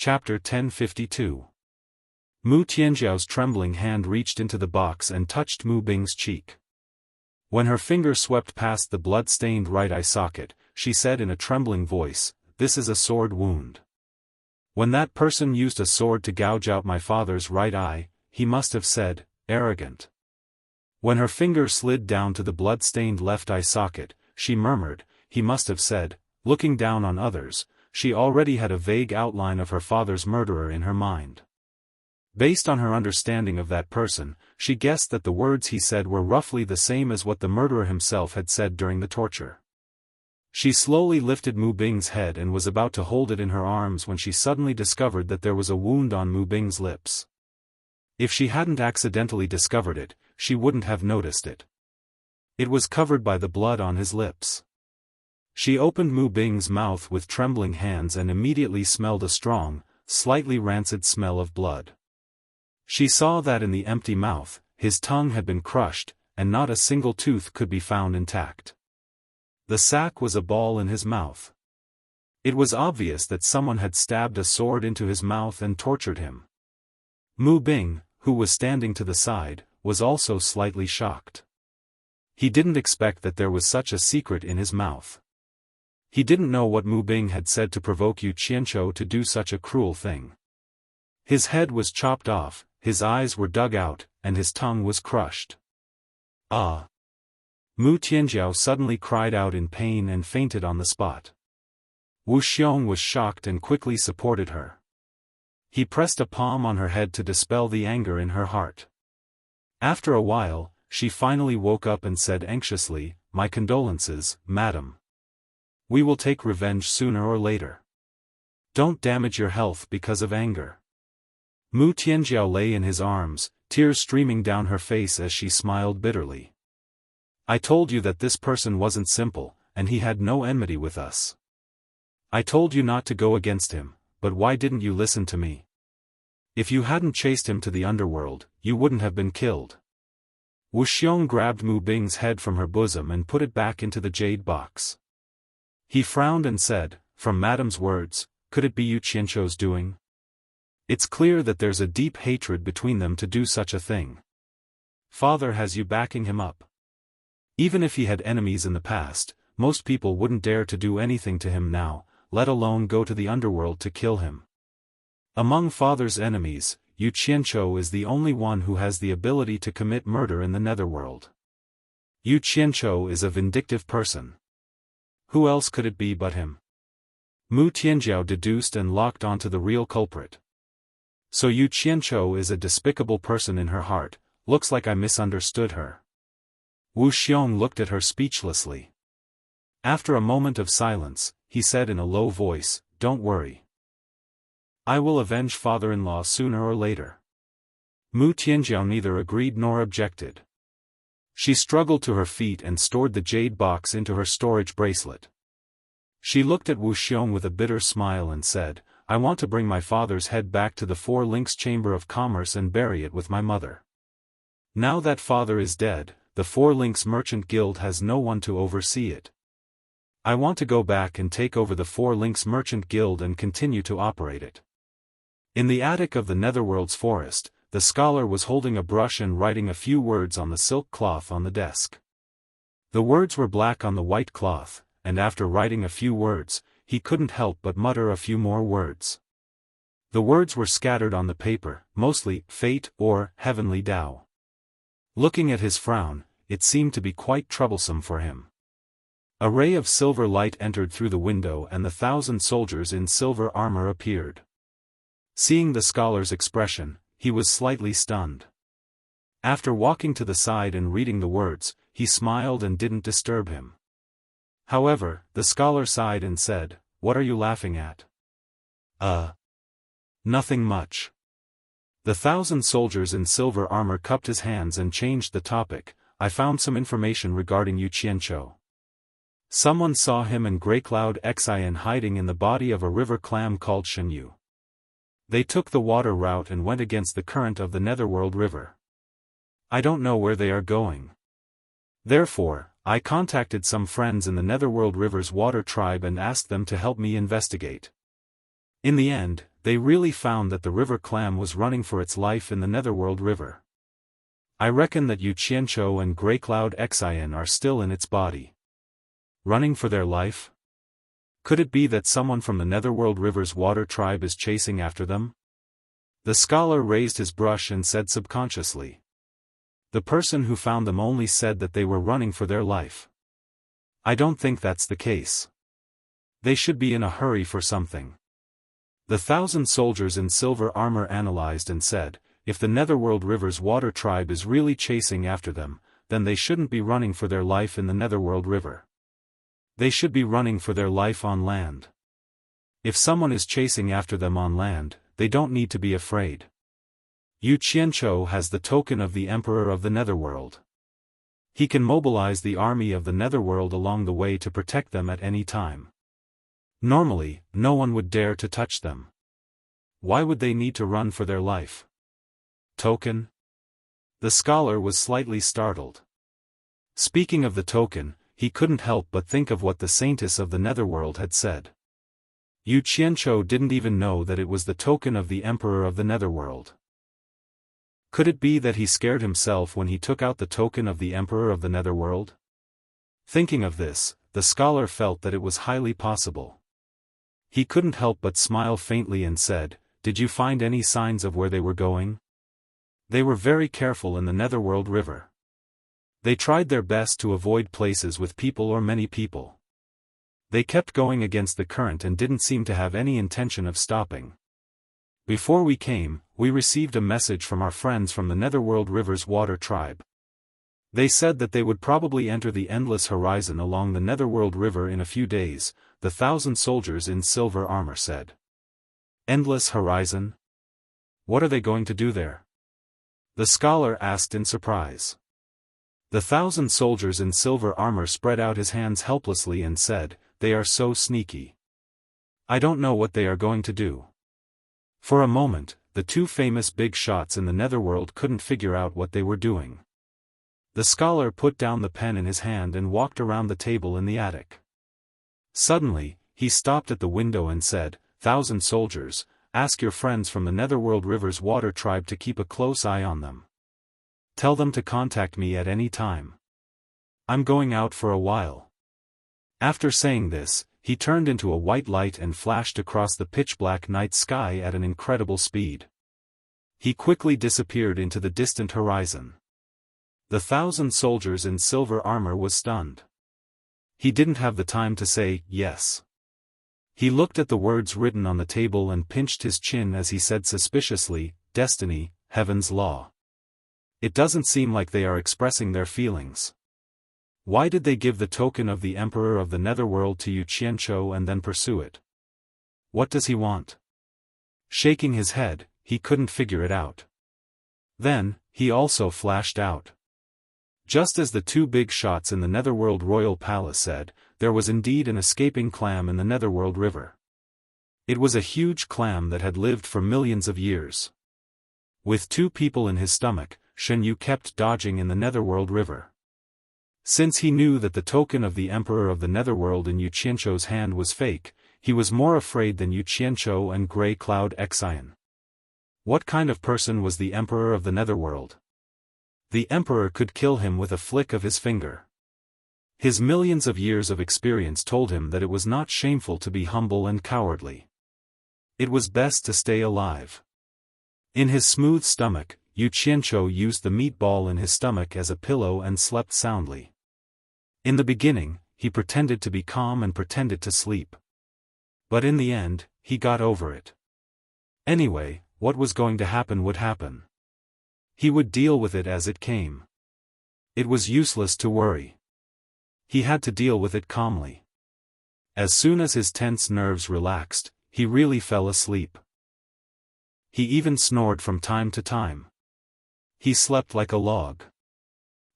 Chapter 1052. Mu Tianjiao's trembling hand reached into the box and touched Mu Bing's cheek. When her finger swept past the blood-stained right eye socket, she said in a trembling voice, "This is a sword wound. When that person used a sword to gouge out my father's right eye, he must have said, 'Arrogant.'" When her finger slid down to the blood-stained left eye socket, she murmured, "He must have said," looking down on others. She already had a vague outline of her father's murderer in her mind. Based on her understanding of that person, she guessed that the words he said were roughly the same as what the murderer himself had said during the torture. She slowly lifted Mu Bing's head and was about to hold it in her arms when she suddenly discovered that there was a wound on Mu Bing's lips. If she hadn't accidentally discovered it, she wouldn't have noticed it. It was covered by the blood on his lips. She opened Mu Bing's mouth with trembling hands and immediately smelled a strong, slightly rancid smell of blood. She saw that in the empty mouth, his tongue had been crushed, and not a single tooth could be found intact. The sack was a ball in his mouth. It was obvious that someone had stabbed a sword into his mouth and tortured him. Mu Bing, who was standing to the side, was also slightly shocked. He didn't expect that there was such a secret in his mouth. He didn't know what Mu Bing had said to provoke Yu Qianzhou to do such a cruel thing. His head was chopped off, his eyes were dug out, and his tongue was crushed. "Ah!" Mu Tianjiao suddenly cried out in pain and fainted on the spot. Wuxia was shocked and quickly supported her. He pressed a palm on her head to dispel the anger in her heart. After a while, she finally woke up and said anxiously, "My condolences, madam. We will take revenge sooner or later. Don't damage your health because of anger." Mu Tianjiao lay in his arms, tears streaming down her face as she smiled bitterly. "I told you that this person wasn't simple, and he had no enmity with us. I told you not to go against him, but why didn't you listen to me? If you hadn't chased him to the underworld, you wouldn't have been killed." Wuxiong grabbed Mu Bing's head from her bosom and put it back into the jade box. He frowned and said, "From Madam's words, could it be Yu Qianzhou's doing? It's clear that there's a deep hatred between them to do such a thing. Father has you backing him up. Even if he had enemies in the past, most people wouldn't dare to do anything to him now, let alone go to the underworld to kill him. Among Father's enemies, Yu Qianzhou is the only one who has the ability to commit murder in the netherworld. Yu Qianzhou is a vindictive person. Who else could it be but him?" Mu Tianjiao deduced and locked onto the real culprit. "So Yu Qianzhou is a despicable person in her heart. Looks like I misunderstood her." Wu Xiong looked at her speechlessly. After a moment of silence, he said in a low voice, "Don't worry. I will avenge father-in-law sooner or later." Mu Tianjiao neither agreed nor objected. She struggled to her feet and stored the jade box into her storage bracelet. She looked at Wu Xiong with a bitter smile and said, "I want to bring my father's head back to the Four Links Chamber of Commerce and bury it with my mother. Now that father is dead, the Four Links Merchant Guild has no one to oversee it. I want to go back and take over the Four Links Merchant Guild and continue to operate it." In the attic of the Netherworld's forest, the scholar was holding a brush and writing a few words on the silk cloth on the desk. The words were black on the white cloth, and after writing a few words, he couldn't help but mutter a few more words. The words were scattered on the paper, mostly, "Fate" or "Heavenly Tao." Looking at his frown, it seemed to be quite troublesome for him. A ray of silver light entered through the window and the 1,000 soldiers in silver armor appeared. Seeing the scholar's expression, he was slightly stunned. After walking to the side and reading the words, he smiled and didn't disturb him. However, the scholar sighed and said, "What are you laughing at?" Nothing much." The 1,000 soldiers in silver armor cupped his hands and changed the topic. "I found some information regarding Yu Qianzhou. Someone saw him and Greycloud Xian hiding in the body of a river clam called Shenyu. They took the water route and went against the current of the Netherworld River. I don't know where they are going. Therefore, I contacted some friends in the Netherworld River's water tribe and asked them to help me investigate. In the end, They really found that the river clam was running for its life in the Netherworld River. I reckon that Yu Qianzhou and Grey Cloud Xian are still in its body. Running for their life? Could it be that someone from the Netherworld River's water tribe is chasing after them? The scholar raised his brush and said subconsciously. The person who found them only said that they were running for their life. I don't think that's the case. They should be in a hurry for something. The 1,000 soldiers in silver armor analyzed and said, if the Netherworld River's water tribe is really chasing after them, then they shouldn't be running for their life in the Netherworld River. They should be running for their life on land. If someone is chasing after them on land, they don't need to be afraid. Yu Qianzhou has the token of the Emperor of the Netherworld. He can mobilize the army of the Netherworld along the way to protect them at any time. Normally, no one would dare to touch them. Why would they need to run for their life? Token? The scholar was slightly startled. Speaking of the token, he couldn't help but think of what the Saintess of the Netherworld had said. Yu Qianzhou didn't even know that it was the token of the Emperor of the Netherworld. Could it be that he scared himself when he took out the token of the Emperor of the Netherworld? Thinking of this, the scholar felt that it was highly possible. He couldn't help but smile faintly and said, "Did you find any signs of where they were going?" They were very careful in the Netherworld River. They tried their best to avoid places with people or many people. They kept going against the current and didn't seem to have any intention of stopping. Before we came, we received a message from our friends from the Netherworld River's water tribe. They said that they would probably enter the endless horizon along the Netherworld River in a few days, the 1,000 soldiers in silver armor said. Endless horizon? What are they going to do there? The scholar asked in surprise. The 1,000 soldiers in silver armor spread out his hands helplessly and said, "They are so sneaky. I don't know what they are going to do." For a moment, the two famous big shots in the Netherworld couldn't figure out what they were doing. The scholar put down the pen in his hand and walked around the table in the attic. Suddenly, he stopped at the window and said, "1,000 soldiers, ask your friends from the Netherworld River's water tribe to keep a close eye on them. Tell them to contact me at any time. I'm going out for a while." After saying this, he turned into a white light and flashed across the pitch-black night sky at an incredible speed. He quickly disappeared into the distant horizon. The 1,000 soldiers in silver armor was stunned. He didn't have the time to say, "Yes." He looked at the words written on the table and pinched his chin as he said suspiciously, "Destiny, Heaven's law." It doesn't seem like they are expressing their feelings. Why did they give the token of the Emperor of the Netherworld to Yu Qianzhou and then pursue it? What does he want? Shaking his head, he couldn't figure it out. Then, he also flashed out. Just as the two big shots in the Netherworld Royal Palace said, there was indeed an escaping clam in the Netherworld River. It was a huge clam that had lived for millions of years. With 2 people in his stomach, Shen Yu kept dodging in the Netherworld River. Since he knew that the token of the Emperor of the Netherworld in Yu Qianzhou's hand was fake, he was more afraid than Yu Qianzhou and Grey Cloud Xian. What kind of person was the Emperor of the Netherworld? The Emperor could kill him with a flick of his finger. His millions of years of experience told him that it was not shameful to be humble and cowardly. It was best to stay alive. In his smooth stomach, Yu Qianzhou used the meatball in his stomach as a pillow and slept soundly. In the beginning, he pretended to be calm and pretended to sleep. But in the end, he got over it. Anyway, what was going to happen would happen. He would deal with it as it came. It was useless to worry. He had to deal with it calmly. As soon as his tense nerves relaxed, he really fell asleep. He even snored from time to time. He slept like a log.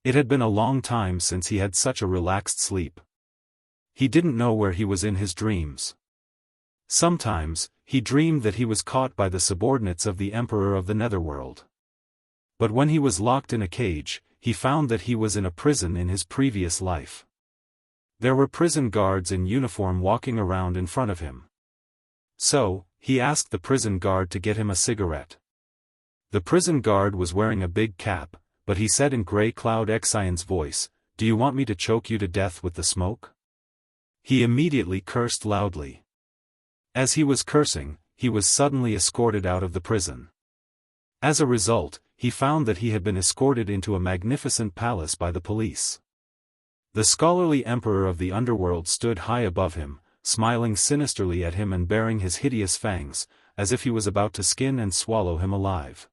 It had been a long time since he had such a relaxed sleep. He didn't know where he was in his dreams. Sometimes, he dreamed that he was caught by the subordinates of the Emperor of the Netherworld. But when he was locked in a cage, he found that he was in a prison in his previous life. There were prison guards in uniform walking around in front of him. So, he asked the prison guard to get him a cigarette. The prison guard was wearing a big cap, but he said in Grey Cloud Xian's voice, "Do you want me to choke you to death with the smoke?" He immediately cursed loudly. As he was cursing, he was suddenly escorted out of the prison. As a result, he found that he had been escorted into a magnificent palace by the police. The scholarly emperor of the underworld stood high above him, smiling sinisterly at him and baring his hideous fangs, as if he was about to skin and swallow him alive.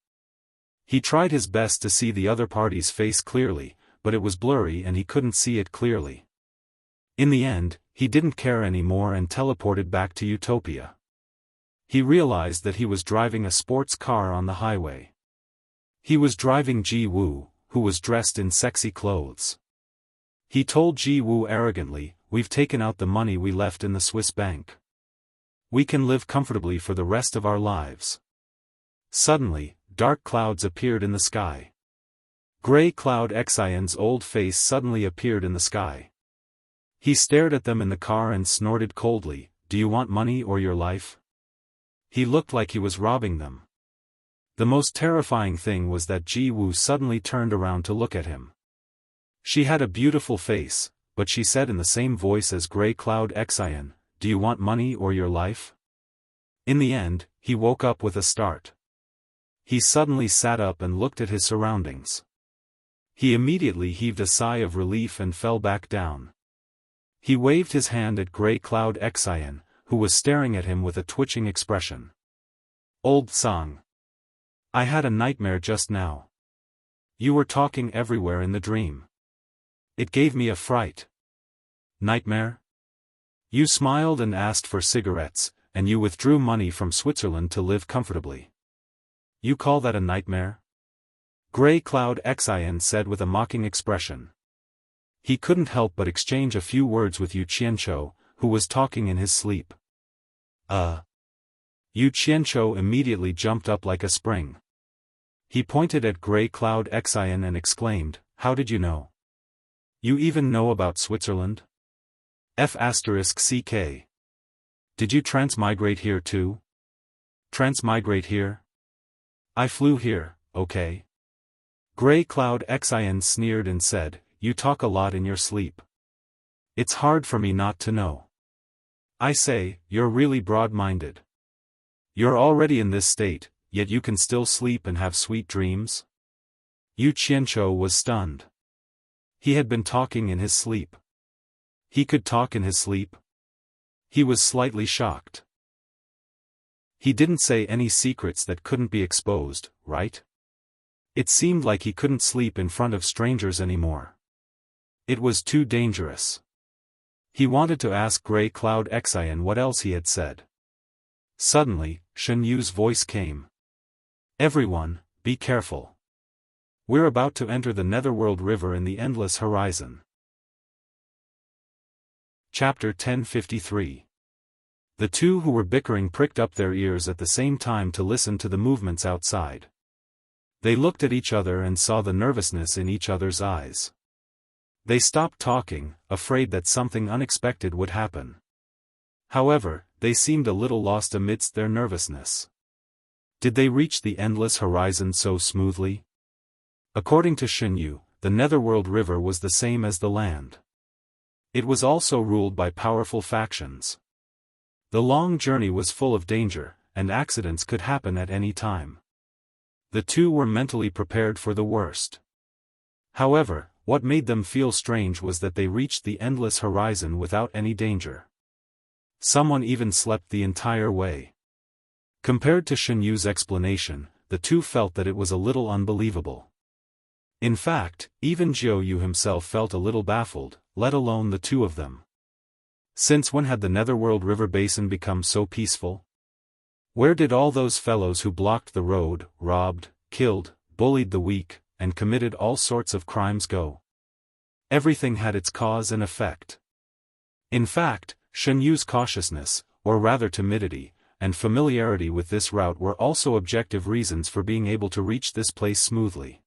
He tried his best to see the other party's face clearly, but it was blurry and he couldn't see it clearly. In the end, he didn't care anymore and teleported back to Utopia. He realized that he was driving a sports car on the highway. He was driving Ji Wu, who was dressed in sexy clothes. He told Ji Wu arrogantly, "We've taken out the money we left in the Swiss bank. We can live comfortably for the rest of our lives." Suddenly, dark clouds appeared in the sky. Grey Cloud Xian's old face suddenly appeared in the sky. He stared at them in the car and snorted coldly, "Do you want money or your life?" He looked like he was robbing them. The most terrifying thing was that Ji Wu suddenly turned around to look at him. She had a beautiful face, but she said in the same voice as Grey Cloud Xian, "Do you want money or your life?" In the end, he woke up with a start. He suddenly sat up and looked at his surroundings. He immediately heaved a sigh of relief and fell back down. He waved his hand at Grey Cloud Xian, who was staring at him with a twitching expression. "Old Song. I had a nightmare just now. You were talking everywhere in the dream. It gave me a fright." "Nightmare? You smiled and asked for cigarettes, and you withdrew money from Switzerland to live comfortably. You call that a nightmare?" Grey Cloud Xian said with a mocking expression. He couldn't help but exchange a few words with Yu Qianqiu, who was talking in his sleep. Yu Qianqiu immediately jumped up like a spring. He pointed at Grey Cloud Xian and exclaimed, "How did you know? You even know about Switzerland? F***ck. Did you transmigrate here too?" "Transmigrate here? I flew here, okay?" Grey Cloud Xian sneered and said, "You talk a lot in your sleep. It's hard for me not to know. I say, you're really broad-minded. You're already in this state, yet you can still sleep and have sweet dreams?" Yu Qianqiu was stunned. He had been talking in his sleep. He could talk in his sleep? He was slightly shocked. He didn't say any secrets that couldn't be exposed, right? It seemed like he couldn't sleep in front of strangers anymore. It was too dangerous. He wanted to ask Grey Cloud Xian what else he had said. Suddenly, Shen Yu's voice came. "Everyone, be careful. We're about to enter the Netherworld River in the endless horizon." Chapter 1053. The two who were bickering pricked up their ears at the same time to listen to the movements outside. They looked at each other and saw the nervousness in each other's eyes. They stopped talking, afraid that something unexpected would happen. However, they seemed a little lost amidst their nervousness. Did they reach the endless horizon so smoothly? According to Shen Yu, the Netherworld River was the same as the land. It was also ruled by powerful factions. The long journey was full of danger, and accidents could happen at any time. The two were mentally prepared for the worst. However, what made them feel strange was that they reached the endless horizon without any danger. Someone even slept the entire way. Compared to Shen Yu's explanation, the two felt that it was a little unbelievable. In fact, even Jiu Yu himself felt a little baffled, let alone the two of them. Since when had the Netherworld River Basin become so peaceful? Where did all those fellows who blocked the road, robbed, killed, bullied the weak, and committed all sorts of crimes go? Everything had its cause and effect. In fact, Shen Yu's cautiousness, or rather timidity, and familiarity with this route were also objective reasons for being able to reach this place smoothly.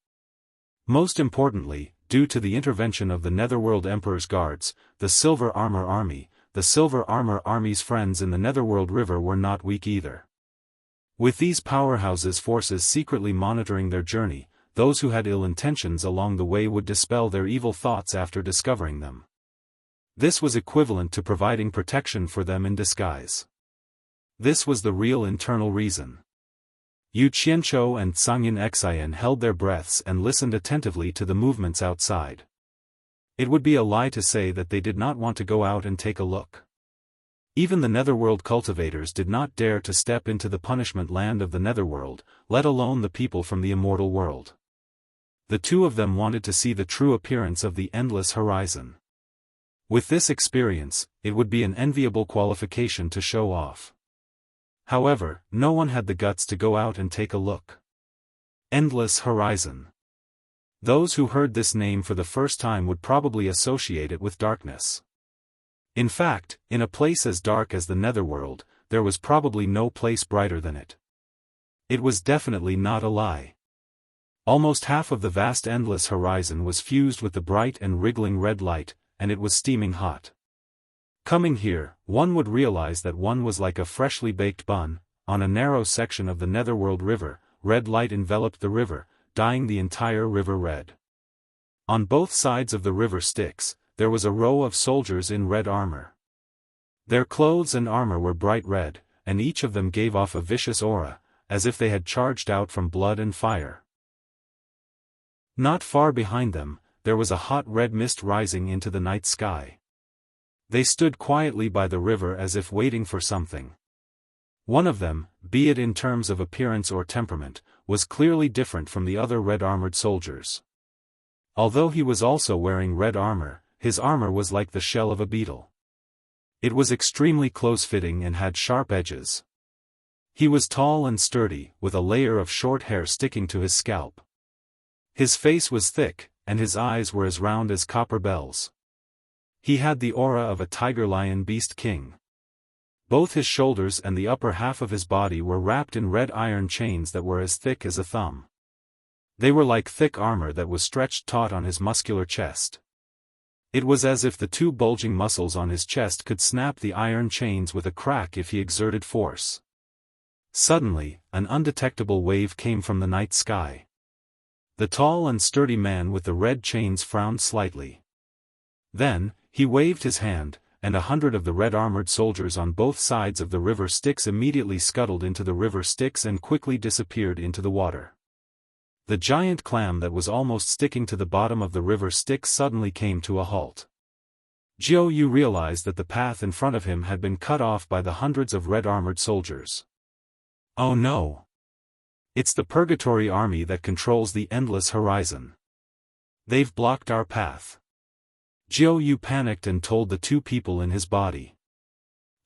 Most importantly, due to the intervention of the Netherworld Emperor's guards, the Silver Armor Army, the Silver Armor Army's friends in the Netherworld River were not weak either. With these powerhouses' forces secretly monitoring their journey, those who had ill intentions along the way would dispel their evil thoughts after discovering them. This was equivalent to providing protection for them in disguise. This was the real internal reason. Yu Qianqiu and Zhangyin Xian held their breaths and listened attentively to the movements outside. It would be a lie to say that they did not want to go out and take a look. Even the Netherworld cultivators did not dare to step into the punishment land of the Netherworld, let alone the people from the immortal world. The two of them wanted to see the true appearance of the endless horizon. With this experience, it would be an enviable qualification to show off. However, no one had the guts to go out and take a look. Endless horizon. Those who heard this name for the first time would probably associate it with darkness. In fact, in a place as dark as the Netherworld, there was probably no place brighter than it. It was definitely not a lie. Almost half of the vast endless horizon was fused with the bright and wriggling red light, and it was steaming hot. Coming here, one would realize that one was like a freshly baked bun. On a narrow section of the Netherworld River, red light enveloped the river, dyeing the entire river red. On both sides of the river Styx, there was a row of soldiers in red armor. Their clothes and armor were bright red, and each of them gave off a vicious aura, as if they had charged out from blood and fire. Not far behind them, there was a hot red mist rising into the night sky. They stood quietly by the river as if waiting for something. One of them, be it in terms of appearance or temperament, was clearly different from the other red-armored soldiers. Although he was also wearing red armor, his armor was like the shell of a beetle. It was extremely close-fitting and had sharp edges. He was tall and sturdy, with a layer of short hair sticking to his scalp. His face was thick, and his eyes were as round as copper bells. He had the aura of a tiger-lion beast king. Both his shoulders and the upper half of his body were wrapped in red iron chains that were as thick as a thumb. They were like thick armor that was stretched taut on his muscular chest. It was as if the two bulging muscles on his chest could snap the iron chains with a crack if he exerted force. Suddenly, an undetectable wave came from the night sky. The tall and sturdy man with the red chains frowned slightly. Then, he waved his hand, and 100 of the red-armored soldiers on both sides of the river Styx immediately scuttled into the river Styx and quickly disappeared into the water. The giant clam that was almost sticking to the bottom of the river Styx suddenly came to a halt. Jiao Yu realized that the path in front of him had been cut off by the hundreds of red-armored soldiers. Oh no! It's the Purgatory Army that controls the endless horizon. They've blocked our path. Jiao Yu panicked and told the two people in his body.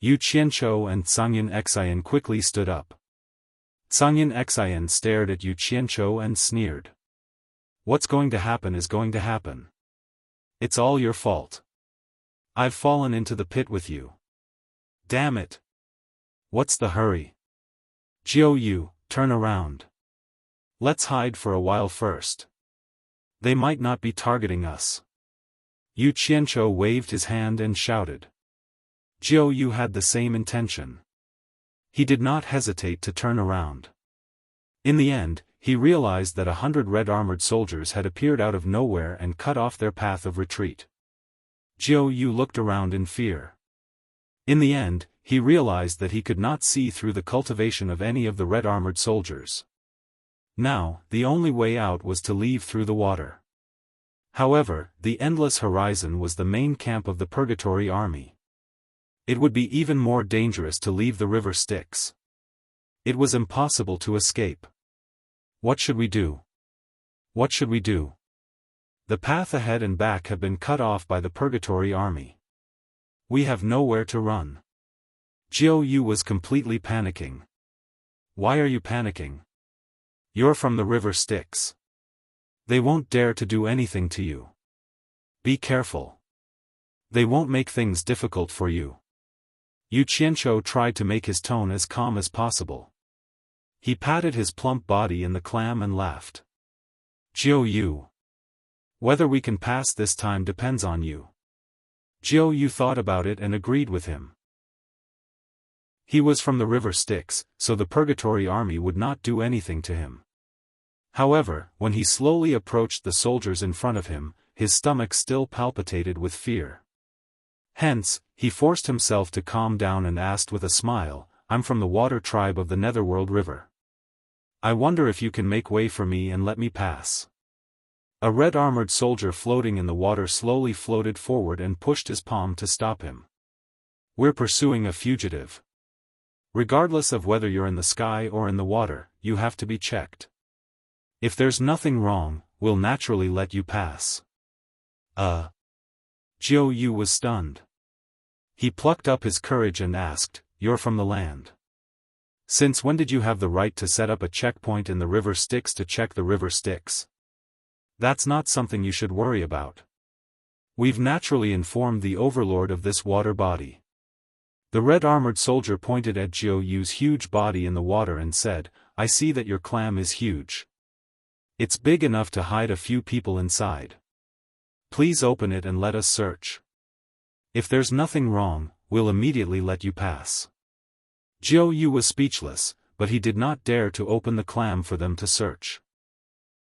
Yu Qianqiu and Zhangyin Xian quickly stood up. Zhangyin Xian stared at Yu Qianqiu and sneered. What's going to happen is going to happen. It's all your fault. I've fallen into the pit with you. Damn it. What's the hurry? Jiao Yu, turn around. Let's hide for a while first. They might not be targeting us. Yu Qianqiu waved his hand and shouted. Jiao Yu had the same intention. He did not hesitate to turn around. In the end, he realized that 100 red-armored soldiers had appeared out of nowhere and cut off their path of retreat. Jiao Yu looked around in fear. In the end, he realized that he could not see through the cultivation of any of the red-armored soldiers. Now, the only way out was to leave through the water. However, the endless horizon was the main camp of the Purgatory Army. It would be even more dangerous to leave the river Styx. It was impossible to escape. What should we do? What should we do? The path ahead and back have been cut off by the Purgatory Army. We have nowhere to run. Jiao Yu was completely panicking. Why are you panicking? You're from the river Styx. They won't dare to do anything to you. Be careful. They won't make things difficult for you. Yu Qianqiu tried to make his tone as calm as possible. He patted his plump body in the clam and laughed. Jiao Yu. Whether we can pass this time depends on you. Jiao Yu thought about it and agreed with him. He was from the river Styx, so the Purgatory army would not do anything to him. However, when he slowly approached the soldiers in front of him, his stomach still palpitated with fear. Hence, he forced himself to calm down and asked with a smile, "I'm from the water tribe of the Netherworld River. I wonder if you can make way for me and let me pass." A red-armored soldier floating in the water slowly floated forward and pushed his palm to stop him. "We're pursuing a fugitive. Regardless of whether you're in the sky or in the water, you have to be checked. If there's nothing wrong, we'll naturally let you pass." Jiu Yu was stunned. He plucked up his courage and asked, "You're from the land. Since when did you have the right to set up a checkpoint in the river Styx to check the river Styx? That's not something you should worry about. We've naturally informed the overlord of this water body." The red-armored soldier pointed at Jiu Yu's huge body in the water and said, "I see that your clam is huge. It's big enough to hide a few people inside. Please open it and let us search. If there's nothing wrong, we'll immediately let you pass." Jiu Yu was speechless, but he did not dare to open the clam for them to search.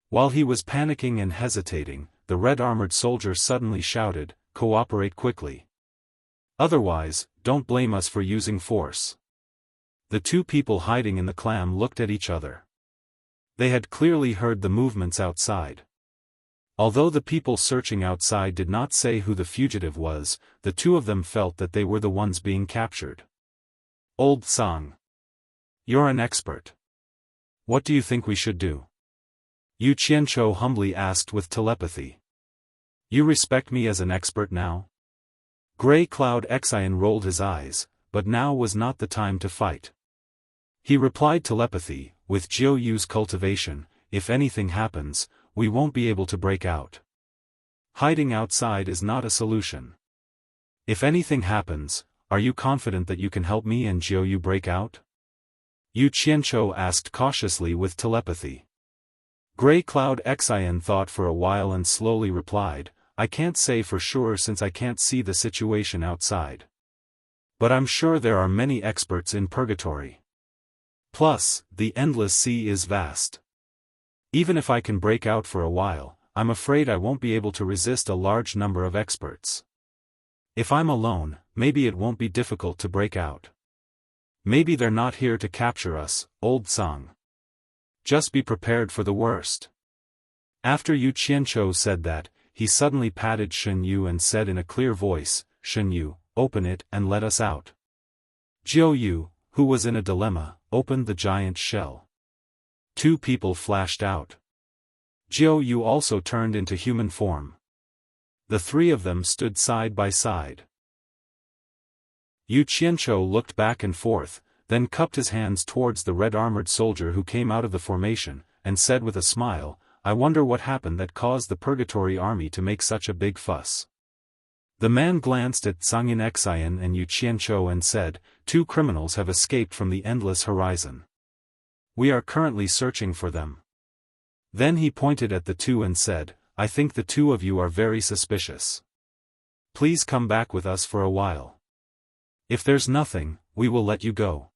While he was panicking and hesitating, the red-armored soldier suddenly shouted, "Cooperate quickly. Otherwise, don't blame us for using force." The two people hiding in the clam looked at each other. They had clearly heard the movements outside. Although the people searching outside did not say who the fugitive was, the two of them felt that they were the ones being captured. "Old Song. You're an expert. What do you think we should do?" Yu Qianzhou humbly asked with telepathy. "You respect me as an expert now?" Grey Cloud Xian rolled his eyes, but now was not the time to fight. He replied telepathy, "With Jiu Yu's cultivation, if anything happens, we won't be able to break out. Hiding outside is not a solution. If anything happens, are you confident that you can help me and Jiu Yu break out?" Yu Qianzhou asked cautiously with telepathy. Grey Cloud Xian thought for a while and slowly replied, "I can't say for sure since I can't see the situation outside. But I'm sure there are many experts in Purgatory. Plus, the Endless Sea is vast. Even if I can break out for a while, I'm afraid I won't be able to resist a large number of experts. If I'm alone, maybe it won't be difficult to break out. Maybe they're not here to capture us, Old Song. Just be prepared for the worst." After Yu Qianzhou said that, he suddenly patted Shen Yu and said in a clear voice, "Shen Yu, open it and let us out." Jiu Yu, who was in a dilemma, opened the giant shell. Two people flashed out. Jiu Yu also turned into human form. The three of them stood side by side. Yu Qianzhou looked back and forth, then cupped his hands towards the red-armored soldier who came out of the formation, and said with a smile, "I wonder what happened that caused the Purgatory army to make such a big fuss." The man glanced at Zhangyin Xian and Yu Qianzhou and said, "Two criminals have escaped from the endless horizon. We are currently searching for them." Then he pointed at the two and said, "I think the two of you are very suspicious. Please come back with us for a while. If there's nothing, we will let you go."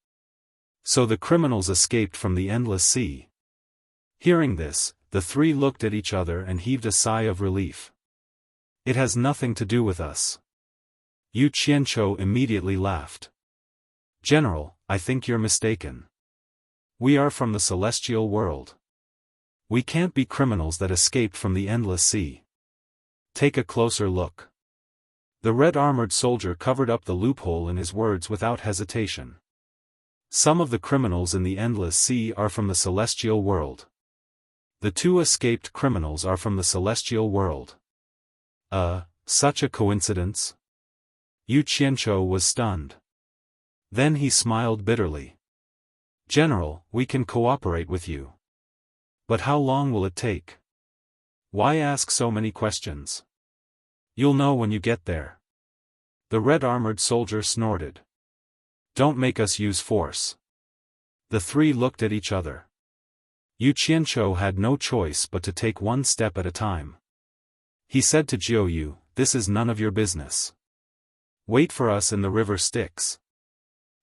So the criminals escaped from the Endless Sea. Hearing this, the three looked at each other and heaved a sigh of relief. "It has nothing to do with us." Yu Qianzhou immediately laughed. "General, I think you're mistaken. We are from the celestial world. We can't be criminals that escaped from the Endless Sea. Take a closer look." The red-armored soldier covered up the loophole in his words without hesitation. "Some of the criminals in the Endless Sea are from the celestial world. The two escaped criminals are from the celestial world." Such a coincidence?" Yu Qianzhou was stunned. Then he smiled bitterly. "General, we can cooperate with you. But how long will it take? Why ask so many questions? You'll know when you get there." The red-armored soldier snorted. "Don't make us use force." The three looked at each other. Yu Qianzhou had no choice but to take one step at a time. He said to Jiu Yu, "This is none of your business. Wait for us in the river Styx."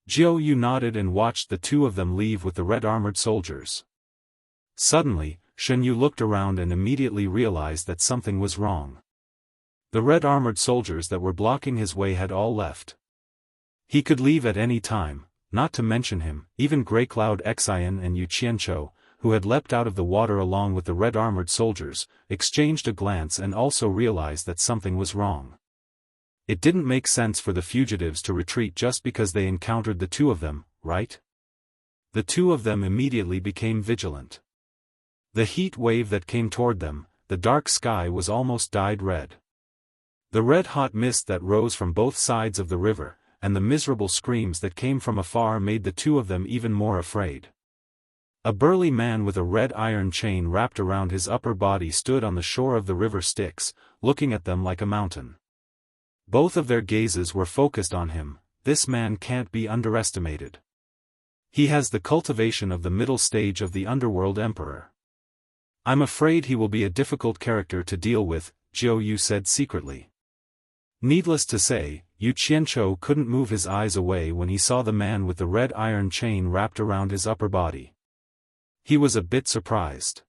Jiu Yu nodded and watched the two of them leave with the red-armored soldiers. Suddenly, Shen Yu looked around and immediately realized that something was wrong. The red-armored soldiers that were blocking his way had all left. He could leave at any time, not to mention him, even Grey Cloud Xian and Yu Qianzhou, who had leapt out of the water along with the red-armored soldiers, exchanged a glance and also realized that something was wrong. It didn't make sense for the fugitives to retreat just because they encountered the two of them, right? The two of them immediately became vigilant. The heat wave that came toward them, the dark sky was almost dyed red. The red-hot mist that rose from both sides of the river, and the miserable screams that came from afar made the two of them even more afraid. A burly man with a red iron chain wrapped around his upper body stood on the shore of the river Styx, looking at them like a mountain. Both of their gazes were focused on him. This man can't be underestimated. He has the cultivation of the middle stage of the underworld emperor. I'm afraid he will be a difficult character to deal with, Jiu Yu said secretly. Needless to say, Yu Qianzhou couldn't move his eyes away when he saw the man with the red iron chain wrapped around his upper body. He was a bit surprised.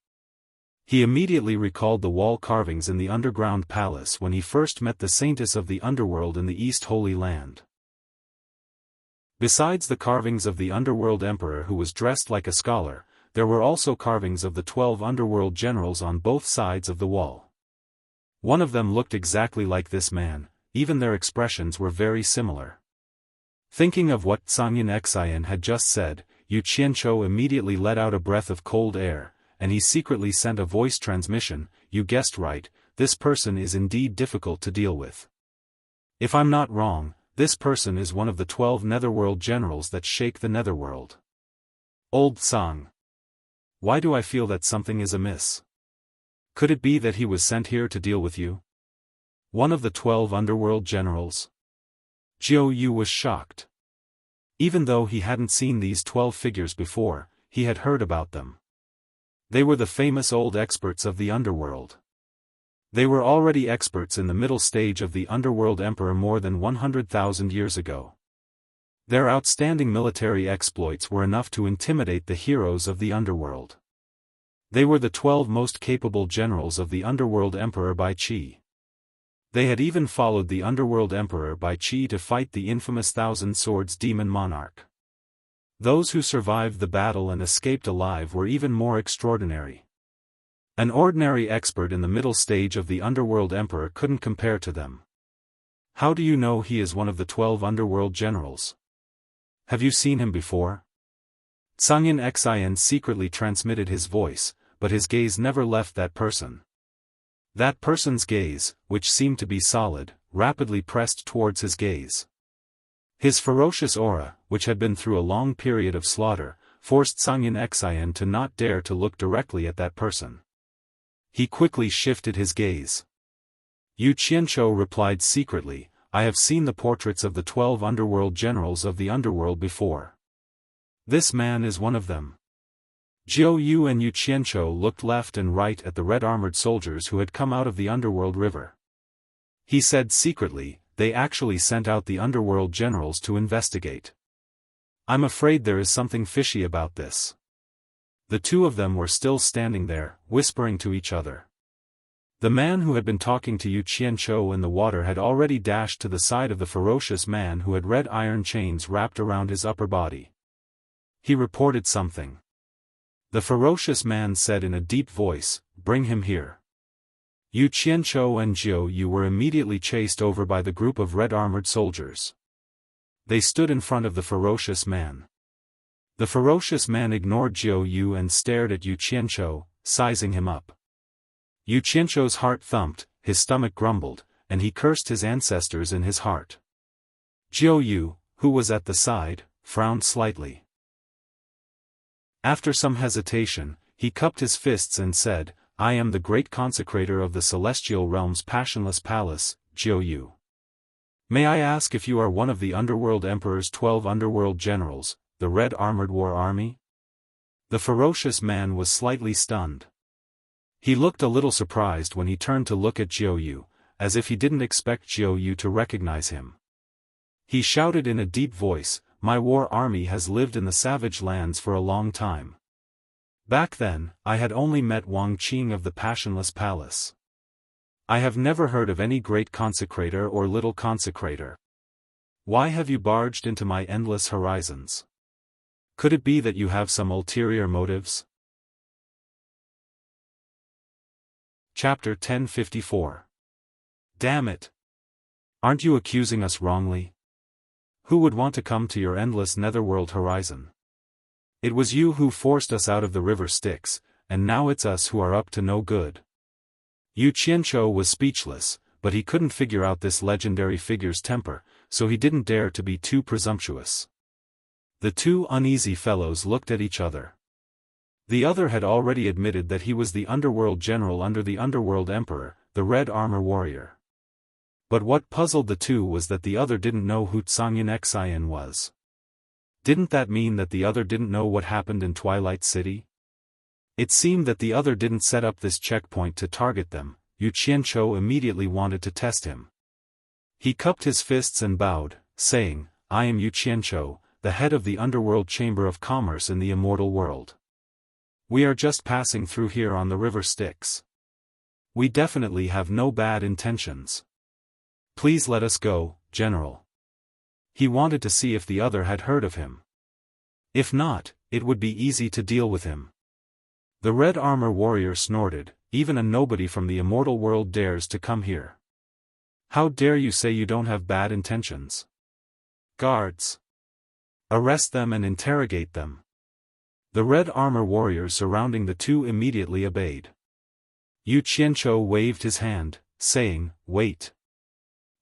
He immediately recalled the wall carvings in the underground palace when he first met the saintess of the underworld in the East Holy Land. Besides the carvings of the underworld emperor who was dressed like a scholar, there were also carvings of the 12 underworld generals on both sides of the wall. One of them looked exactly like this man, even their expressions were very similar. Thinking of what Zhangyan Xian had just said, Yu Qianzhou immediately let out a breath of cold air, and he secretly sent a voice transmission. You guessed right, this person is indeed difficult to deal with. If I'm not wrong, this person is one of the 12 netherworld generals that shake the netherworld. Old Tsang. Why do I feel that something is amiss? Could it be that he was sent here to deal with you? One of the 12 underworld generals? Jiu Yu was shocked. Even though he hadn't seen these 12 figures before, he had heard about them. They were the famous old experts of the underworld. They were already experts in the middle stage of the underworld emperor more than 100,000 years ago. Their outstanding military exploits were enough to intimidate the heroes of the underworld. They were the 12 most capable generals of the underworld emperor by Qi. They had even followed the underworld emperor by Qi to fight the infamous Thousand Swords demon monarch. Those who survived the battle and escaped alive were even more extraordinary. An ordinary expert in the middle stage of the underworld emperor couldn't compare to them. How do you know he is one of the 12 underworld generals? Have you seen him before? Zhangyan Xian secretly transmitted his voice, but his gaze never left that person. That person's gaze, which seemed to be solid, rapidly pressed towards his gaze. His ferocious aura, which had been through a long period of slaughter, forced Zhangyan Xian to not dare to look directly at that person. He quickly shifted his gaze. Yu Qianzhou replied secretly, I have seen the portraits of the 12 underworld generals of the underworld before. This man is one of them. Jiu Yu and Yu Qianzhou looked left and right at the red-armored soldiers who had come out of the underworld river. He said secretly, they actually sent out the underworld generals to investigate. I'm afraid there is something fishy about this. The two of them were still standing there, whispering to each other. The man who had been talking to Yu Qianzhou in the water had already dashed to the side of the ferocious man who had red iron chains wrapped around his upper body. He reported something. The ferocious man said in a deep voice, bring him here. Yu Qianzhou and Jiu Yu were immediately chased over by the group of red-armored soldiers. They stood in front of the ferocious man. The ferocious man ignored Jiu Yu and stared at Yu Qianzhou, sizing him up. Yu Qianzhou's heart thumped, his stomach grumbled, and he cursed his ancestors in his heart. Jiu Yu, who was at the side, frowned slightly. After some hesitation, he cupped his fists and said, I am the great consecrator of the celestial realm's passionless palace, Jiu Yu. May I ask if you are one of the underworld emperor's 12 underworld generals, the red armored war army? The ferocious man was slightly stunned. He looked a little surprised when he turned to look at Jiu Yu, as if he didn't expect Jiu Yu to recognize him. He shouted in a deep voice, my war army has lived in the savage lands for a long time. Back then, I had only met Wang Qing of the Passionless Palace. I have never heard of any great consecrator or little consecrator. Why have you barged into my endless horizons? Could it be that you have some ulterior motives? Chapter 1054. Damn it! Aren't you accusing us wrongly? Who would want to come to your endless netherworld horizon? It was you who forced us out of the river Styx, and now it's us who are up to no good. Yu Qianzhou was speechless, but he couldn't figure out this legendary figure's temper, so he didn't dare to be too presumptuous. The two uneasy fellows looked at each other. The other had already admitted that he was the underworld general under the underworld emperor, the Red Armor Warrior. But what puzzled the two was that the other didn't know who Tsangyin Xian was. Didn't that mean that the other didn't know what happened in Twilight City? It seemed that the other didn't set up this checkpoint to target them. Yu Qianzhou immediately wanted to test him. He cupped his fists and bowed, saying, I am Yu Qianzhou, the head of the Underworld Chamber of Commerce in the immortal world. We are just passing through here on the river Styx. We definitely have no bad intentions. Please let us go, General. He wanted to see if the other had heard of him. If not, it would be easy to deal with him. The Red Armor Warrior snorted, even a nobody from the immortal world dares to come here. How dare you say you don't have bad intentions? Guards! Arrest them and interrogate them. The Red Armor Warriors surrounding the two immediately obeyed. Yu Qianzhou waved his hand, saying, wait.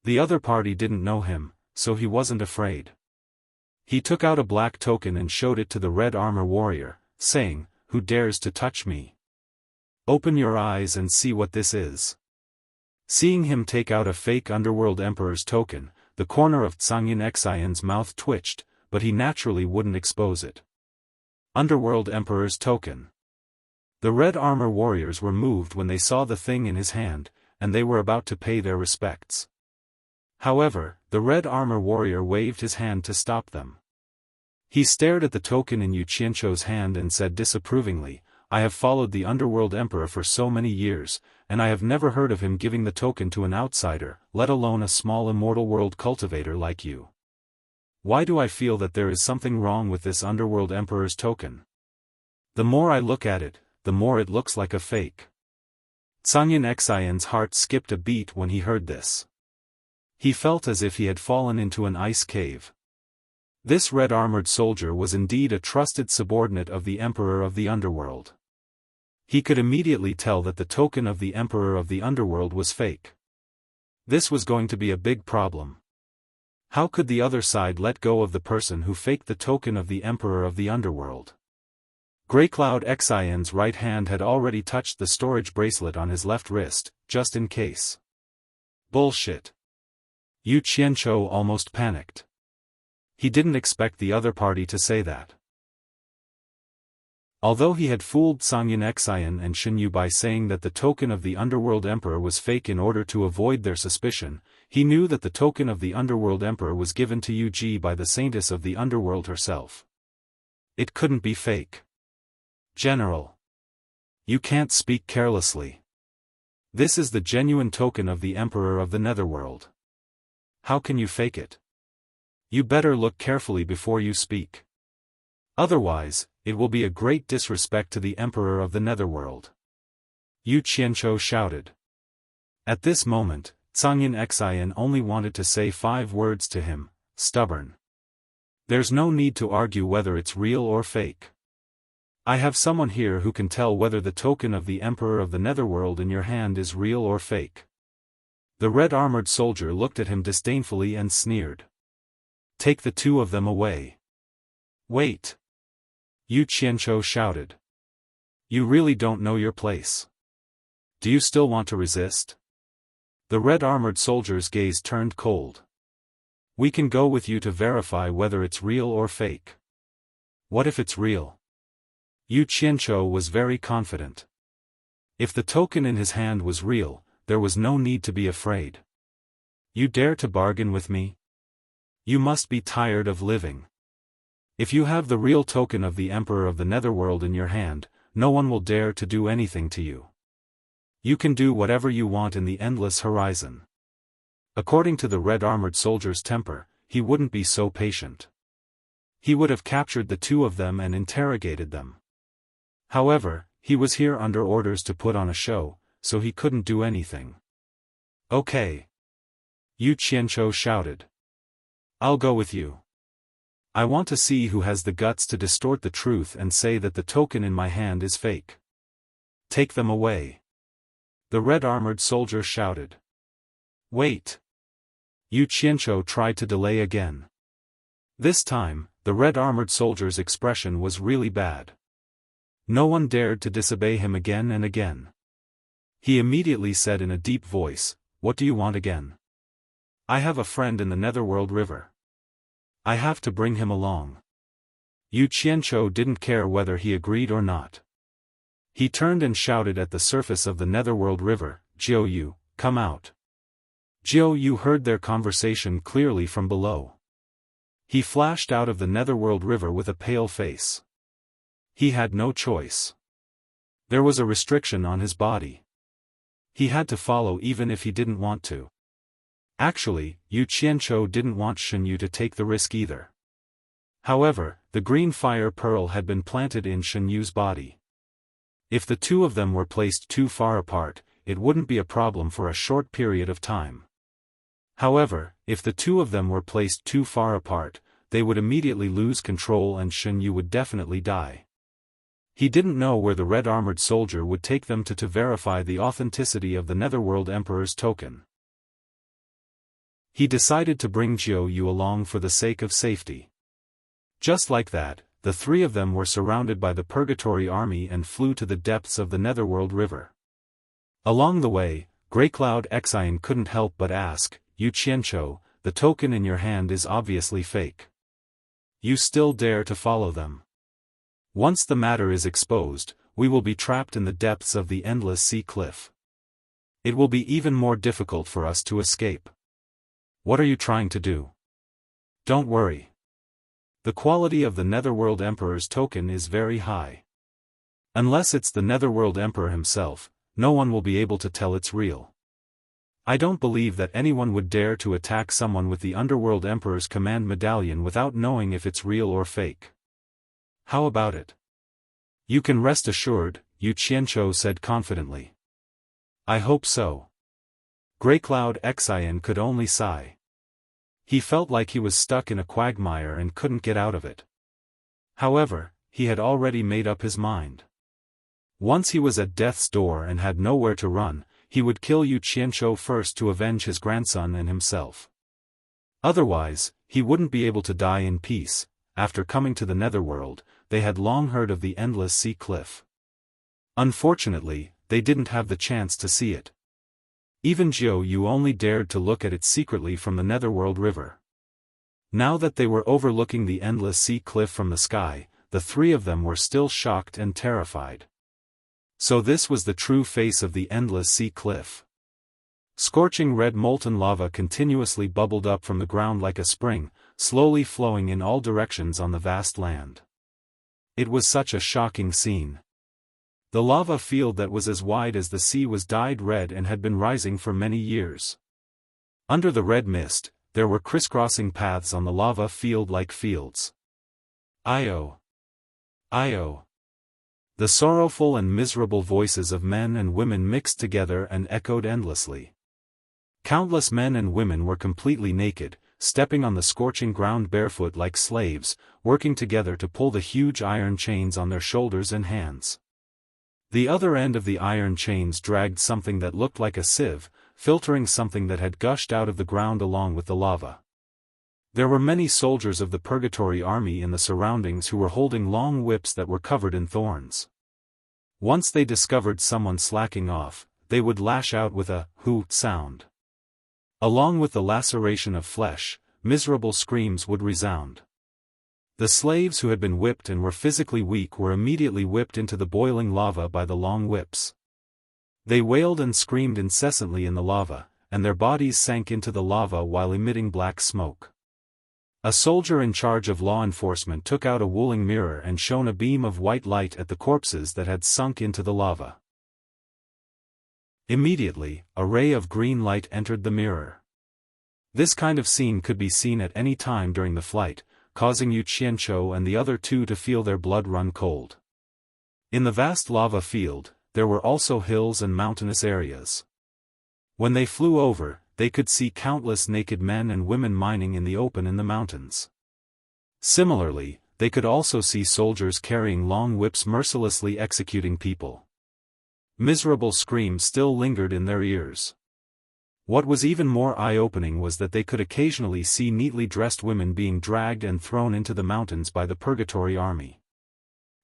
The other party didn't know him, so he wasn't afraid. He took out a black token and showed it to the Red Armor Warrior, saying, who dares to touch me? Open your eyes and see what this is. Seeing him take out a fake Underworld Emperor's token, the corner of Tsangyin Xian's mouth twitched, but he naturally wouldn't expose it. Underworld Emperor's token. The Red Armor Warriors were moved when they saw the thing in his hand, and they were about to pay their respects. However, the Red Armor Warrior waved his hand to stop them. He stared at the token in Yu Qianzhou's hand and said disapprovingly, I have followed the Underworld Emperor for so many years, and I have never heard of him giving the token to an outsider, let alone a small immortal world cultivator like you. Why do I feel that there is something wrong with this Underworld Emperor's token? The more I look at it, the more it looks like a fake. Tsangyin Xian's heart skipped a beat when he heard this. He felt as if he had fallen into an ice cave. This red-armored soldier was indeed a trusted subordinate of the Emperor of the Underworld. He could immediately tell that the token of the Emperor of the Underworld was fake. This was going to be a big problem. How could the other side let go of the person who faked the token of the Emperor of the Underworld? Greycloud Xian's right hand had already touched the storage bracelet on his left wrist, just in case. Bullshit. Yu Qianzhou almost panicked. He didn't expect the other party to say that. Although he had fooled Tsangyin Xian and Shinyu by saying that the token of the Underworld Emperor was fake in order to avoid their suspicion, he knew that the token of the Underworld Emperor was given to Yu Ji by the Saintess of the Underworld herself. It couldn't be fake. General. You can't speak carelessly. This is the genuine token of the Emperor of the Netherworld. How can you fake it? You better look carefully before you speak. Otherwise, it will be a great disrespect to the Emperor of the Netherworld. Yu Qianzhou shouted. At this moment, Tsangyin Xian only wanted to say 5 words to him, stubborn. There's no need to argue whether it's real or fake. I have someone here who can tell whether the token of the Emperor of the Netherworld in your hand is real or fake. The red-armored soldier looked at him disdainfully and sneered. Take the two of them away. Wait. Yu Qianzhou shouted. You really don't know your place. Do you still want to resist? The red-armored soldier's gaze turned cold. We can go with you to verify whether it's real or fake. What if it's real? Yu Qianzhou was very confident. If the token in his hand was real, there was no need to be afraid. You dare to bargain with me? You must be tired of living. If you have the real token of the Emperor of the Netherworld in your hand, no one will dare to do anything to you. You can do whatever you want in the endless horizon. According to the red-armored soldier's temper, he wouldn't be so patient. He would have captured the two of them and interrogated them. However, he was here under orders to put on a show, so he couldn't do anything. Okay. Yu Qianzhou shouted. I'll go with you. I want to see who has the guts to distort the truth and say that the token in my hand is fake. Take them away. The red-armored soldier shouted. Wait. Yu Qianzhou tried to delay again. This time, the red-armored soldier's expression was really bad. No one dared to disobey him again and again. He immediately said in a deep voice, "What do you want again?" "I have a friend in the Netherworld River. I have to bring him along." Yu Qianzhou didn't care whether he agreed or not. He turned and shouted at the surface of the Netherworld River, "Jiu Yu, come out." Jiu Yu heard their conversation clearly from below. He flashed out of the Netherworld River with a pale face. He had no choice. There was a restriction on his body. He had to follow even if he didn't want to. Actually, Yu Qianzhou didn't want Shen Yu to take the risk either. However, the green fire pearl had been planted in Shen Yu's body. If the two of them were placed too far apart, it wouldn't be a problem for a short period of time. However, if the two of them were placed too far apart, they would immediately lose control and Shen Yu would definitely die. He didn't know where the red-armored soldier would take them to verify the authenticity of the Netherworld Emperor's token. He decided to bring Jiu Yu along for the sake of safety. Just like that, the three of them were surrounded by the Purgatory Army and flew to the depths of the Netherworld River. Along the way, Greycloud Xian couldn't help but ask, "Yu Qianzhou, the token in your hand is obviously fake. You still dare to follow them? Once the matter is exposed, we will be trapped in the depths of the endless sea cliff. It will be even more difficult for us to escape. What are you trying to do? Don't worry. The quality of the Netherworld Emperor's token is very high. Unless it's the Netherworld Emperor himself, no one will be able to tell it's real. I don't believe that anyone would dare to attack someone with the Underworld Emperor's command medallion without knowing if it's real or fake. How about it? You can rest assured," Yu Qianzhou said confidently. "I hope so." Greycloud Xian could only sigh. He felt like he was stuck in a quagmire and couldn't get out of it. However, he had already made up his mind. Once he was at death's door and had nowhere to run, he would kill Yu Qianzhou first to avenge his grandson and himself. Otherwise, he wouldn't be able to die in peace. After coming to the Netherworld, they had long heard of the endless sea cliff. Unfortunately, they didn't have the chance to see it. Even Jiu Yu only dared to look at it secretly from the Netherworld River. Now that they were overlooking the endless sea cliff from the sky, the three of them were still shocked and terrified. So this was the true face of the endless sea cliff. Scorching red molten lava continuously bubbled up from the ground like a spring, slowly flowing in all directions on the vast land. It was such a shocking scene. The lava field that was as wide as the sea was dyed red and had been rising for many years. Under the red mist, there were crisscrossing paths on the lava field like fields. Io! Io! The sorrowful and miserable voices of men and women mixed together and echoed endlessly. Countless men and women were completely naked, stepping on the scorching ground barefoot like slaves, working together to pull the huge iron chains on their shoulders and hands. The other end of the iron chains dragged something that looked like a sieve, filtering something that had gushed out of the ground along with the lava. There were many soldiers of the Purgatory Army in the surroundings who were holding long whips that were covered in thorns. Once they discovered someone slacking off, they would lash out with a hoot sound. Along with the laceration of flesh, miserable screams would resound. The slaves who had been whipped and were physically weak were immediately whipped into the boiling lava by the long whips. They wailed and screamed incessantly in the lava, and their bodies sank into the lava while emitting black smoke. A soldier in charge of law enforcement took out a Wuling mirror and shone a beam of white light at the corpses that had sunk into the lava. Immediately, a ray of green light entered the mirror. This kind of scene could be seen at any time during the flight, causing Yu Qianqiu and the other two to feel their blood run cold. In the vast lava field, there were also hills and mountainous areas. When they flew over, they could see countless naked men and women mining in the open in the mountains. Similarly, they could also see soldiers carrying long whips mercilessly executing people. Miserable screams still lingered in their ears. What was even more eye-opening was that they could occasionally see neatly dressed women being dragged and thrown into the mountains by the Purgatory Army.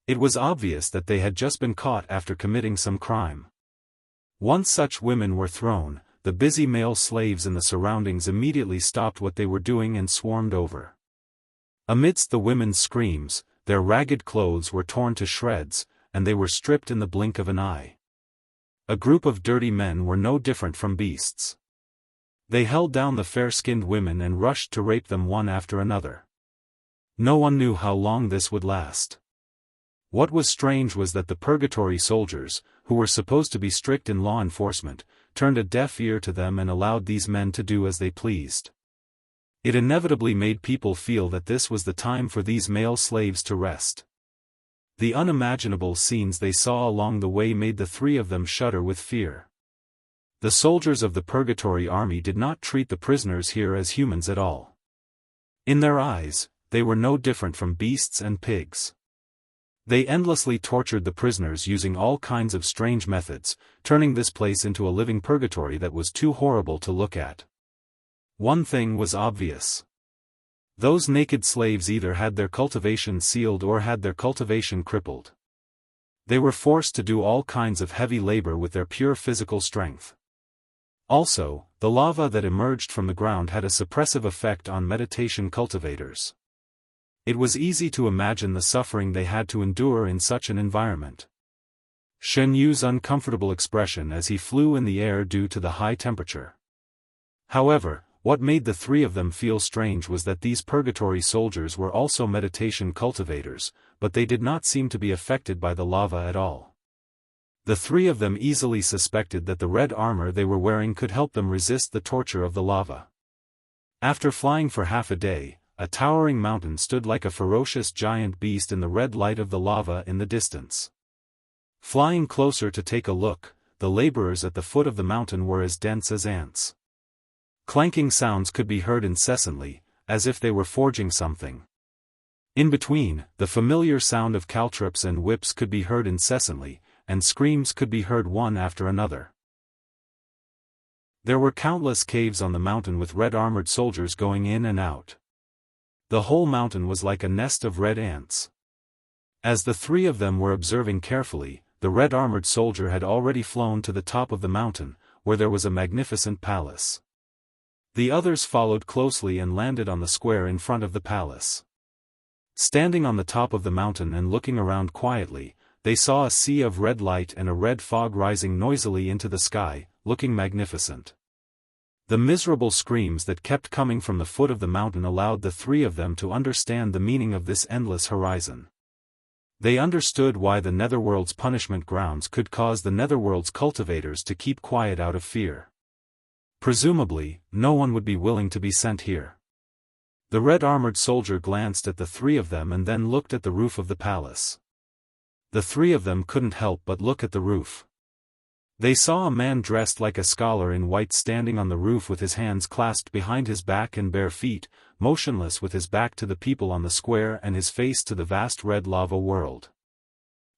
It was obvious that they had just been caught after committing some crime. Once such women were thrown, the busy male slaves in the surroundings immediately stopped what they were doing and swarmed over. Amidst the women's screams, their ragged clothes were torn to shreds, and they were stripped in the blink of an eye. A group of dirty men were no different from beasts. They held down the fair-skinned women and rushed to rape them one after another. No one knew how long this would last. What was strange was that the Purgatory soldiers, who were supposed to be strict in law enforcement, turned a deaf ear to them and allowed these men to do as they pleased. It inevitably made people feel that this was the time for these male slaves to rest. The unimaginable scenes they saw along the way made the three of them shudder with fear. The soldiers of the Purgatory Army did not treat the prisoners here as humans at all. In their eyes, they were no different from beasts and pigs. They endlessly tortured the prisoners using all kinds of strange methods, turning this place into a living purgatory that was too horrible to look at. One thing was obvious. Those naked slaves either had their cultivation sealed or had their cultivation crippled. They were forced to do all kinds of heavy labor with their pure physical strength. Also, the lava that emerged from the ground had a suppressive effect on meditation cultivators. It was easy to imagine the suffering they had to endure in such an environment. Shen Yu's uncomfortable expression as he flew in the air due to the high temperature. However, what made the three of them feel strange was that these purgatory soldiers were also meditation cultivators, but they did not seem to be affected by the lava at all. The three of them easily suspected that the red armor they were wearing could help them resist the torture of the lava. After flying for half a day, a towering mountain stood like a ferocious giant beast in the red light of the lava in the distance. Flying closer to take a look, the laborers at the foot of the mountain were as dense as ants. Clanking sounds could be heard incessantly, as if they were forging something. In between, the familiar sound of caltrops and whips could be heard incessantly, and screams could be heard one after another. There were countless caves on the mountain with red-armored soldiers going in and out. The whole mountain was like a nest of red ants. As the three of them were observing carefully, the red-armored soldier had already flown to the top of the mountain, where there was a magnificent palace. The others followed closely and landed on the square in front of the palace. Standing on the top of the mountain and looking around quietly, they saw a sea of red light and a red fog rising noisily into the sky, looking magnificent. The miserable screams that kept coming from the foot of the mountain allowed the three of them to understand the meaning of this endless horizon. They understood why the Netherworld's punishment grounds could cause the Netherworld's cultivators to keep quiet out of fear. Presumably, no one would be willing to be sent here. The red-armored soldier glanced at the three of them and then looked at the roof of the palace. The three of them couldn't help but look at the roof. They saw a man dressed like a scholar in white standing on the roof with his hands clasped behind his back and bare feet, motionless with his back to the people on the square and his face to the vast red lava world.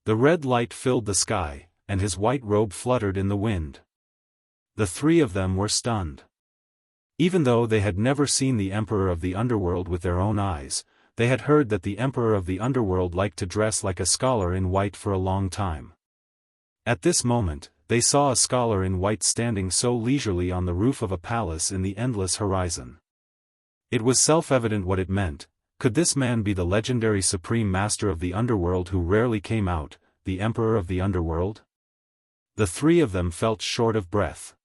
The red light filled the sky, and his white robe fluttered in the wind. The three of them were stunned. Even though they had never seen the Emperor of the Underworld with their own eyes, they had heard that the Emperor of the Underworld liked to dress like a scholar in white for a long time. At this moment, they saw a scholar in white standing so leisurely on the roof of a palace in the endless horizon. It was self-evident what it meant. Could this man be the legendary Supreme Master of the Underworld who rarely came out, the Emperor of the Underworld? The three of them felt short of breath.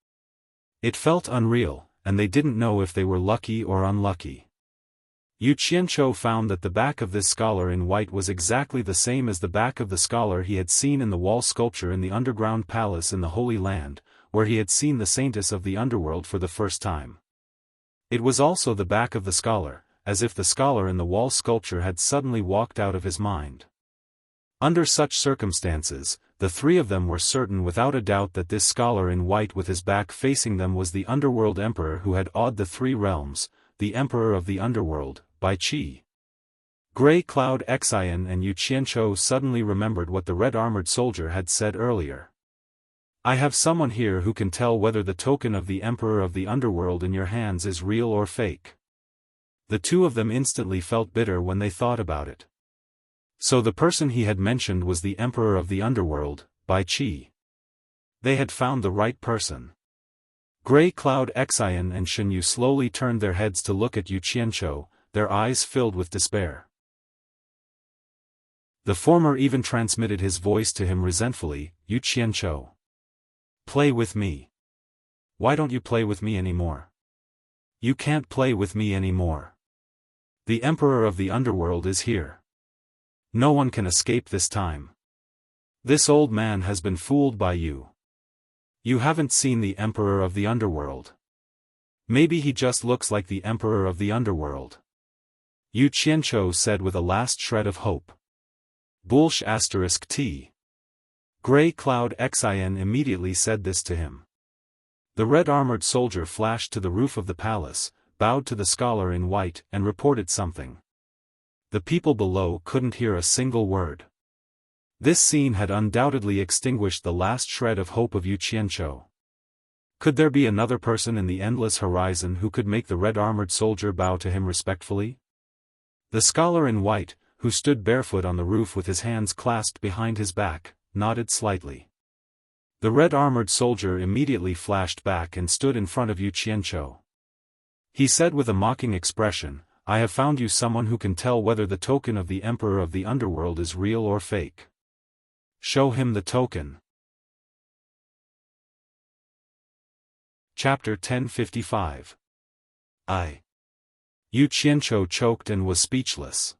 It felt unreal, and they didn't know if they were lucky or unlucky. Yu Qianzhou found that the back of this scholar in white was exactly the same as the back of the scholar he had seen in the wall sculpture in the underground palace in the Holy Land, where he had seen the saintess of the underworld for the first time. It was also the back of the scholar, as if the scholar in the wall sculpture had suddenly walked out of his mind. Under such circumstances, the three of them were certain without a doubt that this scholar in white with his back facing them was the underworld emperor who had awed the three realms, the emperor of the underworld, Bai Qi. Grey Cloud Xian and Yu Qianzhou suddenly remembered what the red-armored soldier had said earlier. I have someone here who can tell whether the token of the emperor of the underworld in your hands is real or fake. The two of them instantly felt bitter when they thought about it. So the person he had mentioned was the emperor of the underworld, Bai Qi. They had found the right person. Grey Cloud Xian and Shen Yu slowly turned their heads to look at Yu Qianzhou, their eyes filled with despair. The former even transmitted his voice to him resentfully, Yu Qianzhou. Play with me. Why don't you play with me anymore? You can't play with me anymore. The emperor of the underworld is here. No one can escape this time. This old man has been fooled by you. You haven't seen the emperor of the underworld. Maybe he just looks like the emperor of the underworld. Yu Qianzhou said with a last shred of hope. Bullsh *T. Grey Cloud Xian immediately said this to him. The red-armored soldier flashed to the roof of the palace, bowed to the scholar in white and reported something. The people below couldn't hear a single word. This scene had undoubtedly extinguished the last shred of hope of Yu Qianzhou. Could there be another person in the endless horizon who could make the red-armored soldier bow to him respectfully? The scholar in white, who stood barefoot on the roof with his hands clasped behind his back, nodded slightly. The red-armored soldier immediately flashed back and stood in front of Yu Qianzhou. He said with a mocking expression, I have found you someone who can tell whether the token of the emperor of the underworld is real or fake. Show him the token. Chapter 1055. Yu Qianzhou choked and was speechless.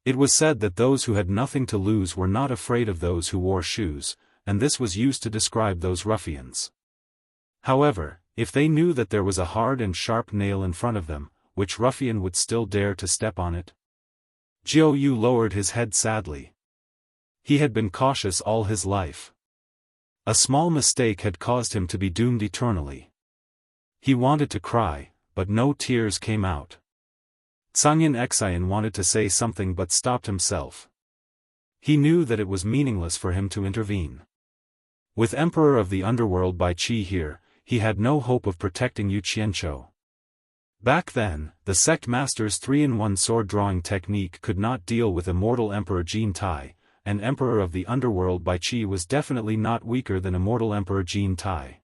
It was said that those who had nothing to lose were not afraid of those who wore shoes, and this was used to describe those ruffians. However, if they knew that there was a hard and sharp nail in front of them, which ruffian would still dare to step on it? Jiu Yu lowered his head sadly. He had been cautious all his life. A small mistake had caused him to be doomed eternally. He wanted to cry, but no tears came out. Tsangyan Xian wanted to say something but stopped himself. He knew that it was meaningless for him to intervene. With Emperor of the Underworld Bai Qi here, he had no hope of protecting Yu Qianzhou. Back then, the sect master's 3-in-1 sword-drawing technique could not deal with immortal Emperor Jin Tai, and Emperor of the Underworld Bai Qi was definitely not weaker than immortal Emperor Jin Tai.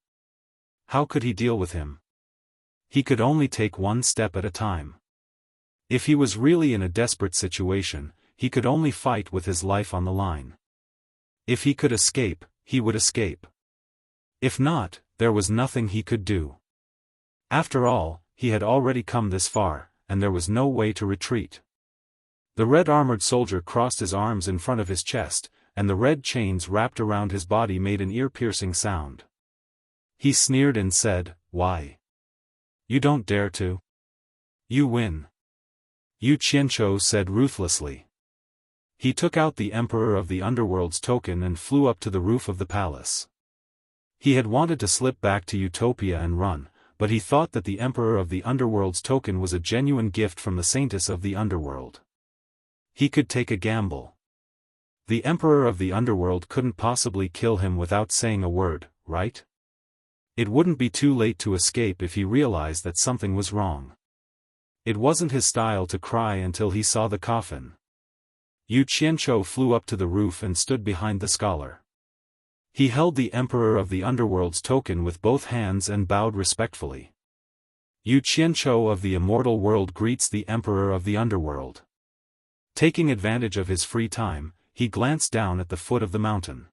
How could he deal with him? He could only take one step at a time. If he was really in a desperate situation, he could only fight with his life on the line. If he could escape, he would escape. If not, there was nothing he could do. After all, he had already come this far, and there was no way to retreat. The red-armored soldier crossed his arms in front of his chest, and the red chains wrapped around his body made an ear-piercing sound. He sneered and said, "Why? You don't dare to? You win." Yu Qianzhou said ruthlessly. He took out the Emperor of the Underworld's token and flew up to the roof of the palace. He had wanted to slip back to Utopia and run, but he thought that the Emperor of the Underworld's token was a genuine gift from the Saintess of the Underworld. He could take a gamble. The Emperor of the Underworld couldn't possibly kill him without saying a word, right? It wouldn't be too late to escape if he realized that something was wrong. It wasn't his style to cry until he saw the coffin. Yu Qianzhou flew up to the roof and stood behind the scholar. He held the Emperor of the Underworld's token with both hands and bowed respectfully. Yu Qianzhou of the immortal world greets the Emperor of the Underworld. Taking advantage of his free time, he glanced down at the foot of the mountain.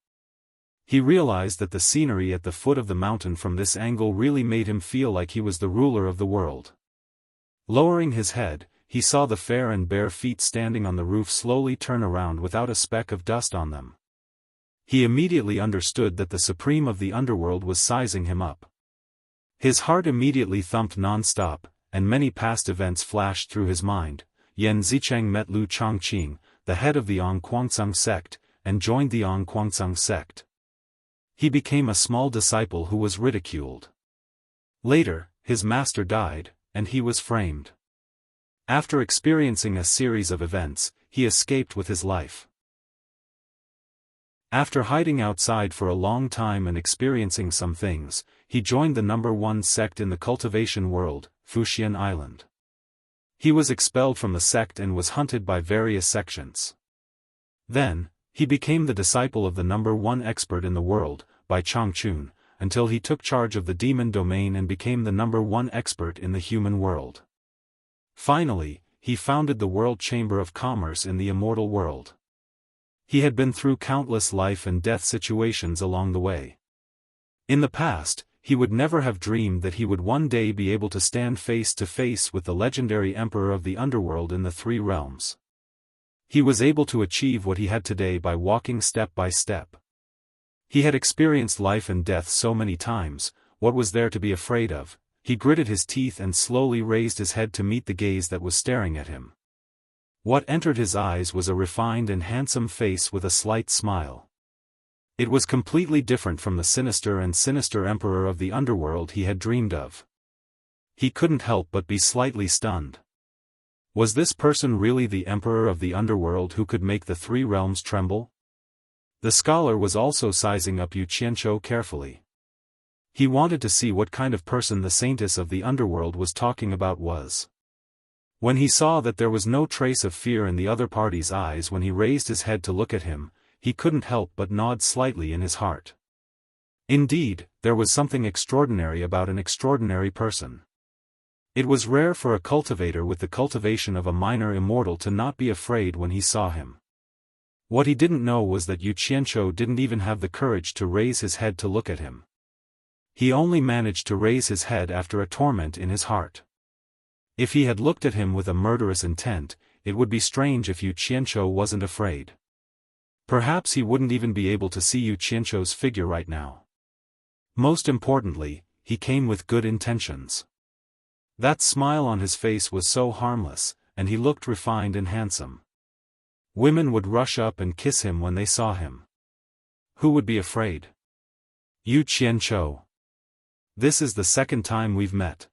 He realized that the scenery at the foot of the mountain from this angle really made him feel like he was the ruler of the world. Lowering his head, he saw the fair and bare feet standing on the roof slowly turn around without a speck of dust on them. He immediately understood that the Supreme of the underworld was sizing him up. His heart immediately thumped non-stop, and many past events flashed through his mind. Yan Zicheng met Lu Chongqing, the head of the Ong Guangzheng sect, and joined the Ong Guangzheng sect. He became a small disciple who was ridiculed. Later, his master died, and he was framed. After experiencing a series of events, he escaped with his life. After hiding outside for a long time and experiencing some things, he joined the #1 sect in the cultivation world, Fuxian Island. He was expelled from the sect and was hunted by various sections. Then, he became the disciple of the #1 expert in the world, by Changchun, until he took charge of the demon domain and became the #1 expert in the human world. Finally, he founded the World Chamber of Commerce in the immortal world. He had been through countless life and death situations along the way. In the past, he would never have dreamed that he would one day be able to stand face to face with the legendary emperor of the underworld in the three realms. He was able to achieve what he had today by walking step by step. He had experienced life and death so many times, what was there to be afraid of? He gritted his teeth and slowly raised his head to meet the gaze that was staring at him. What entered his eyes was a refined and handsome face with a slight smile. It was completely different from the sinister emperor of the underworld he had dreamed of. He couldn't help but be slightly stunned. Was this person really the emperor of the underworld who could make the three realms tremble? The scholar was also sizing up Yu Qianqiu carefully. He wanted to see what kind of person the saintess of the underworld was talking about was. When he saw that there was no trace of fear in the other party's eyes when he raised his head to look at him, he couldn't help but nod slightly in his heart. Indeed, there was something extraordinary about an extraordinary person. It was rare for a cultivator with the cultivation of a minor immortal to not be afraid when he saw him. What he didn't know was that Yu Qianqiu didn't even have the courage to raise his head to look at him. He only managed to raise his head after a torment in his heart. If he had looked at him with a murderous intent, it would be strange if Yu Qianqiu wasn't afraid. Perhaps he wouldn't even be able to see Yu Qianqiu's figure right now. Most importantly, he came with good intentions. That smile on his face was so harmless, and he looked refined and handsome. Women would rush up and kiss him when they saw him. Who would be afraid? Yu Qianqiu. This is the second time we've met.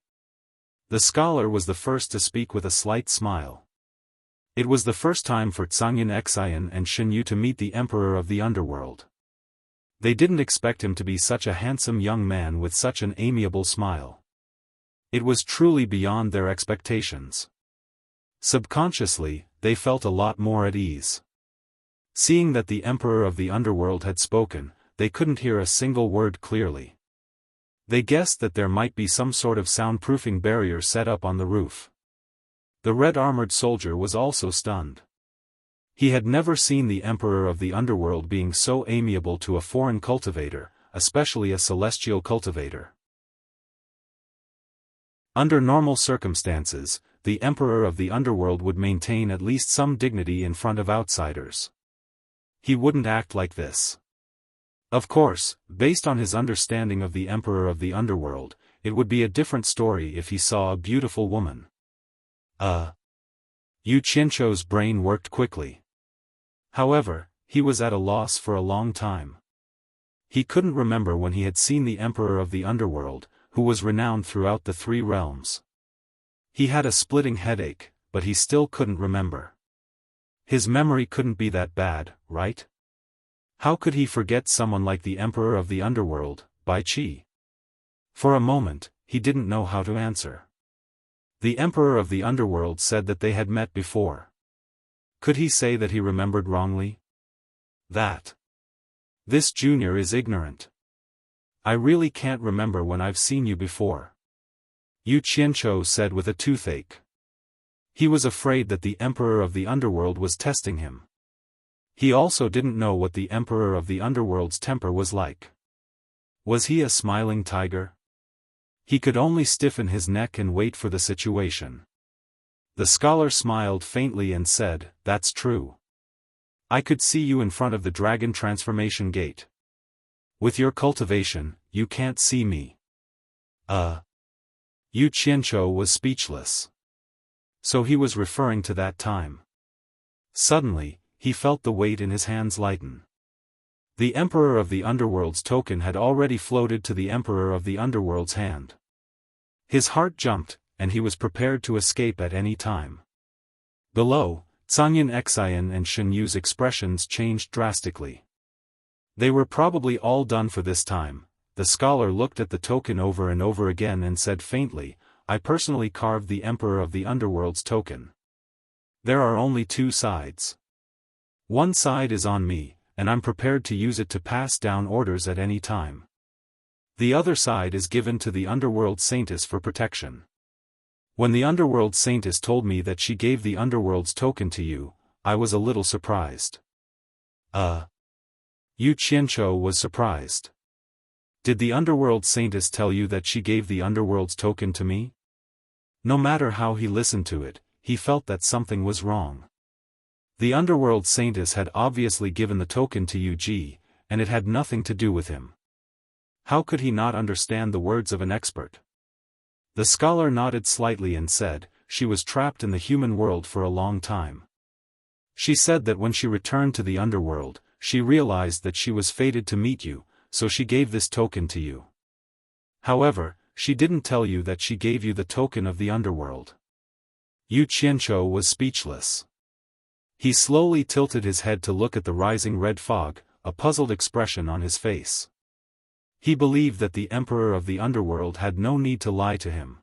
The scholar was the first to speak with a slight smile. It was the first time for Zhangyan Xian and Shen Yu to meet the emperor of the underworld. They didn't expect him to be such a handsome young man with such an amiable smile. It was truly beyond their expectations. Subconsciously, they felt a lot more at ease. Seeing that the emperor of the underworld had spoken, they couldn't hear a single word clearly. They guessed that there might be some sort of soundproofing barrier set up on the roof. The red-armored soldier was also stunned. He had never seen the emperor of the underworld being so amiable to a foreign cultivator, especially a celestial cultivator. Under normal circumstances, the emperor of the underworld would maintain at least some dignity in front of outsiders. He wouldn't act like this. Of course, based on his understanding of the emperor of the underworld, it would be a different story if he saw a beautiful woman. Yu Qianqiu's brain worked quickly. However, he was at a loss for a long time. He couldn't remember when he had seen the emperor of the underworld, who was renowned throughout the three realms. He had a splitting headache, but he still couldn't remember. His memory couldn't be that bad, right? How could he forget someone like the emperor of the underworld, Bai Qi? For a moment, he didn't know how to answer. The emperor of the underworld said that they had met before. Could he say that he remembered wrongly? This junior is ignorant. I really can't remember when I've seen you before. Yu Qianqiu said with a toothache. He was afraid that the emperor of the underworld was testing him. He also didn't know what the emperor of the underworld's temper was like. Was he a smiling tiger? He could only stiffen his neck and wait for the situation. The scholar smiled faintly and said, "That's true. I could see you in front of the dragon transformation gate. With your cultivation, you can't see me." Yu Qianzhou was speechless. So he was referring to that time. Suddenly, he felt the weight in his hands lighten. The Emperor of the Underworld's token had already floated to the Emperor of the Underworld's hand. His heart jumped, and he was prepared to escape at any time. Below, Zhangyan Xian and Shen Yu's expressions changed drastically. They were probably all done for this time. The scholar looked at the token over and over again and said faintly, "I personally carved the Emperor of the Underworld's token. There are only two sides. One side is on me, and I'm prepared to use it to pass down orders at any time. The other side is given to the Underworld Saintess for protection." When the Underworld Saintess told me that she gave the Underworld's token to you, I was a little surprised. Yu Qianzhou was surprised. "Did the Underworld Saintess tell you that she gave the Underworld's token to me?" No matter how he listened to it, he felt that something was wrong. The Underworld Saintess had obviously given the token to Yu Ji, and it had nothing to do with him. How could he not understand the words of an expert? The scholar nodded slightly and said, "She was trapped in the human world for a long time. She said that when she returned to the underworld, she realized that she was fated to meet you, so she gave this token to you. However, she didn't tell you that she gave you the token of the underworld." Yu Qianzhou was speechless. He slowly tilted his head to look at the rising red fog, a puzzled expression on his face. He believed that the Emperor of the Underworld had no need to lie to him.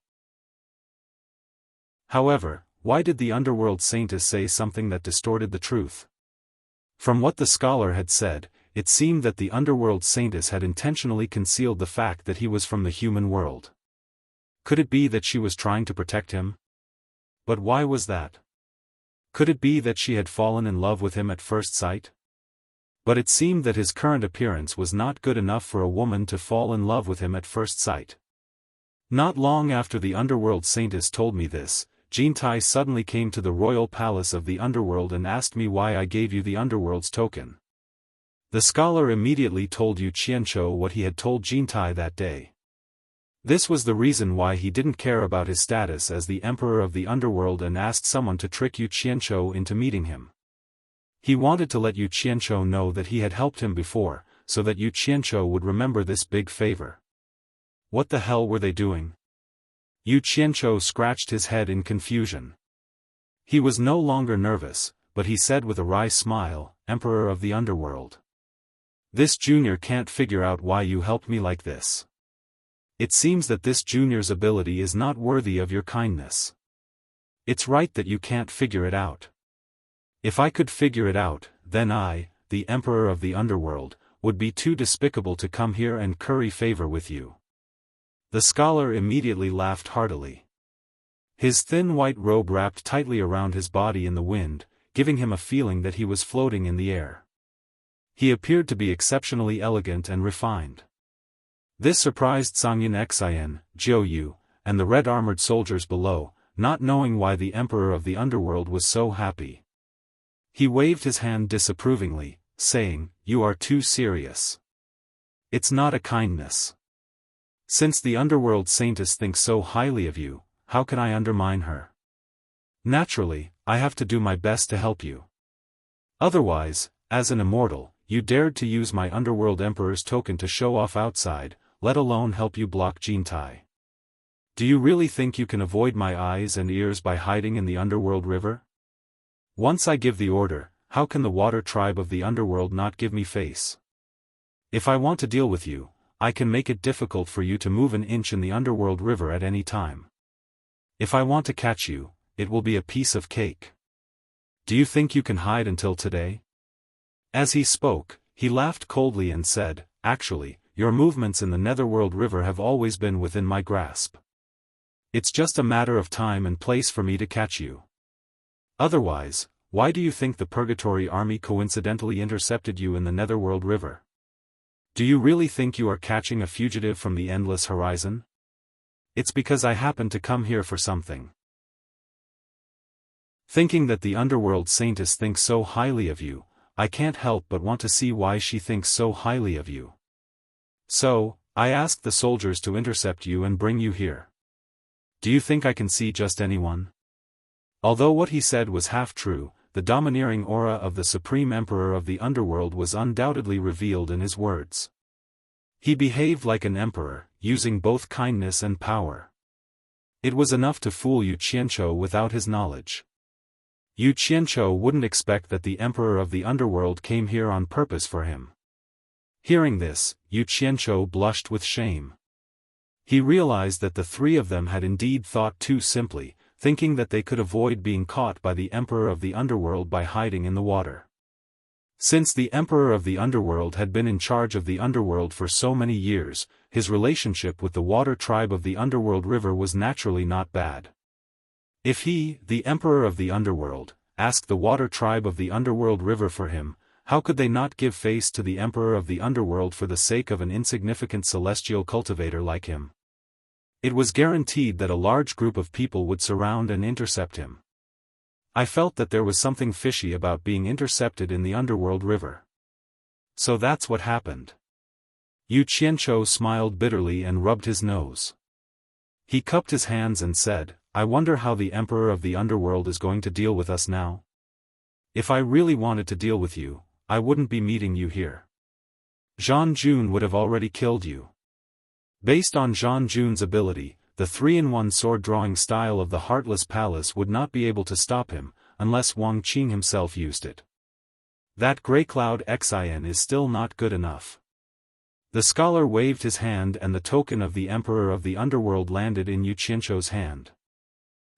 However, why did the Underworld Saintess say something that distorted the truth? From what the scholar had said, it seemed that the Underworld Saintess had intentionally concealed the fact that he was from the human world. Could it be that she was trying to protect him? But why was that? Could it be that she had fallen in love with him at first sight? But it seemed that his current appearance was not good enough for a woman to fall in love with him at first sight. Not long after the Underworld Saintess told me this, Jintai suddenly came to the royal palace of the underworld and asked me why I gave you the underworld's token. The scholar immediately told Yu Qianzhou what he had told Jintai that day. This was the reason why he didn't care about his status as the Emperor of the Underworld and asked someone to trick Yu Qianzhou into meeting him. He wanted to let Yu Qianzhou know that he had helped him before, so that Yu Qianzhou would remember this big favor. What the hell were they doing? Yu Qianzhou scratched his head in confusion. He was no longer nervous, but he said with a wry smile, "Emperor of the Underworld. This junior can't figure out why you helped me like this. It seems that this junior's ability is not worthy of your kindness. It's right that you can't figure it out. If I could figure it out, then I, the Emperor of the Underworld, would be too despicable to come here and curry favor with you." The scholar immediately laughed heartily. His thin white robe wrapped tightly around his body in the wind, giving him a feeling that he was floating in the air. He appeared to be exceptionally elegant and refined. This surprised Zhangyan Xian, Jiu Yu, and the red-armored soldiers below, not knowing why the Emperor of the Underworld was so happy. He waved his hand disapprovingly, saying, "You are too serious. It's not a kindness. Since the Underworld Saintess thinks so highly of you, how can I undermine her? Naturally, I have to do my best to help you. Otherwise, as an immortal, you dared to use my Underworld Emperor's token to show off outside, let alone help you block Jintai. Do you really think you can avoid my eyes and ears by hiding in the Underworld River? Once I give the order, how can the water tribe of the Underworld not give me face? If I want to deal with you, I can make it difficult for you to move an inch in the Underworld River at any time. If I want to catch you, it will be a piece of cake. Do you think you can hide until today?" As he spoke, he laughed coldly and said, "Actually, your movements in the Netherworld River have always been within my grasp. It's just a matter of time and place for me to catch you. Otherwise, why do you think the Purgatory Army coincidentally intercepted you in the Netherworld River? Do you really think you are catching a fugitive from the endless horizon? It's because I happened to come here for something." Thinking that the underworld saintess thinks so highly of you, I can't help but want to see why she thinks so highly of you. So, I asked the soldiers to intercept you and bring you here. Do you think I can see just anyone? Although what he said was half true, the domineering aura of the Supreme Emperor of the Underworld was undoubtedly revealed in his words. He behaved like an emperor, using both kindness and power. It was enough to fool Yu Qianzhou without his knowledge. Yu Qianzhou wouldn't expect that the Emperor of the Underworld came here on purpose for him. Hearing this, Yu Qianzhou blushed with shame. He realized that the three of them had indeed thought too simply, thinking that they could avoid being caught by the Emperor of the Underworld by hiding in the water. Since the Emperor of the Underworld had been in charge of the Underworld for so many years, his relationship with the water tribe of the Underworld River was naturally not bad. If he, the Emperor of the Underworld, asked the water tribe of the Underworld River for him, how could they not give face to the Emperor of the Underworld for the sake of an insignificant celestial cultivator like him? It was guaranteed that a large group of people would surround and intercept him. I felt that there was something fishy about being intercepted in the Underworld River. So that's what happened. Yu Qianzhou smiled bitterly and rubbed his nose. He cupped his hands and said, I wonder how the Emperor of the Underworld is going to deal with us now. If I really wanted to deal with you, I wouldn't be meeting you here. Zhang Jun would have already killed you. Based on Zhang Jun's ability, the 3-in-1 sword-drawing style of the Heartless Palace would not be able to stop him, unless Wang Qing himself used it. That Grey Cloud Xin is still not good enough. The scholar waved his hand and the token of the Emperor of the Underworld landed in Yu Qianzhou's hand.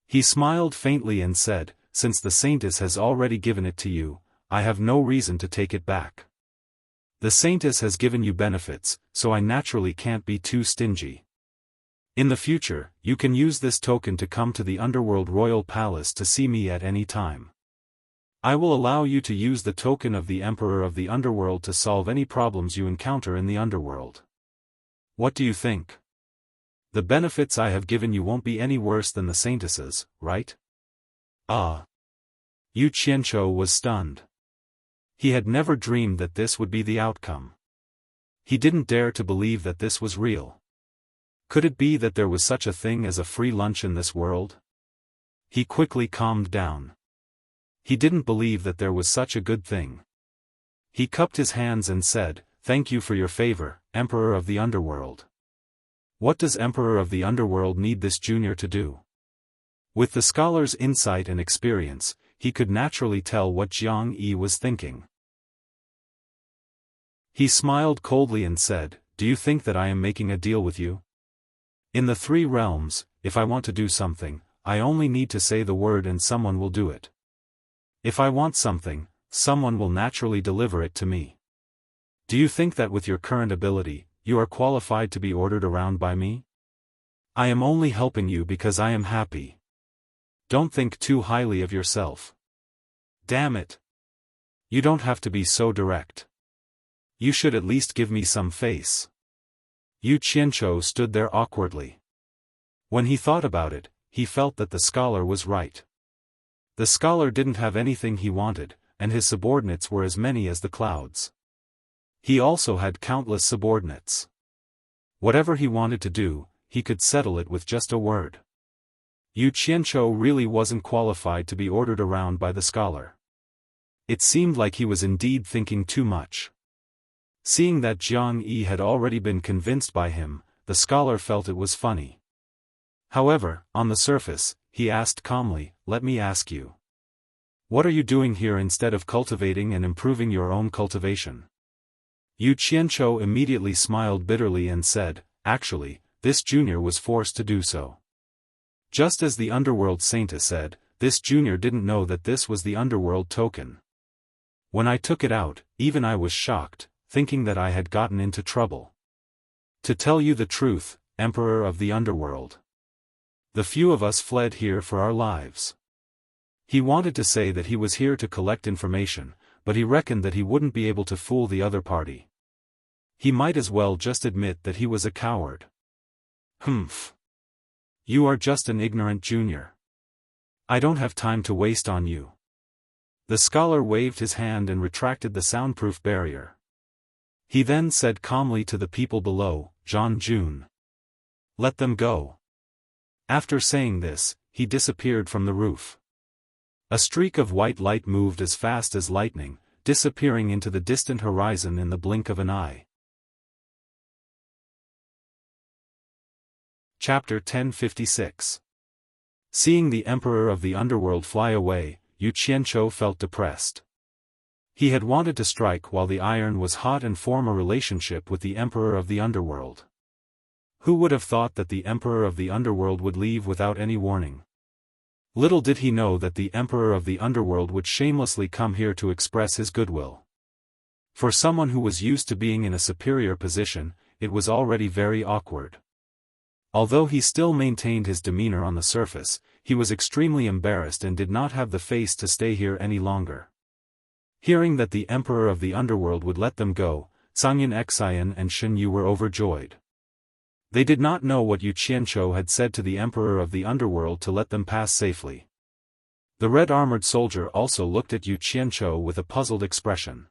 He smiled faintly and said, since the Saintess has already given it to you, I have no reason to take it back. The Saintess has given you benefits, so I naturally can't be too stingy. In the future, you can use this token to come to the Underworld Royal Palace to see me at any time. I will allow you to use the token of the Emperor of the Underworld to solve any problems you encounter in the Underworld. What do you think? The benefits I have given you won't be any worse than the Saintess's, right? Ah! Yu Qianzhou was stunned. He had never dreamed that this would be the outcome. He didn't dare to believe that this was real. Could it be that there was such a thing as a free lunch in this world? He quickly calmed down. He didn't believe that there was such a good thing. He cupped his hands and said, Thank you for your favor, Emperor of the Underworld. What does Emperor of the Underworld need this junior to do? With the scholar's insight and experience, he could naturally tell what Jiang Yi was thinking. He smiled coldly and said, Do you think that I am making a deal with you? In the 3 realms, if I want to do something, I only need to say the word and someone will do it. If I want something, someone will naturally deliver it to me. Do you think that with your current ability, you are qualified to be ordered around by me? I am only helping you because I am happy. Don't think too highly of yourself. Damn it! You don't have to be so direct. You should at least give me some face. Yu Qianzhou stood there awkwardly. When he thought about it, he felt that the scholar was right. The scholar didn't have anything he wanted, and his subordinates were as many as the clouds. He also had countless subordinates. Whatever he wanted to do, he could settle it with just a word. Yu Qianzhou really wasn't qualified to be ordered around by the scholar. It seemed like he was indeed thinking too much. Seeing that Jiang Yi had already been convinced by him, the scholar felt it was funny. However, on the surface, he asked calmly, Let me ask you. What are you doing here instead of cultivating and improving your own cultivation? Yu Qianzhou immediately smiled bitterly and said, Actually, this junior was forced to do so. Just as the Underworld Saintess said, this junior didn't know that this was the Underworld token. When I took it out, even I was shocked, thinking that I had gotten into trouble. To tell you the truth, Emperor of the Underworld. The few of us fled here for our lives. He wanted to say that he was here to collect information, but he reckoned that he wouldn't be able to fool the other party. He might as well just admit that he was a coward. Humph. You are just an ignorant junior. I don't have time to waste on you. The scholar waved his hand and retracted the soundproof barrier. He then said calmly to the people below, John June. Let them go. After saying this, he disappeared from the roof. A streak of white light moved as fast as lightning, disappearing into the distant horizon in the blink of an eye. Chapter 1056. Seeing the Emperor of the Underworld fly away, Yu Qianqiu felt depressed. He had wanted to strike while the iron was hot and form a relationship with the Emperor of the Underworld. Who would have thought that the Emperor of the Underworld would leave without any warning? Little did he know that the Emperor of the Underworld would shamelessly come here to express his goodwill. For someone who was used to being in a superior position, it was already very awkward. Although he still maintained his demeanor on the surface, he was extremely embarrassed and did not have the face to stay here any longer. Hearing that the Emperor of the Underworld would let them go, Zhangyan Xian and Shen Yu were overjoyed. They did not know what Yu Qianqiu had said to the Emperor of the Underworld to let them pass safely. The red-armored soldier also looked at Yu Qianqiu with a puzzled expression.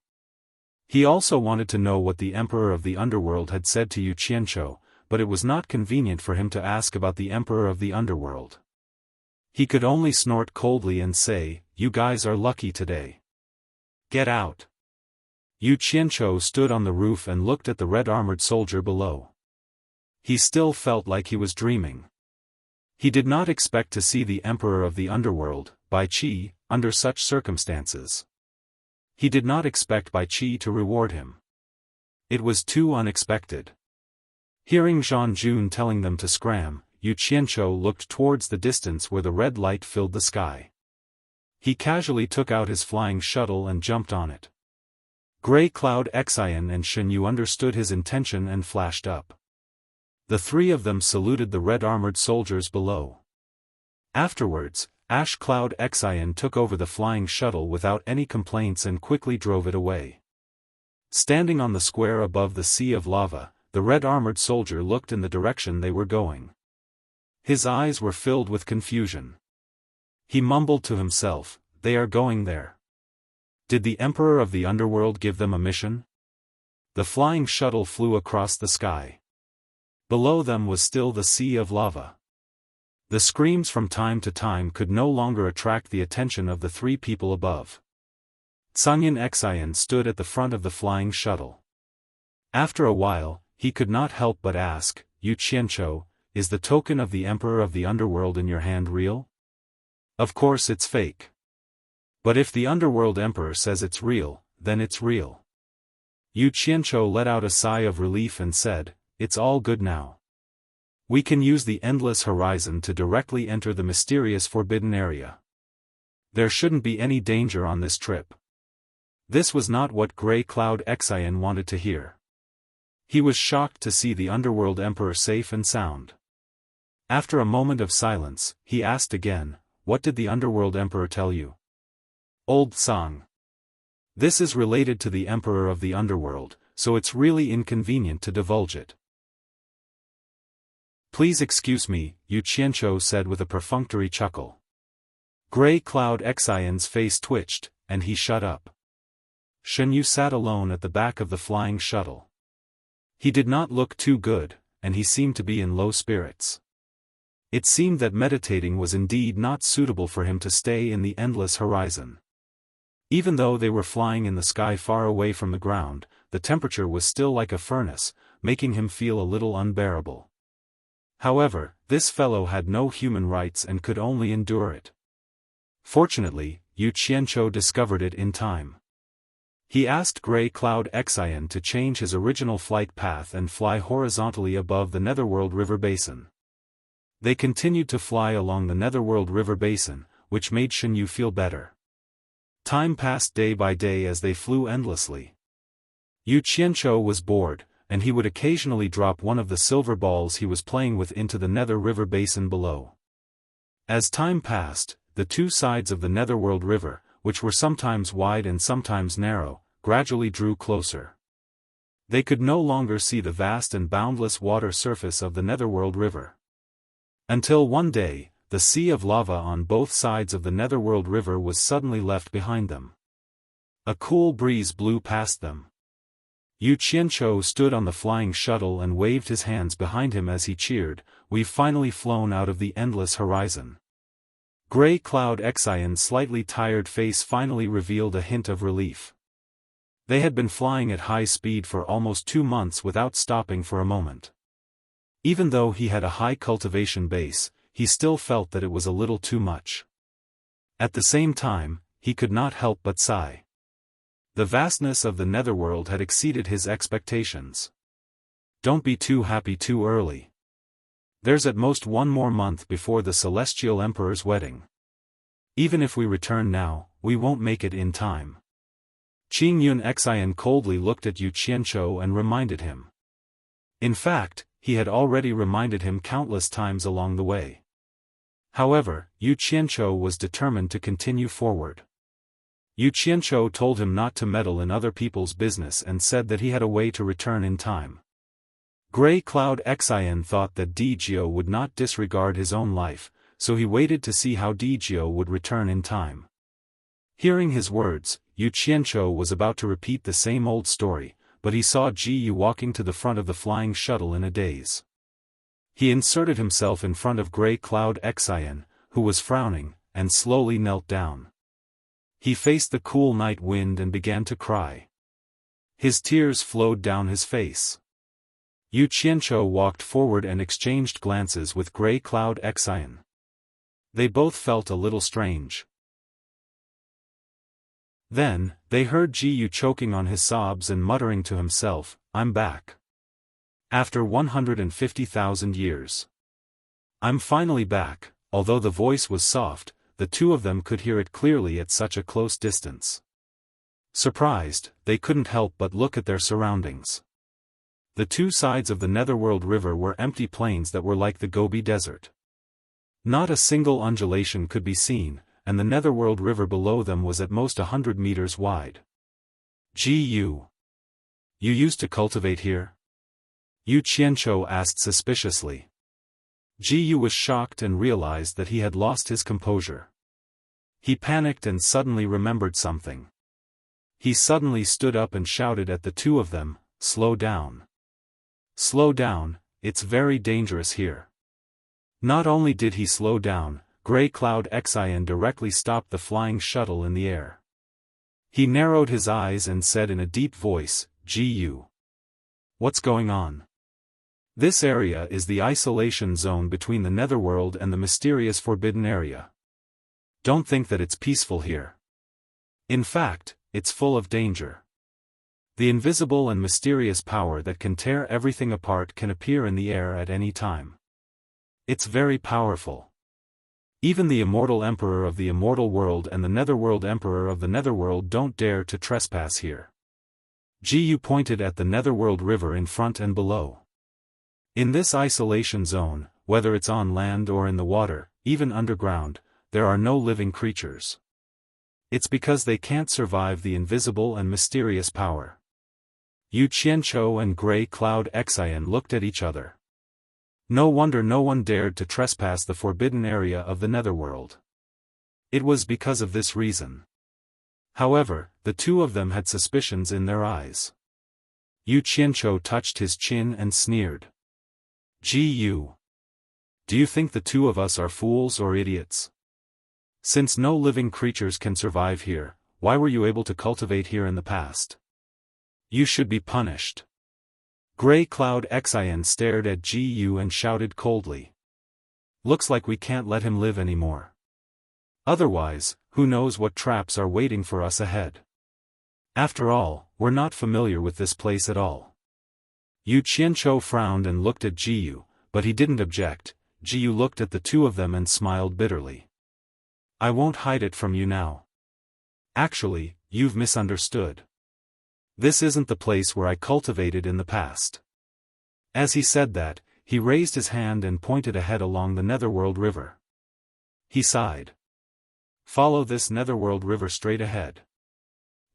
He also wanted to know what the Emperor of the Underworld had said to Yu Qianqiu, but it was not convenient for him to ask about the Emperor of the Underworld. He could only snort coldly and say, "You guys are lucky today. Get out." Yu Qianqiu stood on the roof and looked at the red-armored soldier below. He still felt like he was dreaming. He did not expect to see the Emperor of the Underworld, Bai Qi, under such circumstances. He did not expect Bai Qi to reward him. It was too unexpected. Hearing Zhang Jun telling them to scram, Yu Qianqiu looked towards the distance where the red light filled the sky. He casually took out his flying shuttle and jumped on it. Grey Cloud Xian and Shen Yu understood his intention and flashed up. The three of them saluted the red-armored soldiers below. Afterwards, Ash Cloud Xian took over the flying shuttle without any complaints and quickly drove it away. Standing on the square above the sea of lava, the red-armored soldier looked in the direction they were going. His eyes were filled with confusion. He mumbled to himself, "They are going there. Did the Emperor of the Underworld give them a mission?" The flying shuttle flew across the sky. Below them was still the sea of lava. The screams from time to time could no longer attract the attention of the three people above. Zhangyan Xian stood at the front of the flying shuttle. After a while, he could not help but ask, "Yu Qianqiu, is the token of the Emperor of the Underworld in your hand real?" "Of course it's fake. But if the Underworld Emperor says it's real, then it's real." Yu Qianqiu let out a sigh of relief and said, "It's all good now. We can use the endless horizon to directly enter the mysterious forbidden area. There shouldn't be any danger on this trip." This was not what Grey Cloud Xian wanted to hear. He was shocked to see the Underworld Emperor safe and sound. After a moment of silence, he asked again, "What did the Underworld Emperor tell you?" "Old song. This is related to the Emperor of the Underworld, so it's really inconvenient to divulge it." "Please excuse me," Yu Qianqiu said with a perfunctory chuckle. Grey Cloud Xian's face twitched, and he shut up. Shen Yu sat alone at the back of the flying shuttle. He did not look too good, and he seemed to be in low spirits. It seemed that meditating was indeed not suitable for him to stay in the endless horizon. Even though they were flying in the sky far away from the ground, the temperature was still like a furnace, making him feel a little unbearable. However, this fellow had no human rights and could only endure it. Fortunately, Yu Qianqiu discovered it in time. He asked Grey Cloud Xian to change his original flight path and fly horizontally above the Netherworld River Basin. They continued to fly along the Netherworld River Basin, which made Shen Yu feel better. Time passed day by day as they flew endlessly. Yu Qianqiu was bored, and he would occasionally drop one of the silver balls he was playing with into the Nether River Basin below. As time passed, the two sides of the Netherworld River, which were sometimes wide and sometimes narrow, gradually drew closer. They could no longer see the vast and boundless water surface of the Netherworld River. Until one day, the sea of lava on both sides of the Netherworld River was suddenly left behind them. A cool breeze blew past them. Yu Qianqiu stood on the flying shuttle and waved his hands behind him as he cheered, "We've finally flown out of the endless horizon." Gray Cloud Xian's slightly tired face finally revealed a hint of relief. They had been flying at high speed for almost 2 months without stopping for a moment. Even though he had a high cultivation base, he still felt that it was a little too much. At the same time, he could not help but sigh. The vastness of the Netherworld had exceeded his expectations. Don't be too happy too early. There's at most 1 more month before the Celestial Emperor's wedding. Even if we return now, we won't make it in time. Qing Yun Xian coldly looked at Yu Qianqiu and reminded him. In fact, he had already reminded him countless times along the way. However, Yu Qianqiu was determined to continue forward. Yu Qianqiu told him not to meddle in other people's business and said that he had a way to return in time. Gray Cloud Xian thought that Dijio would not disregard his own life, so he waited to see how Dijio would return in time. Hearing his words, Yu Qianqiu was about to repeat the same old story, but he saw Ji Yu walking to the front of the flying shuttle in a daze. He inserted himself in front of Gray Cloud Xian, who was frowning, and slowly knelt down. He faced the cool night wind and began to cry. His tears flowed down his face. Yu Qianqiu walked forward and exchanged glances with Gray Cloud Xian. They both felt a little strange. Then, they heard Ji Yu choking on his sobs and muttering to himself, "I'm back. After 150,000 years. I'm finally back." Although the voice was soft, the two of them could hear it clearly at such a close distance. Surprised, they couldn't help but look at their surroundings. The two sides of the Netherworld River were empty plains that were like the Gobi Desert. Not a single undulation could be seen, and the Netherworld River below them was at most 100 meters wide. Ji Yu. You used to cultivate here? Yu Qianqiu asked suspiciously. Ji Yu was shocked and realized that he had lost his composure. He panicked and suddenly remembered something. He suddenly stood up and shouted at the two of them, "Slow down. Slow down, it's very dangerous here." Not only did he slow down, Gray Cloud Xian directly stopped the flying shuttle in the air. He narrowed his eyes and said in a deep voice, "Ji Yu. What's going on?" This area is the isolation zone between the Netherworld and the mysterious Forbidden Area. Don't think that it's peaceful here. In fact, it's full of danger. The invisible and mysterious power that can tear everything apart can appear in the air at any time. It's very powerful. Even the immortal Emperor of the Immortal World and the Netherworld Emperor of the Netherworld don't dare to trespass here. Ji Yu pointed at the Netherworld River in front and below. In this isolation zone, whether it's on land or in the water, even underground, there are no living creatures. It's because they can't survive the invisible and mysterious power. Yu Qianqiu and Gray Cloud Xian looked at each other. No wonder no one dared to trespass the forbidden area of the Netherworld. It was because of this reason. However, the two of them had suspicions in their eyes. Yu Qianqiu touched his chin and sneered. "Ji Yu. Do you think the two of us are fools or idiots? Since no living creatures can survive here, why were you able to cultivate here in the past? You should be punished." Gray Cloud Xian stared at Ji Yu and shouted coldly. "Looks like we can't let him live anymore. Otherwise, who knows what traps are waiting for us ahead. After all, we're not familiar with this place at all." Yu Qianqiu frowned and looked at Ji Yu, but he didn't object. Ji Yu looked at the two of them and smiled bitterly. "I won't hide it from you now. Actually, you've misunderstood. This isn't the place where I cultivated in the past." As he said that, he raised his hand and pointed ahead along the Netherworld River. He sighed. "Follow this Netherworld River straight ahead.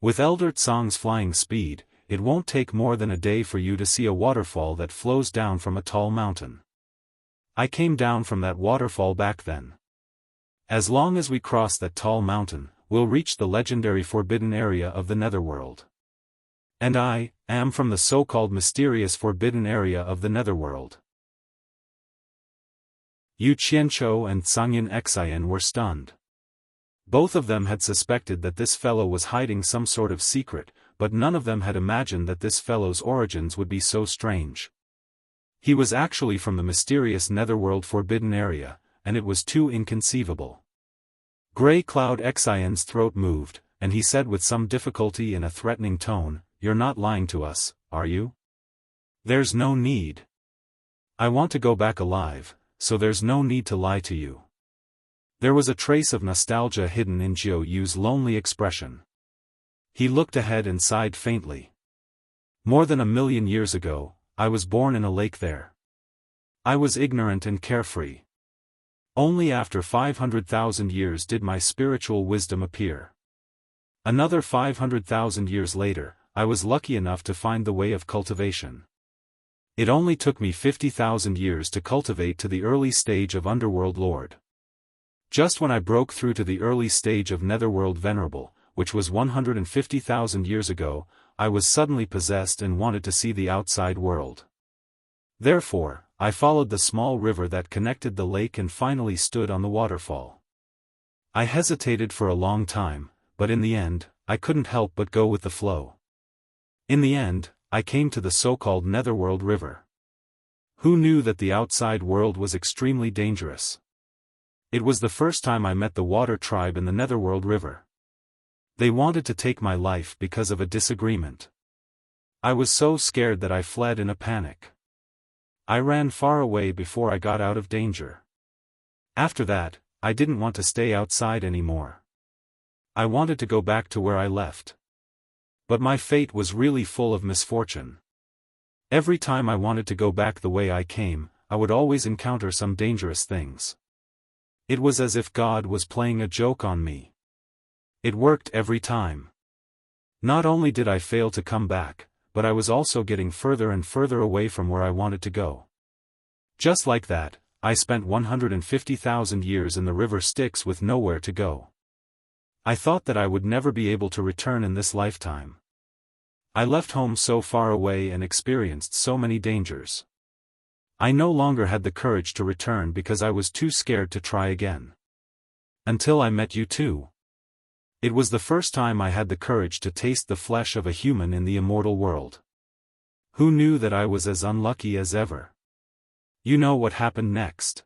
With Elder Tsong's flying speed, it won't take more than a day for you to see a waterfall that flows down from a tall mountain. I came down from that waterfall back then. As long as we cross that tall mountain, we'll reach the legendary forbidden area of the netherworld. And I am from the so-called mysterious forbidden area of the netherworld. Yu Qianqiu and Zhangyin Xian were stunned. Both of them had suspected that this fellow was hiding some sort of secret, but none of them had imagined that this fellow's origins would be so strange. He was actually from the mysterious netherworld forbidden area, and it was too inconceivable. Grey Cloud Xian's throat moved, and he said with some difficulty in a threatening tone, "You're not lying to us, are you? There's no need. I want to go back alive, so there's no need to lie to you." There was a trace of nostalgia hidden in Jiu Yu's lonely expression. He looked ahead and sighed faintly. "More than 1,000,000 years ago, I was born in a lake there. I was ignorant and carefree. Only after 500,000 years did my spiritual wisdom appear. Another 500,000 years later, I was lucky enough to find the way of cultivation. It only took me 50,000 years to cultivate to the early stage of Underworld Lord. Just when I broke through to the early stage of Netherworld Venerable, which was 150,000 years ago, I was suddenly possessed and wanted to see the outside world. Therefore, I followed the small river that connected the lake and finally stood on the waterfall. I hesitated for a long time, but in the end, I couldn't help but go with the flow. In the end, I came to the so-called Netherworld River. Who knew that the outside world was extremely dangerous? It was the first time I met the water tribe in the Netherworld River. They wanted to take my life because of a disagreement. I was so scared that I fled in a panic. I ran far away before I got out of danger. After that, I didn't want to stay outside anymore. I wanted to go back to where I left. But my fate was really full of misfortune. Every time I wanted to go back the way I came, I would always encounter some dangerous things. It was as if God was playing a joke on me. It worked every time. Not only did I fail to come back, but I was also getting further and further away from where I wanted to go. Just like that, I spent 150,000 years in the river Styx with nowhere to go. I thought that I would never be able to return in this lifetime. I left home so far away and experienced so many dangers. I no longer had the courage to return because I was too scared to try again. Until I met you too. It was the first time I had the courage to taste the flesh of a human in the immortal world. Who knew that I was as unlucky as ever? You know what happened next.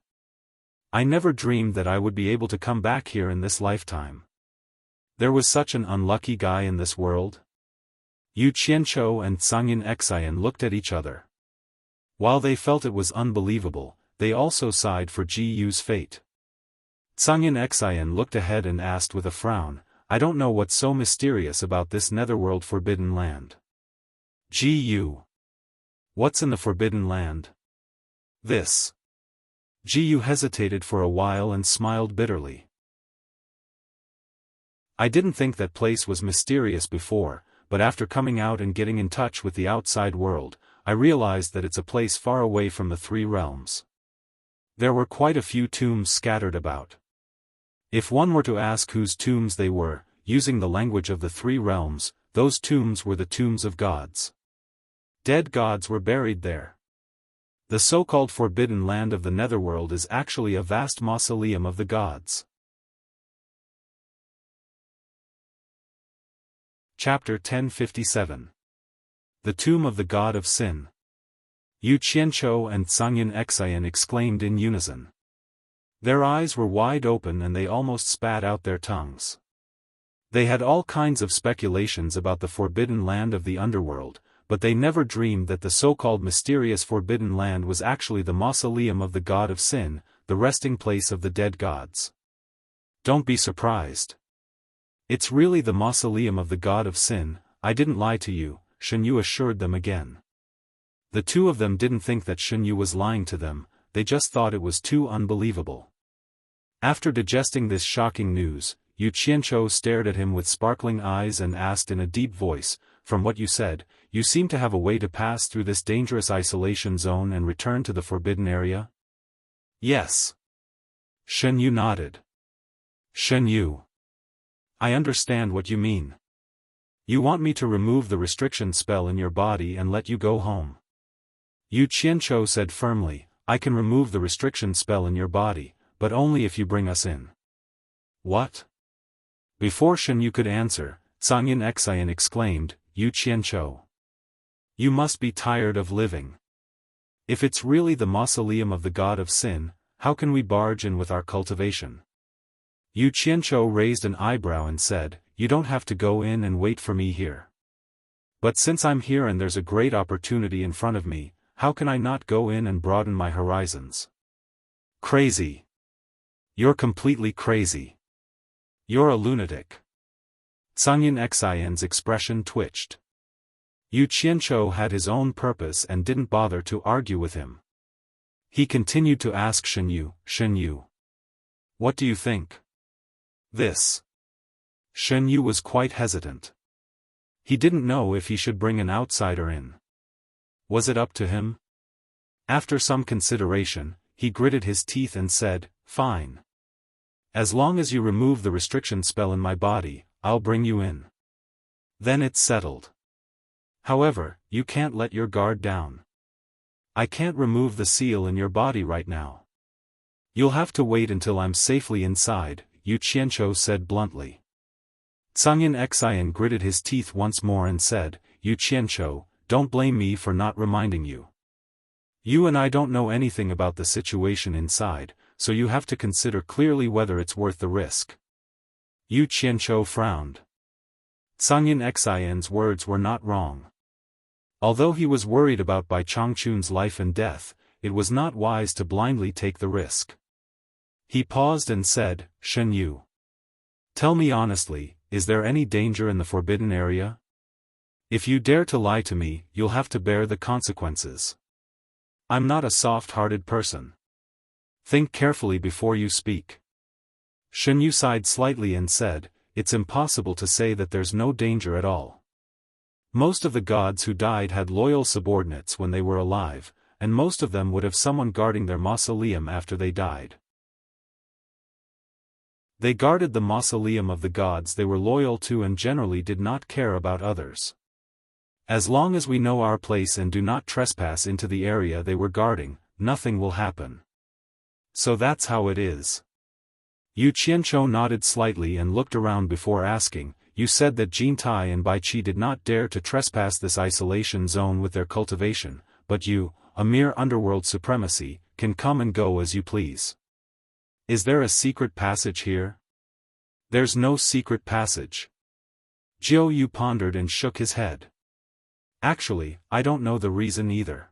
I never dreamed that I would be able to come back here in this lifetime. There was such an unlucky guy in this world. Yu Qianqiu and Zhangyin Xian looked at each other. While they felt it was unbelievable, they also sighed for Ji Yu's fate. Zhangyin Xian looked ahead and asked with a frown, "I don't know what's so mysterious about this netherworld forbidden land." Ji Yu. What's in the forbidden land? This. Ji Yu hesitated for a while and smiled bitterly. I didn't think that place was mysterious before, but after coming out and getting in touch with the outside world, I realized that it's a place far away from the three realms. There were quite a few tombs scattered about. If one were to ask whose tombs they were, using the language of the three realms, those tombs were the tombs of gods. Dead gods were buried there. The so-called forbidden land of the netherworld is actually a vast mausoleum of the gods. Chapter 1057. The Tomb of the God of Sin. Yu Qianqiu and Zhangyin Xian exclaimed in unison. Their eyes were wide open and they almost spat out their tongues. They had all kinds of speculations about the forbidden land of the underworld, but they never dreamed that the so-called mysterious forbidden land was actually the mausoleum of the God of Sin, the resting place of the dead gods. Don't be surprised. It's really the mausoleum of the God of Sin, I didn't lie to you, Shen Yu assured them again. The two of them didn't think that Shen Yu was lying to them, they just thought it was too unbelievable. After digesting this shocking news, Yu Qianqiu stared at him with sparkling eyes and asked in a deep voice, "From what you said, you seem to have a way to pass through this dangerous isolation zone and return to the forbidden area?" "Yes." Shen Yu nodded. Shen Yu. I understand what you mean. You want me to remove the restriction spell in your body and let you go home. Yu Qianqiu said firmly, I can remove the restriction spell in your body, but only if you bring us in. What? Before Shen Yu could answer, Zhangyin Xian exclaimed, Yu Qianqiu. You must be tired of living. If it's really the mausoleum of the god of sin, how can we barge in with our cultivation? Yu Qianqiu raised an eyebrow and said, You don't have to go in and wait for me here. But since I'm here and there's a great opportunity in front of me, how can I not go in and broaden my horizons? Crazy. You're completely crazy. You're a lunatic. Zhangyin Xian's expression twitched. Yu Qianqiu had his own purpose and didn't bother to argue with him. He continued to ask Shen Yu. What do you think? This. Shen Yu was quite hesitant. He didn't know if he should bring an outsider in. Was it up to him? After some consideration, he gritted his teeth and said, Fine. As long as you remove the restriction spell in my body, I'll bring you in. Then it's settled. However, you can't let your guard down. I can't remove the seal in your body right now. You'll have to wait until I'm safely inside, Yu Qianqiu said bluntly. Zhangyin Xian gritted his teeth once more and said, Yu Qianqiu, don't blame me for not reminding you. You and I don't know anything about the situation inside, so you have to consider clearly whether it's worth the risk. Yu Qianqiu frowned. Zhangyin Xian's words were not wrong. Although he was worried about Bai Changchun's life and death, it was not wise to blindly take the risk. He paused and said, Shen Yu. Tell me honestly, is there any danger in the forbidden area? If you dare to lie to me, you'll have to bear the consequences. I'm not a soft-hearted person. Think carefully before you speak. Shen Yu sighed slightly and said, It's impossible to say that there's no danger at all. Most of the gods who died had loyal subordinates when they were alive, and most of them would have someone guarding their mausoleum after they died. They guarded the mausoleum of the gods they were loyal to and generally did not care about others. As long as we know our place and do not trespass into the area they were guarding, nothing will happen. So that's how it is. Yu Qianqiu nodded slightly and looked around before asking, You said that Jintai and Baiqi did not dare to trespass this isolation zone with their cultivation, but you, a mere underworld supremacy, can come and go as you please. Is there a secret passage here? There's no secret passage. Jiu Yu pondered and shook his head. Actually, I don't know the reason either.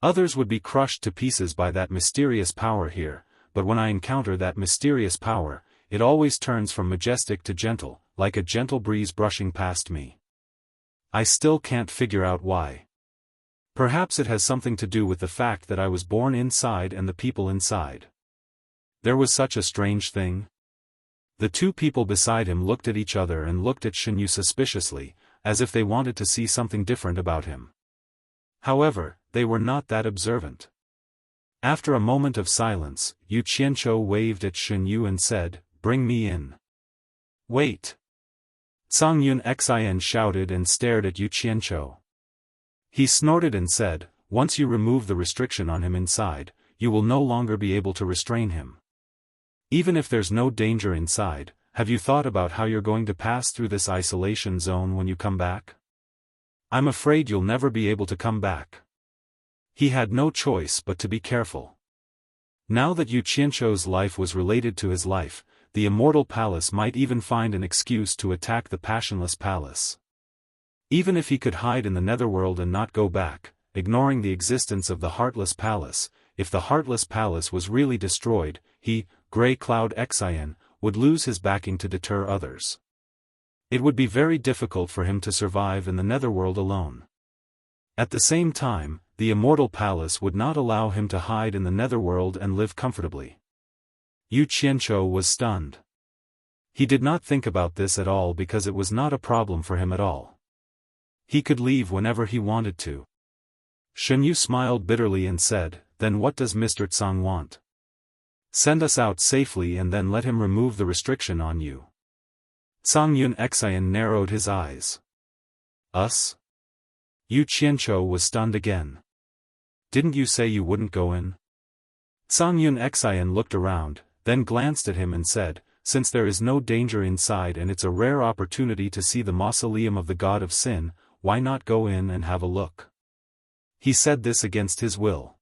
Others would be crushed to pieces by that mysterious power here, but when I encounter that mysterious power, it always turns from majestic to gentle, like a gentle breeze brushing past me. I still can't figure out why. Perhaps it has something to do with the fact that I was born inside and the people inside. There was such a strange thing. The two people beside him looked at each other and looked at Shen Yu suspiciously, as if they wanted to see something different about him. However, they were not that observant. After a moment of silence, Yu Qianqiu waved at Shen Yu and said, Bring me in. Wait. Zhangyin Xian shouted and stared at Yu Qianqiu. He snorted and said, Once you remove the restriction on him inside, you will no longer be able to restrain him. Even if there's no danger inside, have you thought about how you're going to pass through this isolation zone when you come back? I'm afraid you'll never be able to come back. He had no choice but to be careful. Now that Yu Qianqiu's life was related to his life, the immortal palace might even find an excuse to attack the passionless palace. Even if he could hide in the netherworld and not go back, ignoring the existence of the heartless palace, if the heartless palace was really destroyed, he, Grey Cloud Xian, would lose his backing to deter others. It would be very difficult for him to survive in the netherworld alone. At the same time, the immortal palace would not allow him to hide in the netherworld and live comfortably. Yu Qianqiu was stunned. He did not think about this at all because it was not a problem for him at all. He could leave whenever he wanted to. Shen Yu smiled bitterly and said, Then what does Mr. Tsang want? Send us out safely and then let him remove the restriction on you. Songyun Xian narrowed his eyes. Us? Yu Qianzhou was stunned again. Didn't you say you wouldn't go in? Songyun Xian looked around, then glanced at him and said, since there is no danger inside and it's a rare opportunity to see the mausoleum of the god of sin, why not go in and have a look? He said this against his will.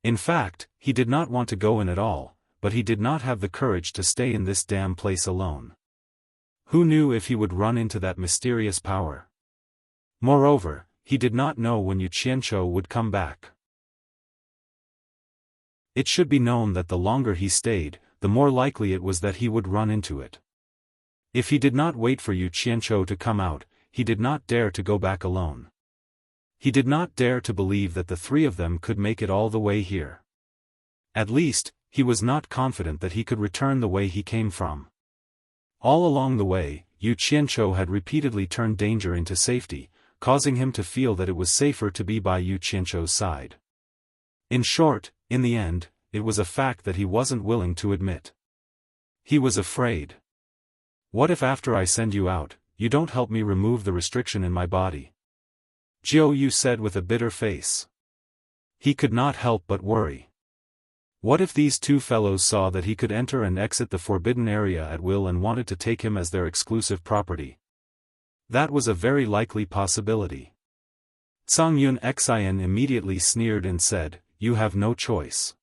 In fact, he did not want to go in at all, but he did not have the courage to stay in this damn place alone. Who knew if he would run into that mysterious power? Moreover, he did not know when Yu Qianzhou would come back. It should be known that the longer he stayed, the more likely it was that he would run into it. If he did not wait for Yu Qianzhou to come out, he did not dare to go back alone. He did not dare to believe that the three of them could make it all the way here. At least, he was not confident that he could return the way he came from. All along the way, Yu Qianzhou had repeatedly turned danger into safety, causing him to feel that it was safer to be by Yu Qianzhou's side. In short, in the end, it was a fact that he wasn't willing to admit. He was afraid. What if after I send you out, you don't help me remove the restriction in my body? Jiu Yu said with a bitter face. He could not help but worry. What if these two fellows saw that he could enter and exit the forbidden area at will and wanted to take him as their exclusive property? That was a very likely possibility. Songyun Xian immediately sneered and said, you have no choice.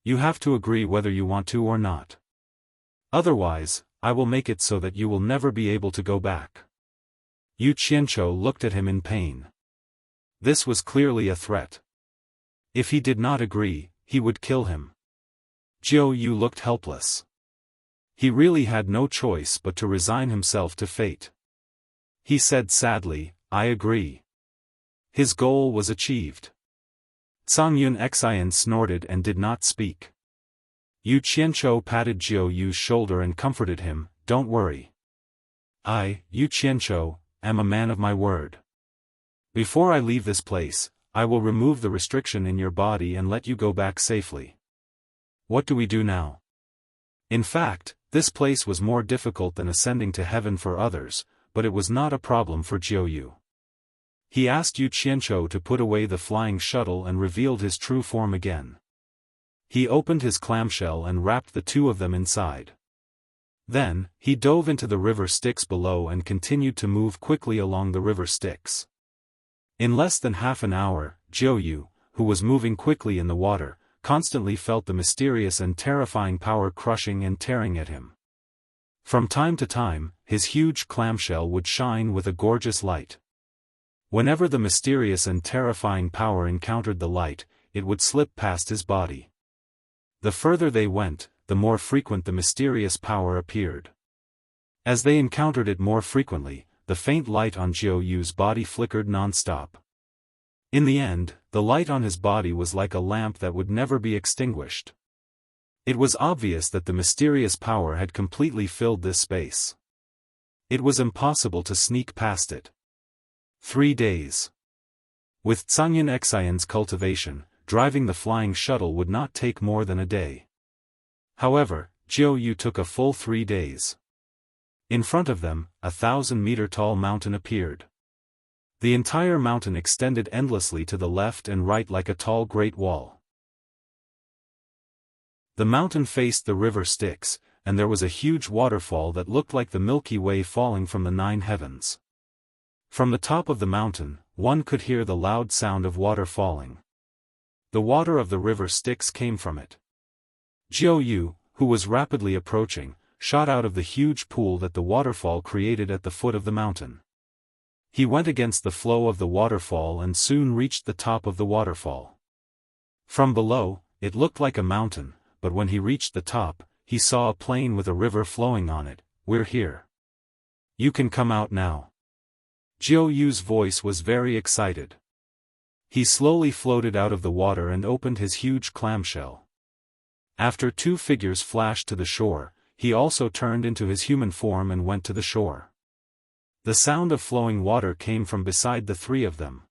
You have to agree whether you want to or not. Otherwise, I will make it so that you will never be able to go back. Yu Qianzhou looked at him in pain. This was clearly a threat. If he did not agree, he would kill him. Jiu Yu looked helpless. He really had no choice but to resign himself to fate. He said sadly, I agree. His goal was achieved. Songyun Xian snorted and did not speak. Yu Qianzhou patted Jiu Yu's shoulder and comforted him, don't worry. I, Yu Qianzhou, am a man of my word. Before I leave this place, I will remove the restriction in your body and let you go back safely. What do we do now? In fact, this place was more difficult than ascending to heaven for others, but it was not a problem for Jiu Yu. He asked Yu Qianzhou to put away the flying shuttle and revealed his true form again. He opened his clamshell and wrapped the two of them inside. Then, he dove into the river Styx below and continued to move quickly along the river Styx. In less than half an hour, Jiu Yu, who was moving quickly in the water, constantly felt the mysterious and terrifying power crushing and tearing at him. From time to time, his huge clamshell would shine with a gorgeous light. Whenever the mysterious and terrifying power encountered the light, it would slip past his body. The further they went, the more frequent the mysterious power appeared. As they encountered it more frequently, the faint light on Jiu Yu's body flickered non-stop. In the end, the light on his body was like a lamp that would never be extinguished. It was obvious that the mysterious power had completely filled this space. It was impossible to sneak past it. 3 days. With Songyun Xian's cultivation, driving the flying shuttle would not take more than a day. However, Jiu Yu took a full 3 days. In front of them, a 1,000-meter-tall mountain appeared. The entire mountain extended endlessly to the left and right like a tall great wall. The mountain faced the river Styx, and there was a huge waterfall that looked like the Milky Way falling from the 9 heavens. From the top of the mountain, one could hear the loud sound of water falling. The water of the river Styx came from it. Jiu Yu, who was rapidly approaching, shot out of the huge pool that the waterfall created at the foot of the mountain. He went against the flow of the waterfall and soon reached the top of the waterfall. From below, it looked like a mountain, but when he reached the top, he saw a plain with a river flowing on it. We're here. You can come out now. Jiu Yu's voice was very excited. He slowly floated out of the water and opened his huge clamshell. After 2 figures flashed to the shore, he also turned into his human form and went to the shore. The sound of flowing water came from beside the 3 of them.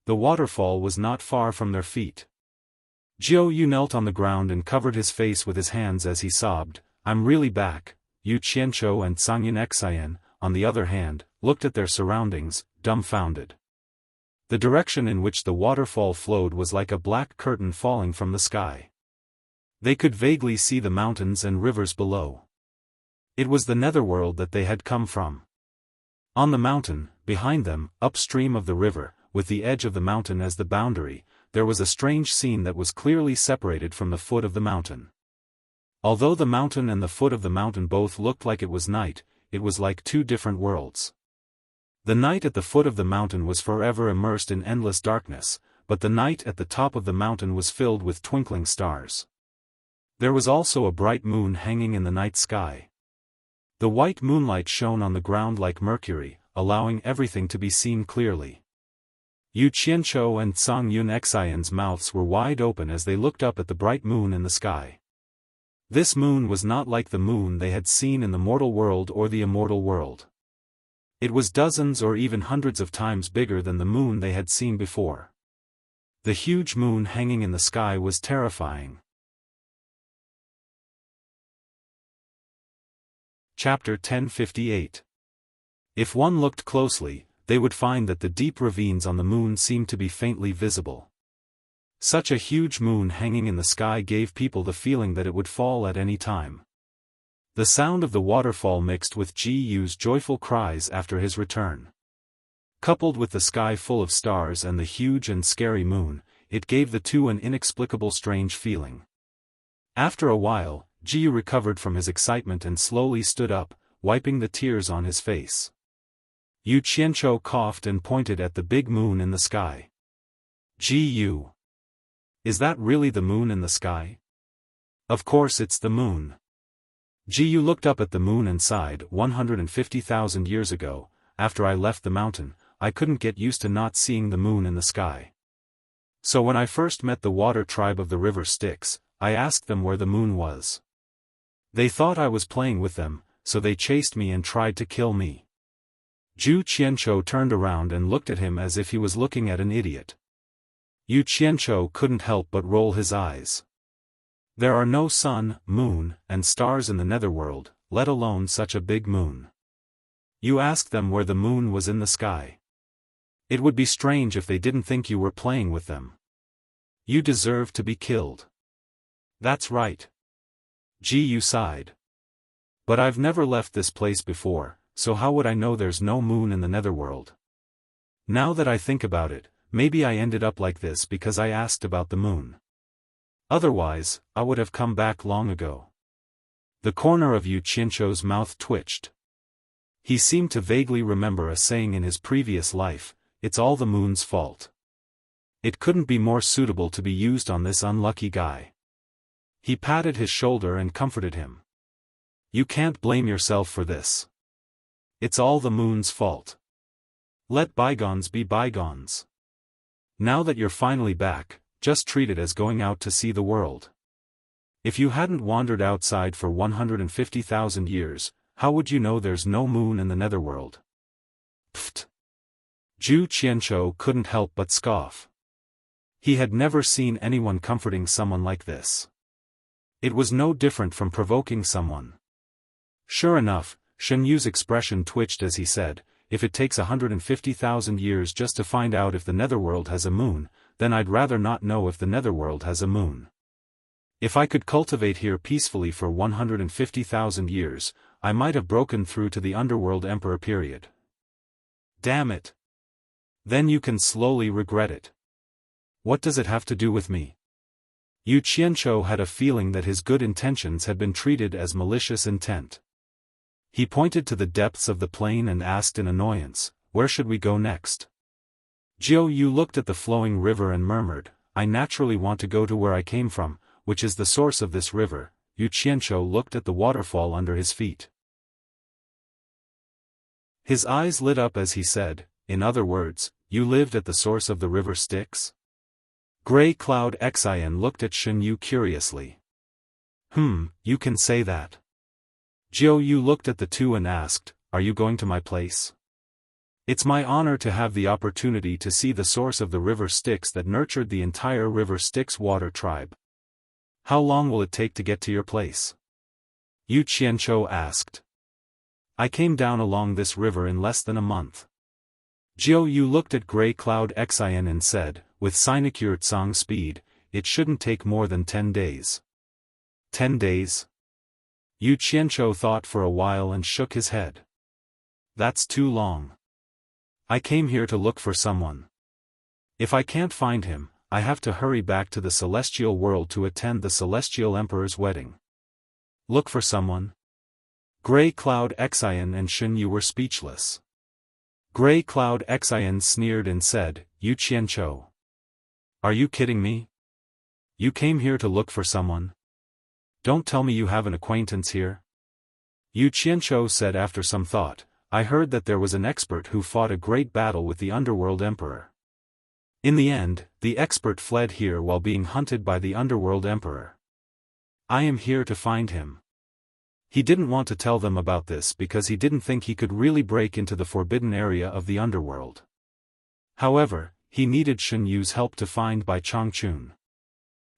The waterfall was not far from their feet. Jiu Yu knelt on the ground and covered his face with his hands as he sobbed, "I'm really back." Yu Qianzhou and Sangyun Xian, on the other hand, looked at their surroundings, dumbfounded. The direction in which the waterfall flowed was like a black curtain falling from the sky. They could vaguely see the mountains and rivers below. It was the netherworld that they had come from. On the mountain, behind them, upstream of the river, with the edge of the mountain as the boundary, there was a strange scene that was clearly separated from the foot of the mountain. Although the mountain and the foot of the mountain both looked like it was night, it was like two different worlds. The night at the foot of the mountain was forever immersed in endless darkness, but the night at the top of the mountain was filled with twinkling stars. There was also a bright moon hanging in the night sky. The white moonlight shone on the ground like mercury, allowing everything to be seen clearly. Yu Qianzhou and Sangyun Xian's mouths were wide open as they looked up at the bright moon in the sky. This moon was not like the moon they had seen in the mortal world or the immortal world. It was dozens or even hundreds of times bigger than the moon they had seen before. The huge moon hanging in the sky was terrifying. Chapter 1058. If one looked closely, they would find that the deep ravines on the moon seemed to be faintly visible. Such a huge moon hanging in the sky gave people the feeling that it would fall at any time. The sound of the waterfall mixed with Ji Yu's joyful cries after his return. Coupled with the sky full of stars and the huge and scary moon, it gave the two an inexplicable strange feeling. After a while, Ji Yu recovered from his excitement and slowly stood up, wiping the tears on his face. Yu Qianzhou coughed and pointed at the big moon in the sky. "Ji Yu. Is that really the moon in the sky?" "Of course it's the moon." Ji Yu looked up at the moon and sighed. 150,000 years ago, after I left the mountain, I couldn't get used to not seeing the moon in the sky. So when I first met the water tribe of the river Styx, I asked them where the moon was. They thought I was playing with them, so they chased me and tried to kill me. Yu Qianzhou turned around and looked at him as if he was looking at an idiot. Yu Qianzhou couldn't help but roll his eyes. There are no sun, moon, and stars in the netherworld, let alone such a big moon. You asked them where the moon was in the sky. It would be strange if they didn't think you were playing with them. You deserve to be killed. That's right. Ji Yu sighed. But I've never left this place before, so how would I know there's no moon in the netherworld? Now that I think about it, maybe I ended up like this because I asked about the moon. Otherwise, I would have come back long ago. The corner of Yu Qianzhou's mouth twitched. He seemed to vaguely remember a saying in his previous life, "It's all the moon's fault." It couldn't be more suitable to be used on this unlucky guy. He patted his shoulder and comforted him. You can't blame yourself for this. It's all the moon's fault. Let bygones be bygones. Now that you're finally back, just treat it as going out to see the world. If you hadn't wandered outside for 150,000 years, how would you know there's no moon in the netherworld? Pfft. Yu Qianzhou couldn't help but scoff. He had never seen anyone comforting someone like this. It was no different from provoking someone. Sure enough, Shen Yu's expression twitched as he said, "If it takes 150,000 years just to find out if the netherworld has a moon, then I'd rather not know if the netherworld has a moon. If I could cultivate here peacefully for 150,000 years, I might have broken through to the underworld emperor period." Damn it. Then you can slowly regret it. What does it have to do with me? Yu Qianzhou had a feeling that his good intentions had been treated as malicious intent. He pointed to the depths of the plain and asked in annoyance, "Where should we go next?" Jiu Yu looked at the flowing river and murmured, "I naturally want to go to where I came from, which is the source of this river." Yu Qianzhou looked at the waterfall under his feet. His eyes lit up as he said, "In other words, you lived at the source of the river Styx?" Grey Cloud Xian looked at Shen Yu curiously. You can say that. Jiu Yu looked at the two and asked, "Are you going to my place?" It's my honor to have the opportunity to see the source of the river Styx that nurtured the entire river Styx water tribe. How long will it take to get to your place? Yu Qianzhou asked. I came down along this river in less than a month. Jiu Yu looked at Grey Cloud Xian and said, with sinecure Tsang speed, it shouldn't take more than 10 days. 10 days? Yu Qianzhou thought for a while and shook his head. That's too long. I came here to look for someone. If I can't find him, I have to hurry back to the celestial world to attend the celestial emperor's wedding. Look for someone? Grey Cloud Xian and Shen Yu were speechless. Grey Cloud Xian sneered and said, Yu Qianzhou. Are you kidding me? You came here to look for someone? Don't tell me you have an acquaintance here. Yu Qianzhou said after some thought, I heard that there was an expert who fought a great battle with the underworld emperor. In the end, the expert fled here while being hunted by the underworld emperor. I am here to find him. He didn't want to tell them about this because he didn't think he could really break into the forbidden area of the underworld. However, he needed Shen Yu's help to find Bai Changchun.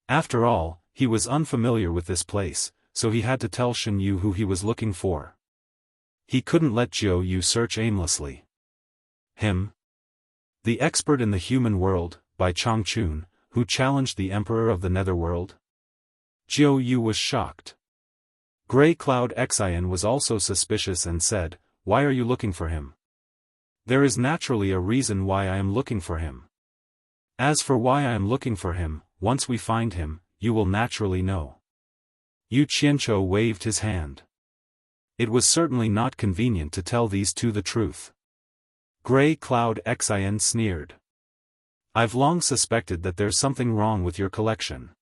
After all, he was unfamiliar with this place, so he had to tell Shen Yu who he was looking for. He couldn't let Jiu Yu search aimlessly. Him? The expert in the human world, Bai Changchun, who challenged the emperor of the netherworld? Jiu Yu was shocked. Grey Cloud Xian was also suspicious and said, Why are you looking for him? There is naturally a reason why I am looking for him. As for why I am looking for him, once we find him, you will naturally know. Yu Qianzhou waved his hand. It was certainly not convenient to tell these two the truth. Grey Cloud Xian sneered. I've long suspected that there's something wrong with your collection.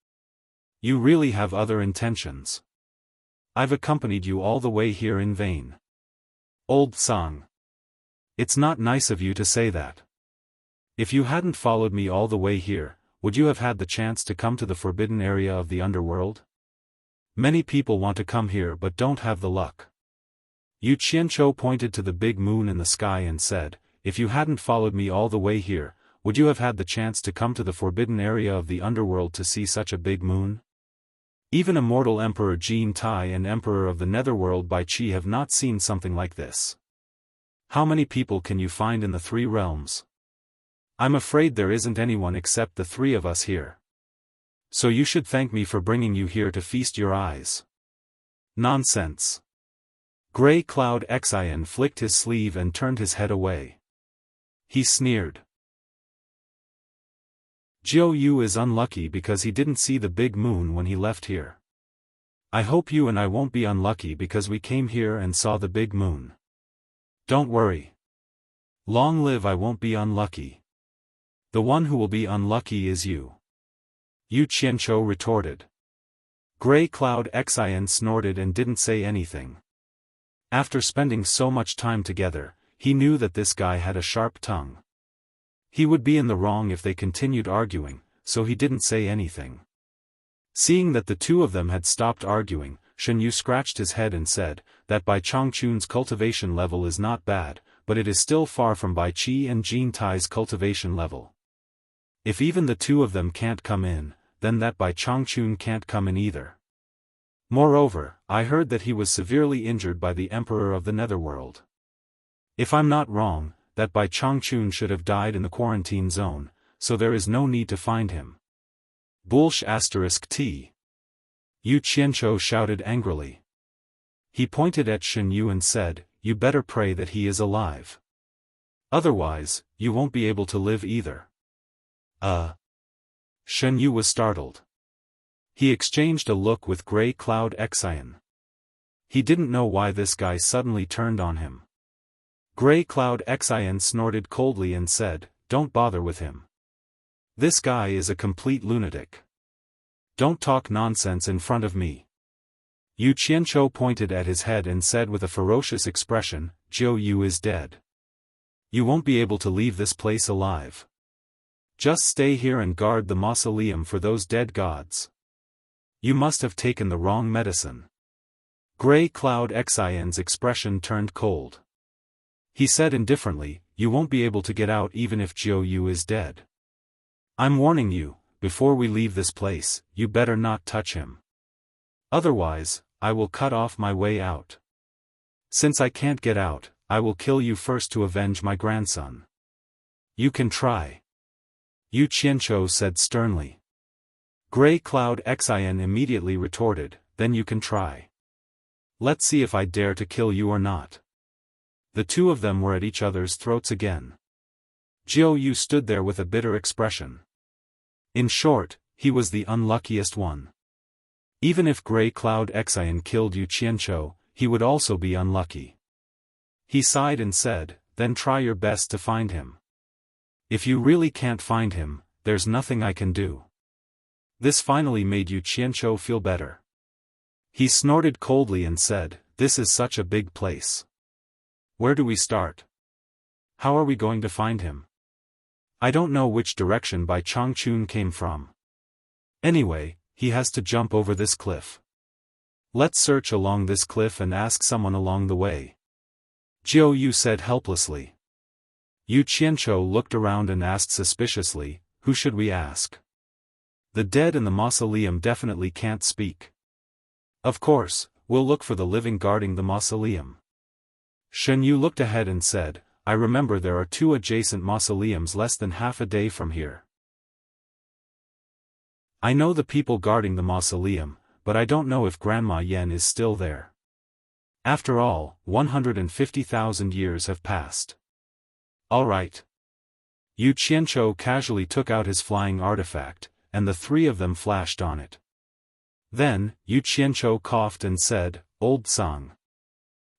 You really have other intentions. I've accompanied you all the way here in vain. Old Tsang. It's not nice of you to say that. If you hadn't followed me all the way here, would you have had the chance to come to the forbidden area of the underworld? Many people want to come here but don't have the luck. Yu Qianzhou pointed to the big moon in the sky and said, If you hadn't followed me all the way here, would you have had the chance to come to the forbidden area of the underworld to see such a big moon? Even immortal Emperor Jin Tai and Emperor of the Netherworld Bai Qi have not seen something like this. How many people can you find in the 3 realms? I'm afraid there isn't anyone except the 3 of us here. So you should thank me for bringing you here to feast your eyes. Nonsense. Grey Cloud Xian flicked his sleeve and turned his head away. He sneered. Jiu Yu is unlucky because he didn't see the big moon when he left here. I hope you and I won't be unlucky because we came here and saw the big moon. Don't worry. Long live I won't be unlucky. The one who will be unlucky is you. Yu Qianzhou retorted. Grey Cloud Xian snorted and didn't say anything. After spending so much time together, he knew that this guy had a sharp tongue. He would be in the wrong if they continued arguing, so he didn't say anything. Seeing that the two of them had stopped arguing, Shen Yu scratched his head and said, that Bai Changchun's cultivation level is not bad, but it is still far from Bai Qi and Jin Tai's cultivation level. If even the two of them can't come in, then that Bai Changchun can't come in either. Moreover, I heard that he was severely injured by the Emperor of the Netherworld. If I'm not wrong, that Bai Changchun should have died in the quarantine zone, so there is no need to find him. Bullsh *T. Yu Qianzhou shouted angrily. He pointed at Shen Yu and said, You better pray that he is alive. Otherwise, you won't be able to live either. Shen Yu was startled. He exchanged a look with Grey Cloud Xian. He didn't know why this guy suddenly turned on him. Grey Cloud Xian snorted coldly and said, Don't bother with him. This guy is a complete lunatic. Don't talk nonsense in front of me. Yu Qianzhou pointed at his head and said with a ferocious expression, Jiu Yu is dead. You won't be able to leave this place alive. Just stay here and guard the mausoleum for those dead gods. You must have taken the wrong medicine. Grey Cloud Xian's expression turned cold. He said indifferently, "You won't be able to get out even if Jiu Yu is dead. I'm warning you, before we leave this place, you better not touch him. Otherwise, I will cut off my way out. Since I can't get out, I will kill you first to avenge my grandson." "You can try," Yu Qianzhou said sternly. Grey Cloud Xin immediately retorted, "Then you can try. Let's see if I dare to kill you or not." The two of them were at each other's throats again. Jiu Yu stood there with a bitter expression. In short, he was the unluckiest one. Even if Grey Cloud Xin killed Yu Qianzhou, he would also be unlucky. He sighed and said, "Then try your best to find him. If you really can't find him, there's nothing I can do." This finally made Yu Qianzhou feel better. He snorted coldly and said, "This is such a big place. Where do we start? How are we going to find him? I don't know which direction Bai Changchun came from. Anyway, he has to jump over this cliff. Let's search along this cliff and ask someone along the way." Jiu Yu said helplessly. Yu Qianzhou looked around and asked suspiciously, "Who should we ask? The dead in the mausoleum definitely can't speak. Of course, we'll look for the living guarding the mausoleum." Shen Yu looked ahead and said, "I remember there are 2 adjacent mausoleums less than half a day from here. I know the people guarding the mausoleum, but I don't know if Grandma Yan is still there. After all, 150,000 years have passed." "All right." Yu Qianzhou casually took out his flying artifact, and the 3 of them flashed on it. Then, Yu Qianzhou coughed and said, "Old Song.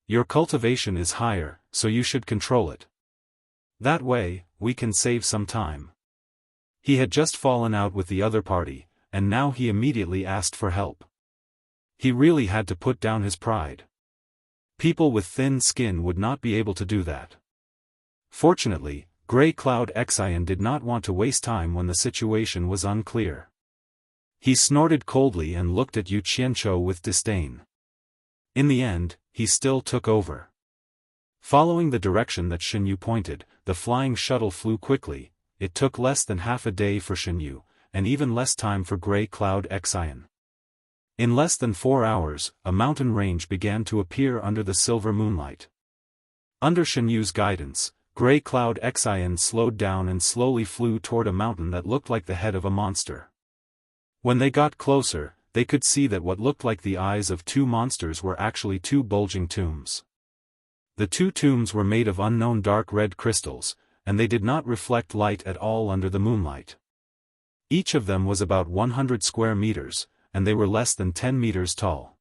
Your cultivation is higher, so you should control it. That way, we can save some time." He had just fallen out with the other party, and now he immediately asked for help. He really had to put down his pride. People with thin skin would not be able to do that. Fortunately, Grey Cloud Xin did not want to waste time when the situation was unclear. He snorted coldly and looked at Yu Qianzhou with disdain. In the end, he still took over. Following the direction that Shen Yu pointed, the flying shuttle flew quickly. It took less than half a day for Shen Yu, and even less time for Grey Cloud Xin. In less than 4 hours, a mountain range began to appear under the silver moonlight. Under Shen Yu's guidance, Grey Cloud Xin slowed down and slowly flew toward a mountain that looked like the head of a monster. When they got closer, they could see that what looked like the eyes of 2 monsters were actually 2 bulging tombs. The 2 tombs were made of unknown dark red crystals, and they did not reflect light at all under the moonlight. Each of them was about 100 square meters, and they were less than 10 meters tall.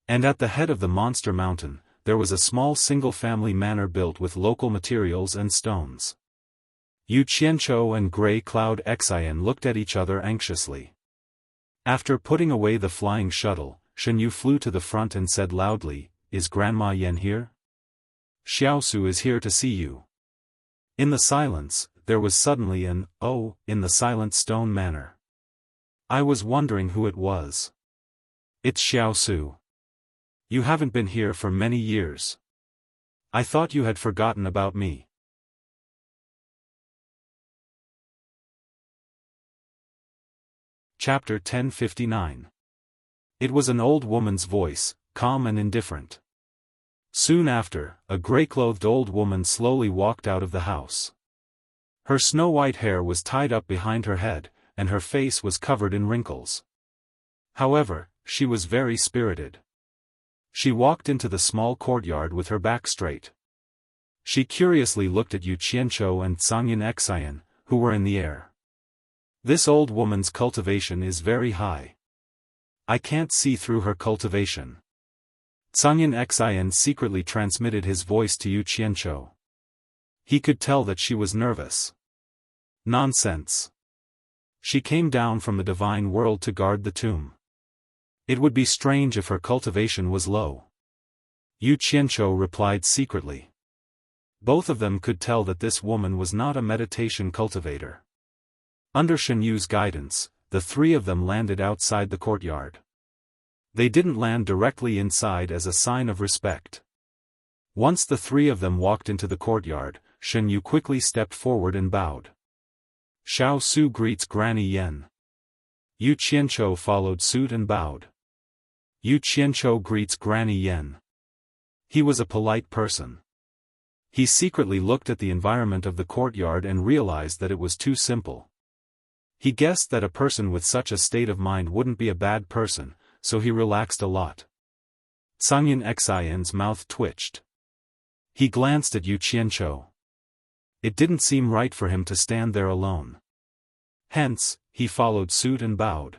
And at the head of the monster mountain, there was a small single-family manor built with local materials and stones. Yu Qianzhou and Grey Cloud Xin looked at each other anxiously. After putting away the flying shuttle, Shen Yu flew to the front and said loudly, "Is Grandma Yan here? Xiaosu is here to see you." In the silence, there was suddenly an "oh" in the silent stone manor. I was wondering who it was. "It's Xiaosu. You haven't been here for many years. I thought you had forgotten about me." Chapter 1059. It was an old woman's voice, calm and indifferent. Soon after, a grey-clothed old woman slowly walked out of the house. Her snow-white hair was tied up behind her head, and her face was covered in wrinkles. However, she was very spirited. She walked into the small courtyard with her back straight. She curiously looked at Yu Qianzhou and Zhangyan Xin, who were in the air. "This old woman's cultivation is very high. I can't see through her cultivation." Zhangyan Xin secretly transmitted his voice to Yu Qianzhou. He could tell that she was nervous. Nonsense. She came down from the divine world to guard the tomb. It would be strange if her cultivation was low. Yu Qianzhou replied secretly. Both of them could tell that this woman was not a meditation cultivator. Under Shen Yu's guidance, the 3 of them landed outside the courtyard. They didn't land directly inside as a sign of respect. Once the three of them walked into the courtyard, Shen Yu quickly stepped forward and bowed. Xiao Su greets Granny Yen. Yu Qianqiu followed suit and bowed. Yu Qianqiu greets Granny Yen. He was a polite person. He secretly looked at the environment of the courtyard and realized that it was too simple. He guessed that a person with such a state of mind wouldn't be a bad person, so he relaxed a lot. Cangyan Xian's mouth twitched. He glanced at Yu Qianqiu. It didn't seem right for him to stand there alone. Hence, he followed suit and bowed.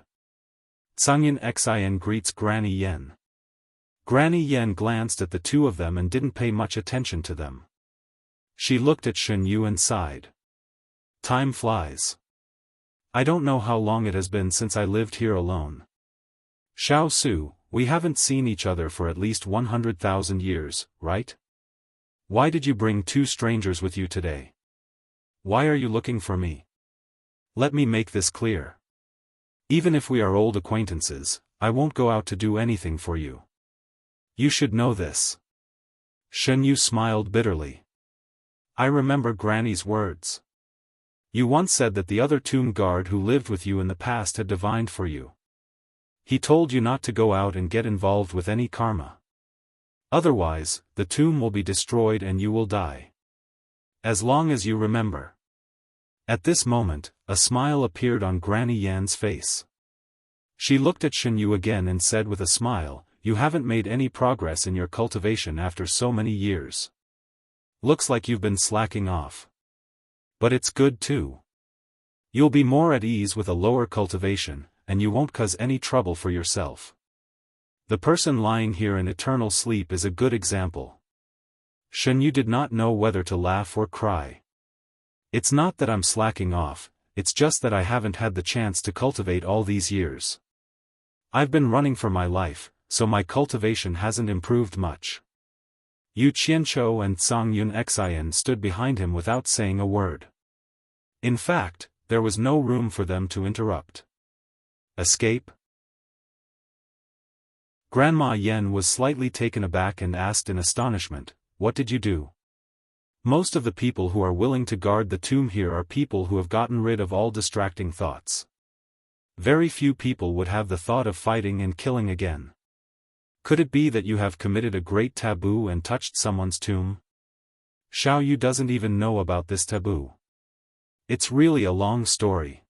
Cangyan Xian greets Granny Yen. Granny Yen glanced at the two of them and didn't pay much attention to them. She looked at Shen Yu and sighed. Time flies. I don't know how long it has been since I lived here alone. Xiao Su, we haven't seen each other for at least 100,000 years, right? Why did you bring two strangers with you today? Why are you looking for me? Let me make this clear. Even if we are old acquaintances, I won't go out to do anything for you. You should know this. Shen Yu smiled bitterly. I remember Granny's words. You once said that the other tomb guard who lived with you in the past had divined for you. He told you not to go out and get involved with any karma. Otherwise, the tomb will be destroyed and you will die. As long as you remember. At this moment, a smile appeared on Granny Yan's face. She looked at Shen Yu again and said with a smile, you haven't made any progress in your cultivation after so many years. Looks like you've been slacking off. But it's good too. You'll be more at ease with a lower cultivation, and you won't cause any trouble for yourself. The person lying here in eternal sleep is a good example. Shen Yu did not know whether to laugh or cry. It's not that I'm slacking off, it's just that I haven't had the chance to cultivate all these years. I've been running for my life, so my cultivation hasn't improved much. Yu Qianqiu and Cangyan Xian stood behind him without saying a word. In fact, there was no room for them to interrupt. Escape? Grandma Yen was slightly taken aback and asked in astonishment, what did you do? Most of the people who are willing to guard the tomb here are people who have gotten rid of all distracting thoughts. Very few people would have the thought of fighting and killing again. Could it be that you have committed a great taboo and touched someone's tomb? Xiao Yu doesn't even know about this taboo. It's really a long story.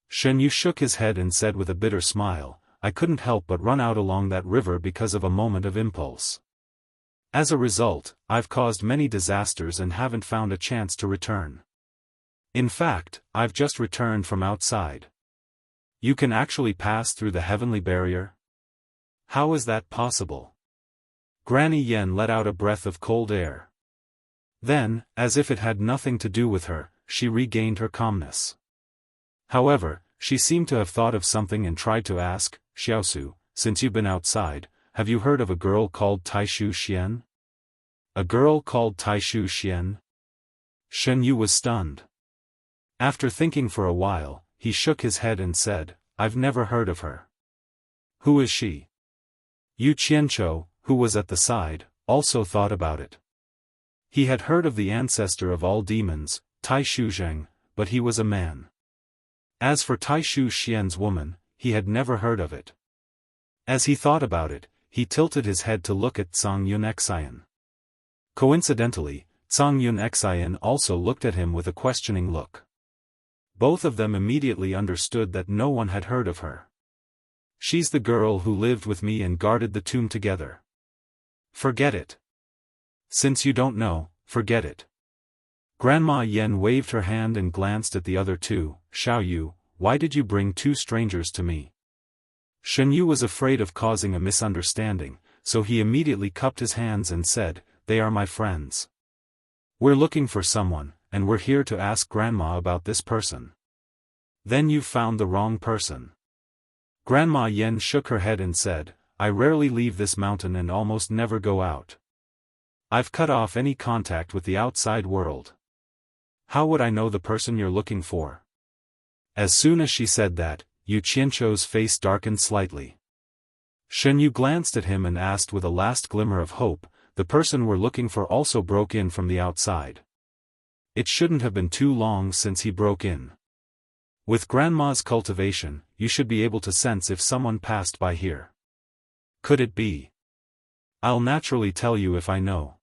Shen Yu shook his head and said with a bitter smile, I couldn't help but run out along that river because of a moment of impulse. As a result, I've caused many disasters and haven't found a chance to return. In fact, I've just returned from outside. You can actually pass through the heavenly barrier? How is that possible? Granny Yen let out a breath of cold air. Then, as if it had nothing to do with her, she regained her calmness. However, she seemed to have thought of something and tried to ask, Xiaosu, since you've been outside, have you heard of a girl called Taishu Xian? A girl called Taishu Xian? Shen Yu was stunned. After thinking for a while, he shook his head and said, I've never heard of her. Who is she? Yu Qianqiu, who was at the side, also thought about it. He had heard of the ancestor of all demons, Taishu Zheng, but he was a man. As for Taishu Xian's woman, he had never heard of it. As he thought about it, he tilted his head to look at Cangyan Xian. Coincidentally, Cangyan Xian also looked at him with a questioning look. Both of them immediately understood that no one had heard of her. She's the girl who lived with me and guarded the tomb together. Forget it. Since you don't know, forget it. Grandma Yen waved her hand and glanced at the other two. Xiao Yu, why did you bring two strangers to me? Shen Yu was afraid of causing a misunderstanding, so he immediately cupped his hands and said, they are my friends. We're looking for someone, and we're here to ask Grandma about this person. Then you've found the wrong person. Grandma Yen shook her head and said, I rarely leave this mountain and almost never go out. I've cut off any contact with the outside world. How would I know the person you're looking for? As soon as she said that, Yu Qianqiu's face darkened slightly. Shen Yu glanced at him and asked with a last glimmer of hope, the person we're looking for also broke in from the outside. It shouldn't have been too long since he broke in. With Grandma's cultivation, you should be able to sense if someone passed by here. Could it be? I'll naturally tell you if I know.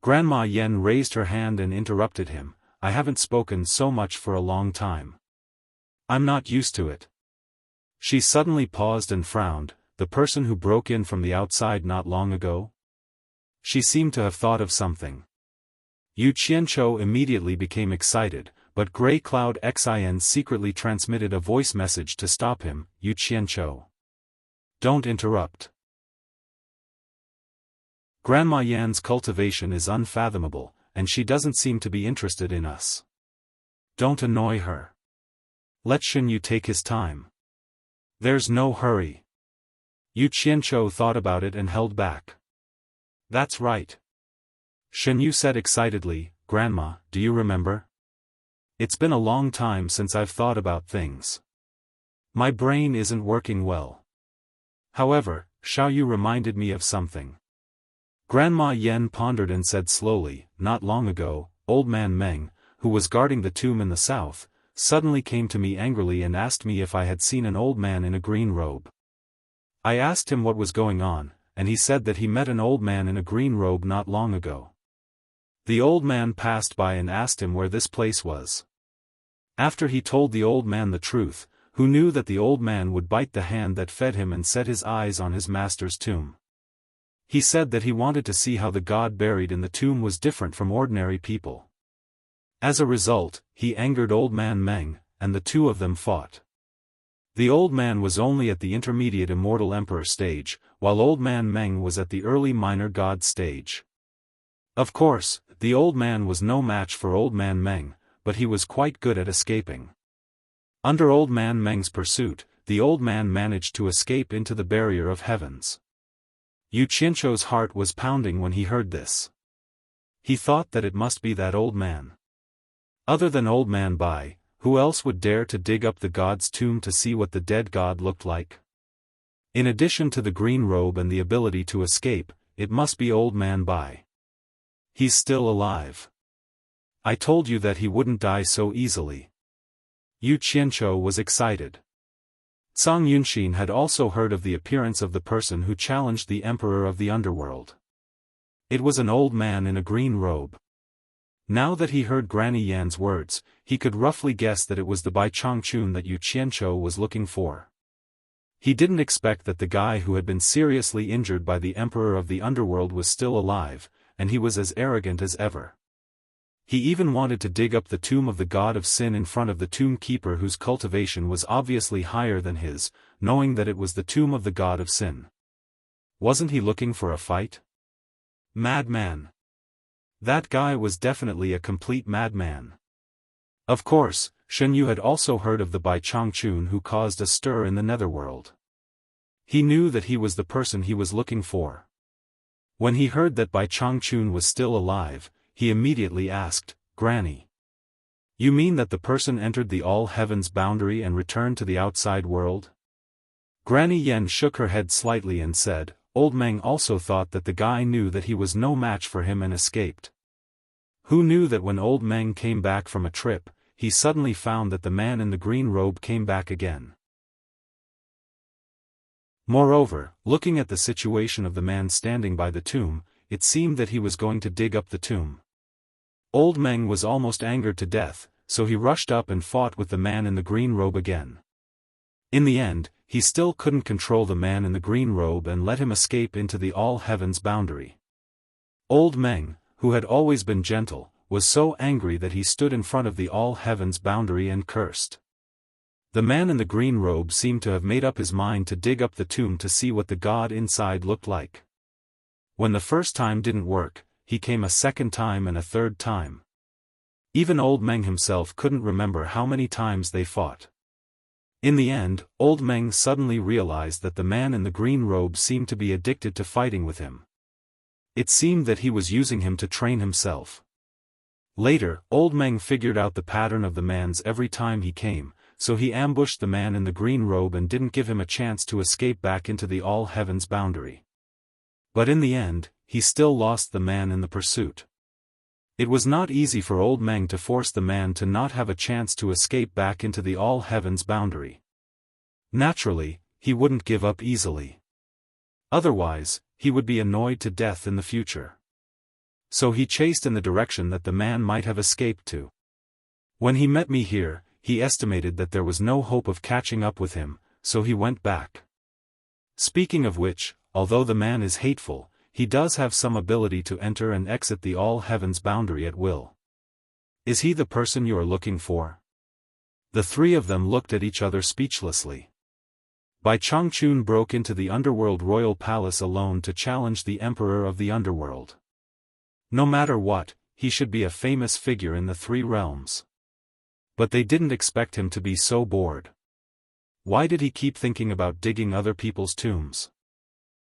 Grandma Yen raised her hand and interrupted him. I haven't spoken so much for a long time. I'm not used to it. She suddenly paused and frowned. The person who broke in from the outside not long ago? She seemed to have thought of something. Yu Qianqiu immediately became excited, but Grey Cloud Xin secretly transmitted a voice message to stop him. Yu Qianqiu, don't interrupt. Grandma Yan's cultivation is unfathomable, and she doesn't seem to be interested in us. Don't annoy her. Let Shen Yu take his time. There's no hurry. Yu Qianqiu thought about it and held back. That's right. Shen Yu said excitedly, Grandma, do you remember? It's been a long time since I've thought about things. My brain isn't working well. However, Xiao Yu reminded me of something. Grandma Yen pondered and said slowly, not long ago, Old Man Meng, who was guarding the tomb in the south, suddenly came to me angrily and asked me if I had seen an old man in a green robe. I asked him what was going on, and he said that he met an old man in a green robe not long ago. The old man passed by and asked him where this place was. After he told the old man the truth, who knew that the old man would bite the hand that fed him and set his eyes on his master's tomb. He said that he wanted to see how the god buried in the tomb was different from ordinary people. As a result, he angered Old Man Meng, and the two of them fought. The old man was only at the intermediate immortal emperor stage, while Old Man Meng was at the early minor god stage. Of course, the old man was no match for Old Man Meng, but he was quite good at escaping. Under Old Man Meng's pursuit, the old man managed to escape into the barrier of heavens. Yu Qianqiu's heart was pounding when he heard this. He thought that it must be that old man. Other than Old Man Bai, who else would dare to dig up the god's tomb to see what the dead god looked like? In addition to the green robe and the ability to escape, it must be Old Man Bai. He's still alive. I told you that he wouldn't die so easily. Yu Qianqiu was excited. Zhang Yunxin had also heard of the appearance of the person who challenged the emperor of the underworld. It was an old man in a green robe. Now that he heard Granny Yan's words, he could roughly guess that it was the Bai Changchun that Yu Qianqiu was looking for. He didn't expect that the guy who had been seriously injured by the emperor of the underworld was still alive, and he was as arrogant as ever. He even wanted to dig up the tomb of the god of sin in front of the tomb keeper whose cultivation was obviously higher than his, knowing that it was the tomb of the god of sin. Wasn't he looking for a fight? Madman. That guy was definitely a complete madman. Of course, Shen Yu had also heard of the Bai Changchun who caused a stir in the netherworld. He knew that he was the person he was looking for. When he heard that Bai Changchun was still alive, he immediately asked, Granny. You mean that the person entered the all-heavens boundary and returned to the outside world? Granny Yen shook her head slightly and said, Old Meng also thought that the guy knew that he was no match for him and escaped. Who knew that when Old Meng came back from a trip, he suddenly found that the man in the green robe came back again. Moreover, looking at the situation of the man standing by the tomb, it seemed that he was going to dig up the tomb. Old Meng was almost angered to death, so he rushed up and fought with the man in the green robe again. In the end, he still couldn't control the man in the green robe and let him escape into the all-heavens boundary. Old Meng, who had always been gentle, was so angry that he stood in front of the all-heavens boundary and cursed. The man in the green robe seemed to have made up his mind to dig up the tomb to see what the god inside looked like. When the first time didn't work, he came a second time and a third time. Even Old Meng himself couldn't remember how many times they fought. In the end, Old Meng suddenly realized that the man in the green robe seemed to be addicted to fighting with him. It seemed that he was using him to train himself. Later, Old Meng figured out the pattern of the man's every time he came, so he ambushed the man in the green robe and didn't give him a chance to escape back into the all-heavens boundary. But in the end, he still lost the man in the pursuit. It was not easy for old Meng to force the man to not have a chance to escape back into the all heavens boundary. Naturally, he wouldn't give up easily. Otherwise, he would be annoyed to death in the future. So he chased in the direction that the man might have escaped to. When he met me here, he estimated that there was no hope of catching up with him, so he went back. Speaking of which, although the man is hateful, he does have some ability to enter and exit the all heavens boundary at will. Is he the person you are looking for? The three of them looked at each other speechlessly. Bai Changchun broke into the underworld royal palace alone to challenge the emperor of the underworld. No matter what, he should be a famous figure in the three realms. But they didn't expect him to be so bored. Why did he keep thinking about digging other people's tombs?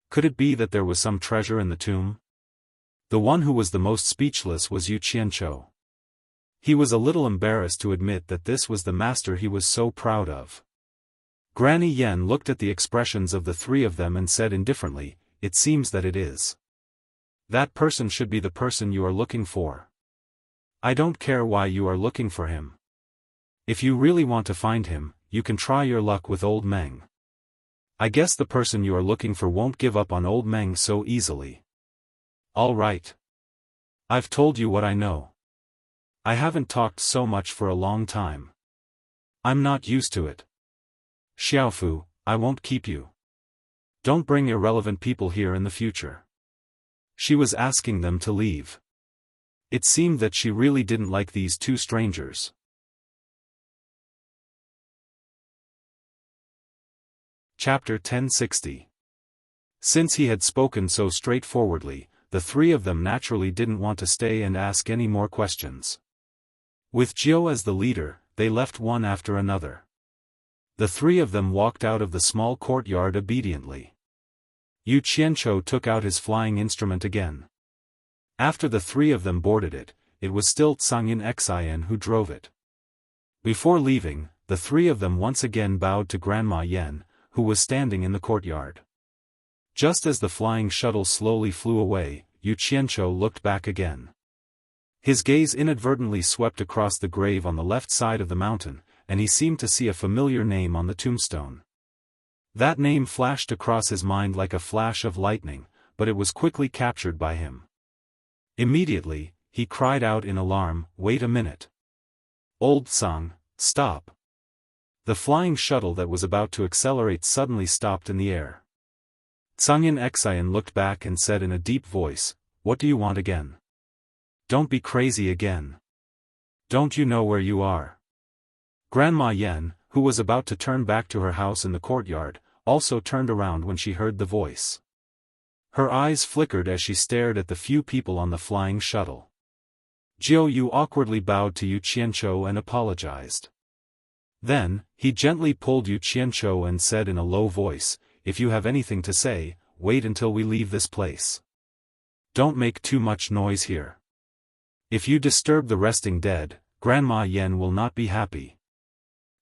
Could it be that there was some treasure in the tomb? The one who was the most speechless was Yu Qianzhou. He was a little embarrassed to admit that this was the master he was so proud of. Granny Yen looked at the expressions of the three of them and said indifferently, "It seems that it is. That person should be the person you are looking for. I don't care why you are looking for him. If you really want to find him, you can try your luck with old Meng. I guess the person you are looking for won't give up on old Meng so easily. All right. I've told you what I know. I haven't talked so much for a long time. I'm not used to it. Xiaofu, I won't keep you. Don't bring irrelevant people here in the future." She was asking them to leave. It seemed that she really didn't like these two strangers. Chapter 1060. Since he had spoken so straightforwardly, the three of them naturally didn't want to stay and ask any more questions. With Jiao as the leader, they left one after another. The three of them walked out of the small courtyard obediently. Yu Qianzhou took out his flying instrument again. After the three of them boarded it, it was still Zhang Xian who drove it. Before leaving, the three of them once again bowed to Grandma Yen, who was standing in the courtyard. Just as the flying shuttle slowly flew away, Yu Qianzhou looked back again. His gaze inadvertently swept across the grave on the left side of the mountain, and he seemed to see a familiar name on the tombstone. That name flashed across his mind like a flash of lightning, but it was quickly captured by him. Immediately, he cried out in alarm, "Wait a minute. Old Zhang, stop." The flying shuttle that was about to accelerate suddenly stopped in the air. Zhang Xian looked back and said in a deep voice, "What do you want again? Don't be crazy again. Don't you know where you are?" Grandma Yen, who was about to turn back to her house in the courtyard, also turned around when she heard the voice. Her eyes flickered as she stared at the few people on the flying shuttle. Jiao Yu awkwardly bowed to Yu Qianzhou and apologized. Then, he gently pulled Yu Qianzhou and said in a low voice, "If you have anything to say, wait until we leave this place. Don't make too much noise here. If you disturb the resting dead, Grandma Yen will not be happy."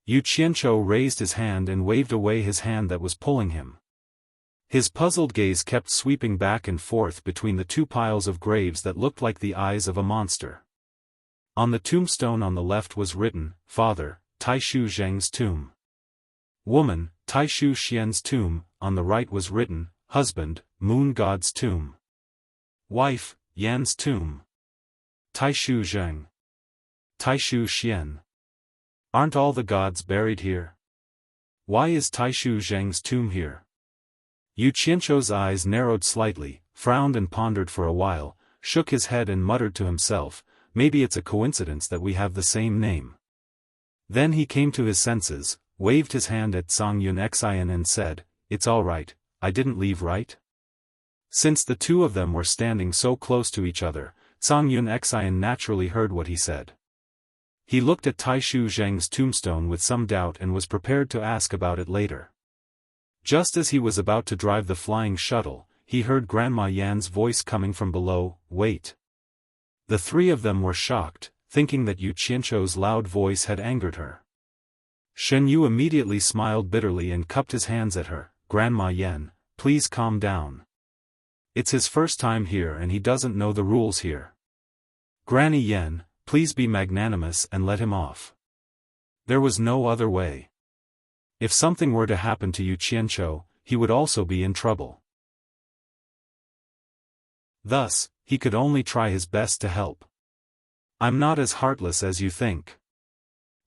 Yu Qianzhou raised his hand and waved away his hand that was pulling him. His puzzled gaze kept sweeping back and forth between the two piles of graves that looked like the eyes of a monster. On the tombstone on the left was written, "Father, Taishu Zheng's tomb." "Woman, Taishu Xian's tomb," on the right was written, "Husband, Moon God's tomb." "Wife, Yan's tomb." Taishu Zheng. Taishu Xian. Aren't all the gods buried here? Why is Taishu Zheng's tomb here? Yu Qianzhou's eyes narrowed slightly, frowned and pondered for a while, shook his head and muttered to himself, "Maybe it's a coincidence that we have the same name." Then he came to his senses, waved his hand at Zhang Xian and said, "It's all right, I didn't leave, right?" Since the two of them were standing so close to each other, Zhang Xian naturally heard what he said. He looked at Taishu Zheng's tombstone with some doubt and was prepared to ask about it later. Just as he was about to drive the flying shuttle, he heard Grandma Yan's voice coming from below, "Wait." The three of them were shocked, thinking that Yu Qianzhou's loud voice had angered her. Shen Yu immediately smiled bitterly and cupped his hands at her, "Grandma Yen, please calm down. It's his first time here and he doesn't know the rules here. Granny Yen, please be magnanimous and let him off. There was no other way. If something were to happen to Yu Qianqiu, he would also be in trouble. Thus, he could only try his best to help. I'm not as heartless as you think.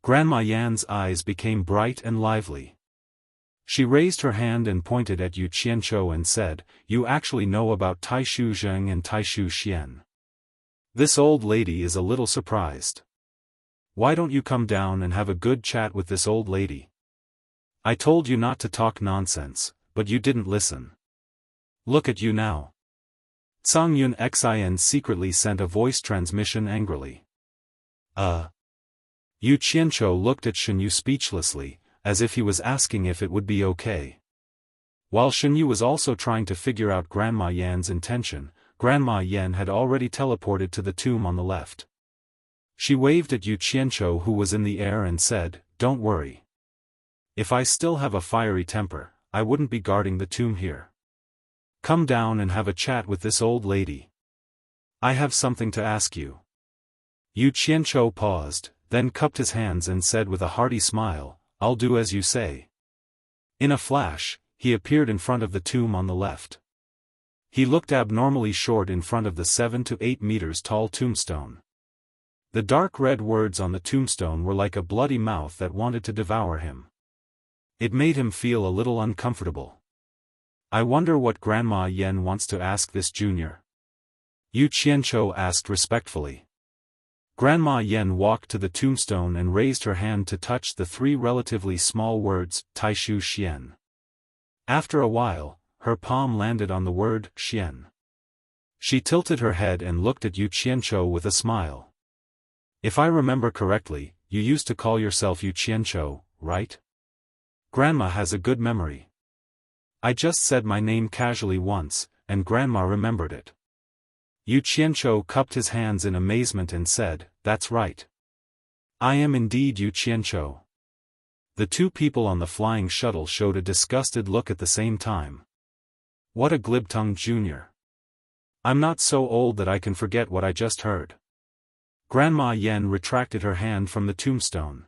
Grandma Yan's eyes became bright and lively. She raised her hand and pointed at Yu Qianqiu and said, "You actually know about Taishu Zheng and Taishu Xian." This old lady is a little surprised. Why don't you come down and have a good chat with this old lady? I told you not to talk nonsense, but you didn't listen. Look at you now. Tsang Yun Xin secretly sent a voice transmission angrily. Yu Qianqiu looked at Shen Yu speechlessly, as if he was asking if it would be okay. While Shen Yu was also trying to figure out Grandma Yan's intention, Grandma Yan had already teleported to the tomb on the left. She waved at Yu Qianqiu who was in the air and said, "Don't worry. If I still have a fiery temper, I wouldn't be guarding the tomb here. Come down and have a chat with this old lady. I have something to ask you." Yu Qianqiu paused, then cupped his hands and said with a hearty smile, "I'll do as you say." In a flash, he appeared in front of the tomb on the left. He looked abnormally short in front of the 7 to 8 meters tall tombstone. The dark red words on the tombstone were like a bloody mouth that wanted to devour him. It made him feel a little uncomfortable. I wonder what Grandma Yan wants to ask this junior. Yu Qianqiu asked respectfully. Grandma Yan walked to the tombstone and raised her hand to touch the 3 relatively small words, Taishu Xian. After a while, her palm landed on the word, Xian. She tilted her head and looked at Yu Qianqiu with a smile. If I remember correctly, you used to call yourself Yu Qianqiu, right? Grandma has a good memory. I just said my name casually once, and Grandma remembered it. Yu Qianqiu cupped his hands in amazement and said, "That's right. I am indeed Yu Qianqiu." The 2 people on the flying shuttle showed a disgusted look at the same time. What a glib-tongued junior. I'm not so old that I can forget what I just heard. Grandma Yan retracted her hand from the tombstone.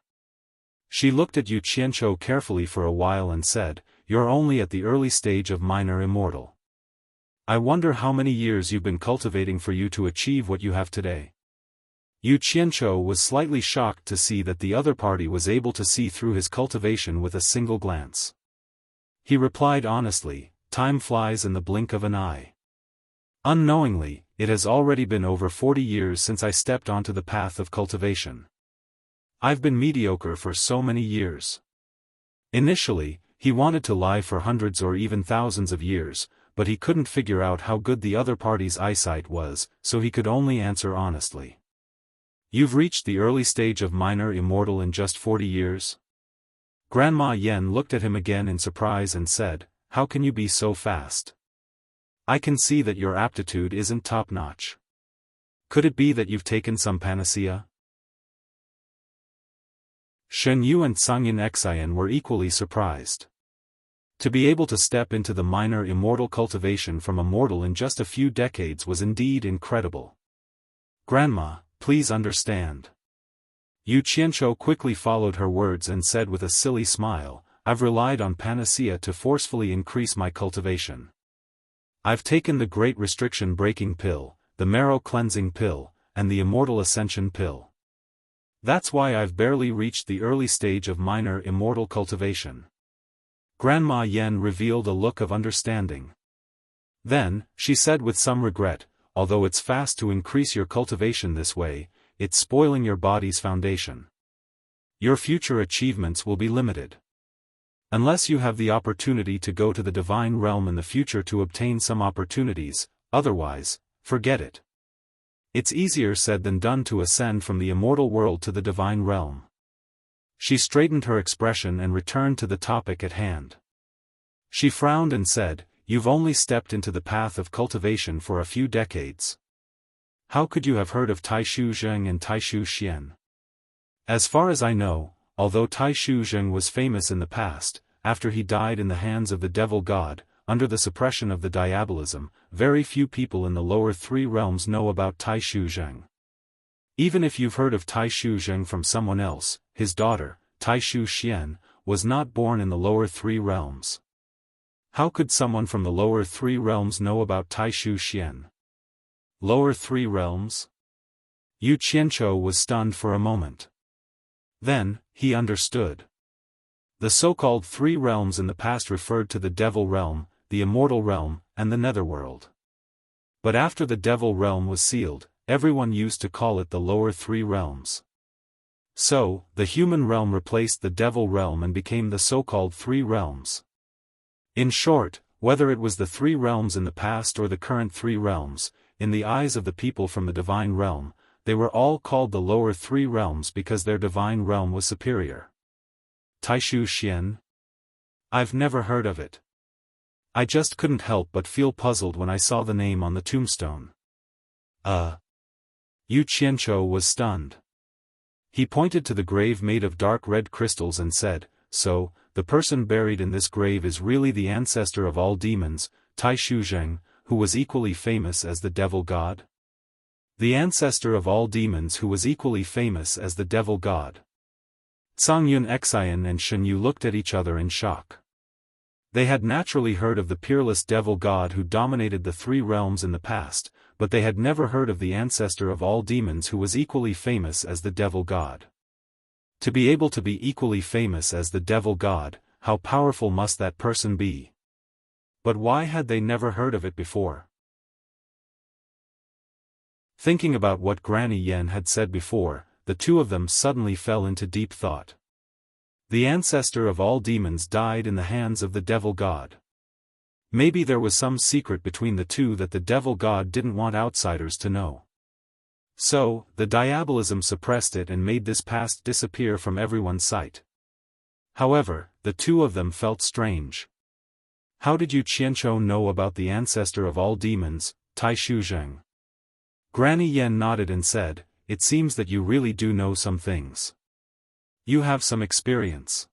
She looked at Yu Qianqiu carefully for a while and said, "You're only at the early stage of minor immortal. I wonder how many years you've been cultivating for you to achieve what you have today." Yu Qianqiu was slightly shocked to see that the other party was able to see through his cultivation with a single glance. He replied honestly, "Time flies in the blink of an eye. Unknowingly, it has already been over 40 years since I stepped onto the path of cultivation. I've been mediocre for so many years." Initially, he wanted to lie for hundreds or even thousands of years, but he couldn't figure out how good the other party's eyesight was, so he could only answer honestly. "You've reached the early stage of minor immortal in just 40 years? Grandma Yan looked at him again in surprise and said, "How can you be so fast? I can see that your aptitude isn't top-notch. Could it be that you've taken some panacea?" Shen Yu and Tsang Yun Xian were equally surprised. To be able to step into the minor immortal cultivation from a mortal in just a few decades was indeed incredible. "Grandma, please understand." Yu Qianqiu quickly followed her words and said with a silly smile, "I've relied on panacea to forcefully increase my cultivation. I've taken the Great Restriction Breaking Pill, the Marrow Cleansing Pill, and the Immortal Ascension Pill. That's why I've barely reached the early stage of minor immortal cultivation." Grandma Yan revealed a look of understanding. Then, she said with some regret, "Although it's fast to increase your cultivation this way, it's spoiling your body's foundation. Your future achievements will be limited. Unless you have the opportunity to go to the divine realm in the future to obtain some opportunities, otherwise, forget it. It's easier said than done to ascend from the immortal world to the divine realm." She straightened her expression and returned to the topic at hand. She frowned and said, "You've only stepped into the path of cultivation for a few decades. How could you have heard of Taishu Zheng and Taishu Xian? As far as I know, although Taishu Zheng was famous in the past, after he died in the hands of the devil god, under the suppression of the diabolism, very few people in the lower three realms know about Tai Shu Zheng. Even if you've heard of Tai Shu Zheng from someone else, his daughter, Tai Shu Xian, was not born in the lower three realms. How could someone from the lower three realms know about Tai Shu Xian? Lower three realms? Yu Qianqiu was stunned for a moment. Then, he understood. The so-called three realms in the past referred to the Devil Realm, the Immortal Realm, and the Netherworld. But after the Devil Realm was sealed, everyone used to call it the lower three realms. So, the human realm replaced the Devil Realm and became the so-called three realms. In short, whether it was the three realms in the past or the current three realms, in the eyes of the people from the divine realm, they were all called the lower three realms because their divine realm was superior. Tai Shu Xian? I've never heard of it. I just couldn't help but feel puzzled when I saw the name on the tombstone. Yu Qianqiu was stunned. He pointed to the grave made of dark red crystals and said, "So, the person buried in this grave is really the ancestor of all demons, Tai Shu Zheng, who was equally famous as the devil god?" The ancestor of all demons who was equally famous as the devil god. Zhang Yun Xian and Shen Yu looked at each other in shock. They had naturally heard of the peerless devil god who dominated the three realms in the past, but they had never heard of the ancestor of all demons who was equally famous as the devil god. To be able to be equally famous as the devil god, how powerful must that person be? But why had they never heard of it before? Thinking about what Granny Yen had said before, the two of them suddenly fell into deep thought. The ancestor of all demons died in the hands of the devil god. Maybe there was some secret between the two that the devil god didn't want outsiders to know. So, the diabolism suppressed it and made this past disappear from everyone's sight. However, the two of them felt strange. How did Yu Qianqiu know about the ancestor of all demons, Tai Shu Zheng? Granny Yen nodded and said, "It seems that you really do know some things. You have some experience."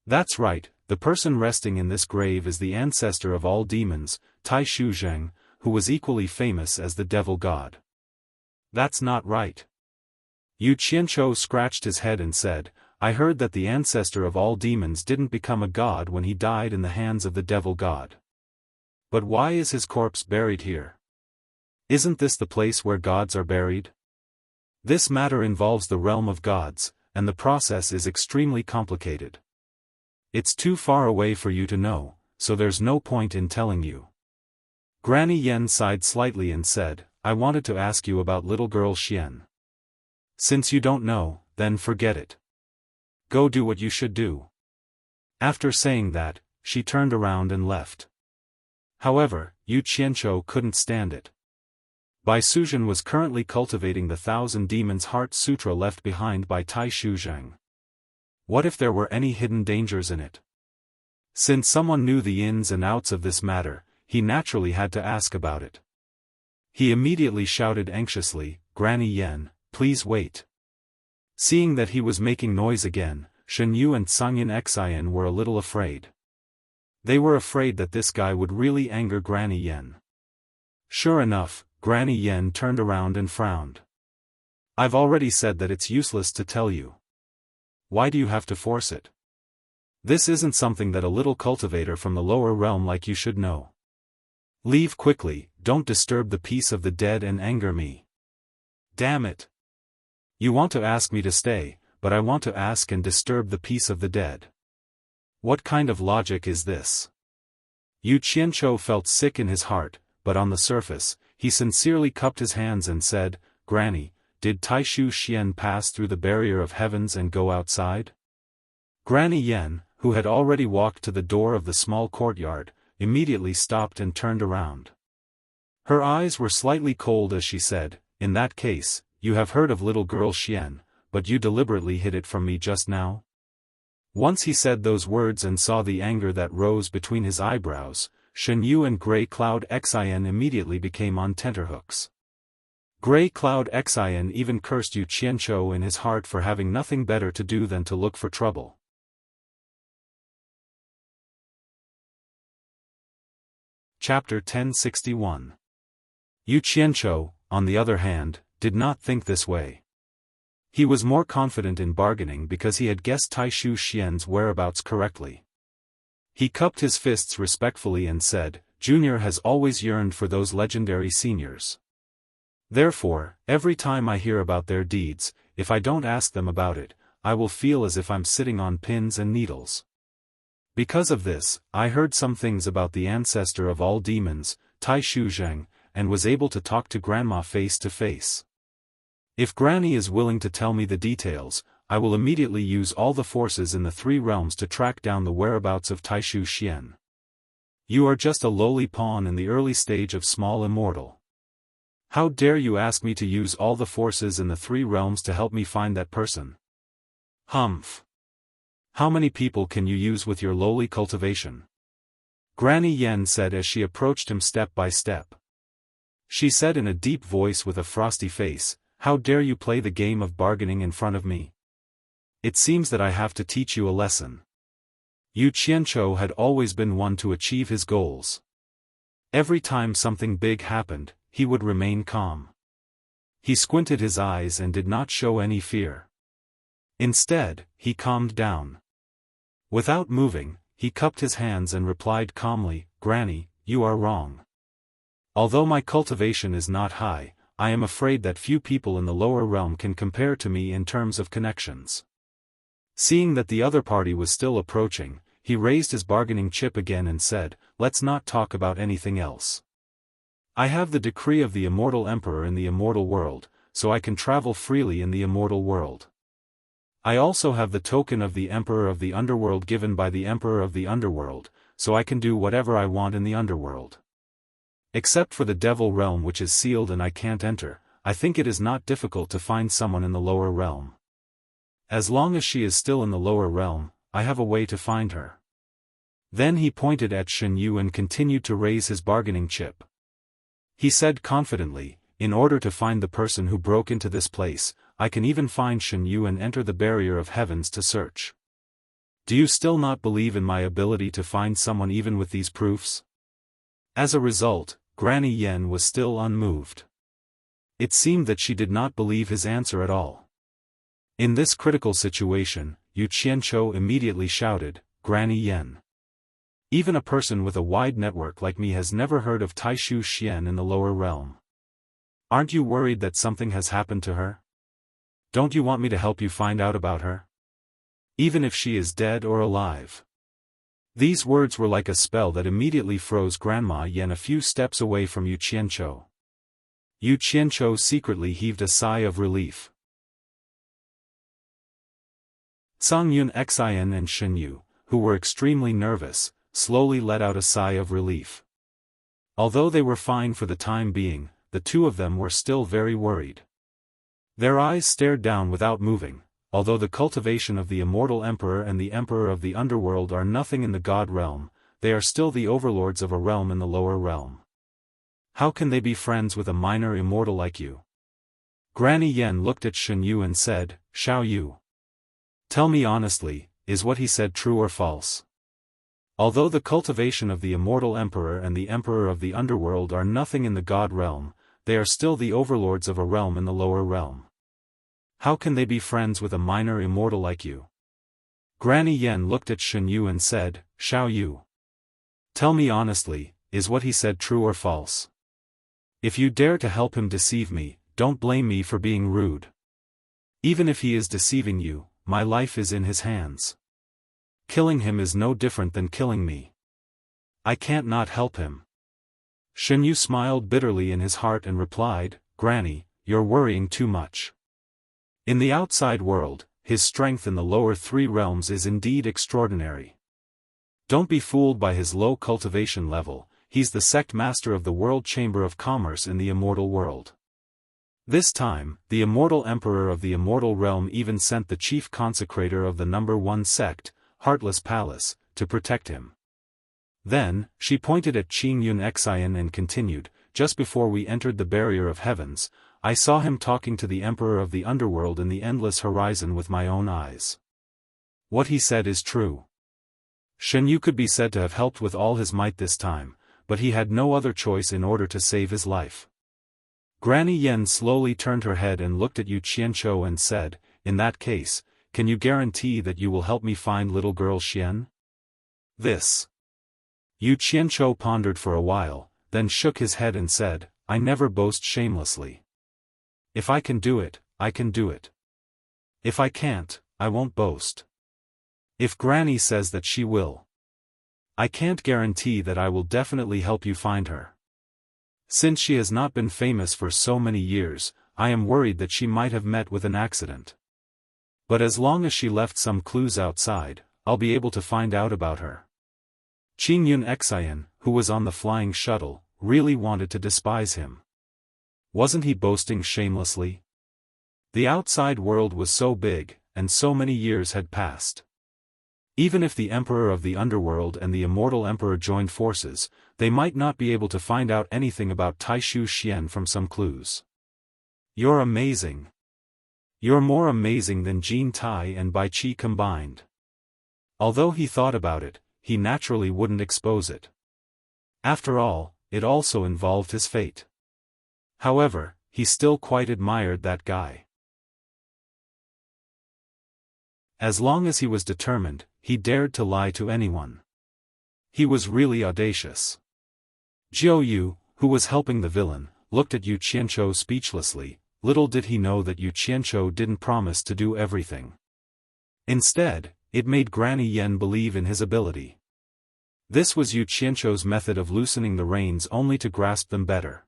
That's right, the person resting in this grave is the ancestor of all demons, Tai Shu Zheng, who was equally famous as the devil god. That's not right. Yu Qianqiu scratched his head and said, "I heard that the ancestor of all demons didn't become a god when he died in the hands of the devil god. But why is his corpse buried here? Isn't this the place where gods are buried? This matter involves the realm of gods, and the process is extremely complicated. It's too far away for you to know, so there's no point in telling you." Granny Yen sighed slightly and said, "I wanted to ask you about little girl Xian. Since you don't know, then forget it. Go do what you should do." After saying that, she turned around and left. However, Yu Qianqiu couldn't stand it. Bai Suzhen was currently cultivating the Thousand Demons Heart Sutra left behind by Tai Shu Zheng. What if there were any hidden dangers in it? Since someone knew the ins and outs of this matter, he naturally had to ask about it. He immediately shouted anxiously, "Granny Yen, please wait." Seeing that he was making noise again, Shen Yu and Zhang Yun Xian were a little afraid. They were afraid that this guy would really anger Granny Yen. Sure enough, Granny Yen turned around and frowned. "I've already said that it's useless to tell you. Why do you have to force it? This isn't something that a little cultivator from the lower realm like you should know. Leave quickly, don't disturb the peace of the dead and anger me. Damn it. You want to ask me to stay, but I want to ask and disturb the peace of the dead. What kind of logic is this?" Yu Qianqiu felt sick in his heart, but on the surface, he sincerely cupped his hands and said, "Granny, did Tai Shu Xian pass through the barrier of heavens and go outside?" Granny Yen, who had already walked to the door of the small courtyard, immediately stopped and turned around. Her eyes were slightly cold as she said, "In that case, you have heard of little girl Xian, but you deliberately hid it from me just now?" Once he said those words and saw the anger that rose between his eyebrows, Shen Yu and Grey Cloud Xian immediately became on tenterhooks. Grey Cloud Xian even cursed Yu Qianqiu in his heart for having nothing better to do than to look for trouble. Chapter 1061. Yu Qianqiu, on the other hand, did not think this way. He was more confident in bargaining because he had guessed Taishu Xian's whereabouts correctly. He cupped his fists respectfully and said, "Junior has always yearned for those legendary seniors. Therefore, every time I hear about their deeds, if I don't ask them about it, I will feel as if I'm sitting on pins and needles. Because of this, I heard some things about the ancestor of all demons, Taishu Zheng, and was able to talk to Grandma face to face. If Granny is willing to tell me the details, I will immediately use all the forces in the three realms to track down the whereabouts of Taishu Xian. You are just a lowly pawn in the early stage of small immortal. How dare you ask me to use all the forces in the three realms to help me find that person? Humph. How many people can you use with your lowly cultivation?" Granny Yen said as she approached him step by step. She said in a deep voice with a frosty face, "How dare you play the game of bargaining in front of me? It seems that I have to teach you a lesson." Yu Qianqiu had always been one to achieve his goals. Every time something big happened, he would remain calm. He squinted his eyes and did not show any fear. Instead, he calmed down. Without moving, he cupped his hands and replied calmly, "Granny, you are wrong. Although my cultivation is not high, I am afraid that few people in the lower realm can compare to me in terms of connections." Seeing that the other party was still approaching, he raised his bargaining chip again and said, "Let's not talk about anything else. I have the decree of the immortal emperor in the immortal world, so I can travel freely in the immortal world. I also have the token of the Emperor of the Underworld given by the Emperor of the Underworld, so I can do whatever I want in the Underworld. Except for the Devil Realm which is sealed and I can't enter, I think it is not difficult to find someone in the lower realm. As long as she is still in the lower realm, I have a way to find her." Then he pointed at Shen Yu and continued to raise his bargaining chip. He said confidently, "In order to find the person who broke into this place, I can even find Shen Yu and enter the barrier of heavens to search. Do you still not believe in my ability to find someone even with these proofs?" As a result, Granny Yen was still unmoved. It seemed that she did not believe his answer at all. In this critical situation, Yu Qianqiu immediately shouted, "Granny Yen. Even a person with a wide network like me has never heard of Taishu Xian in the lower realm. Aren't you worried that something has happened to her? Don't you want me to help you find out about her? Even if she is dead or alive?" These words were like a spell that immediately froze Grandma Yen a few steps away from Yu Qianqiu. Yu Qianqiu secretly heaved a sigh of relief. Zhang Yun Xian and Shen Yu, who were extremely nervous, slowly let out a sigh of relief. Although they were fine for the time being, the two of them were still very worried. Their eyes stared down without moving. Although the cultivation of the immortal emperor and the emperor of the underworld are nothing in the god realm, they are still the overlords of a realm in the lower realm. How can they be friends with a minor immortal like you? Granny Yen looked at Shen Yu and said, "Xiao Yu. Tell me honestly, is what he said true or false? Although the cultivation of the immortal emperor and the emperor of the underworld are nothing in the god realm, they are still the overlords of a realm in the lower realm. How can they be friends with a minor immortal like you?" Granny Yen looked at Shen Yu and said, "Xiao Yu. Tell me honestly, is what he said true or false? If you dare to help him deceive me, don't blame me for being rude. Even if he is deceiving you, my life is in his hands. Killing him is no different than killing me. I can't not help him." Shen Yu smiled bitterly in his heart and replied, "Granny, you're worrying too much. In the outside world, his strength in the lower three realms is indeed extraordinary. Don't be fooled by his low cultivation level, he's the sect master of the World Chamber of Commerce in the immortal world. This time, the immortal emperor of the immortal realm even sent the chief consecrator of the number 1 sect, Heartless Palace, to protect him." Then, she pointed at Qing Yun Xian and continued, "Just before we entered the barrier of heavens, I saw him talking to the Emperor of the Underworld in the endless horizon with my own eyes. What he said is true." Shen Yu could be said to have helped with all his might this time, but he had no other choice in order to save his life. Granny Yen slowly turned her head and looked at Yu Qianzhou and said, "In that case, can you guarantee that you will help me find little girl Xian?" This. Yu Qianzhou pondered for a while, then shook his head and said, "I never boast shamelessly. If I can do it, I can do it. If I can't, I won't boast. If Granny says that she will, I can't guarantee that I will definitely help you find her. Since she has not been famous for so many years, I am worried that she might have met with an accident. But as long as she left some clues outside, I'll be able to find out about her." Qin Yun Xian, who was on the flying shuttle, really wanted to despise him. Wasn't he boasting shamelessly? The outside world was so big, and so many years had passed. Even if the Emperor of the Underworld and the Immortal Emperor joined forces, they might not be able to find out anything about Taishu Xian from some clues. "You're amazing. You're more amazing than Jin Tai and Bai Qi combined." Although he thought about it, he naturally wouldn't expose it. After all, it also involved his fate. However, he still quite admired that guy. As long as he was determined, he dared to lie to anyone. He was really audacious. Jiu Yu, who was helping the villain, looked at Yu Qianzhou speechlessly. Little did he know that Yu Qianzhou didn't promise to do everything. Instead, it made Granny Yen believe in his ability. This was Yu Qianzhou's method of loosening the reins only to grasp them better.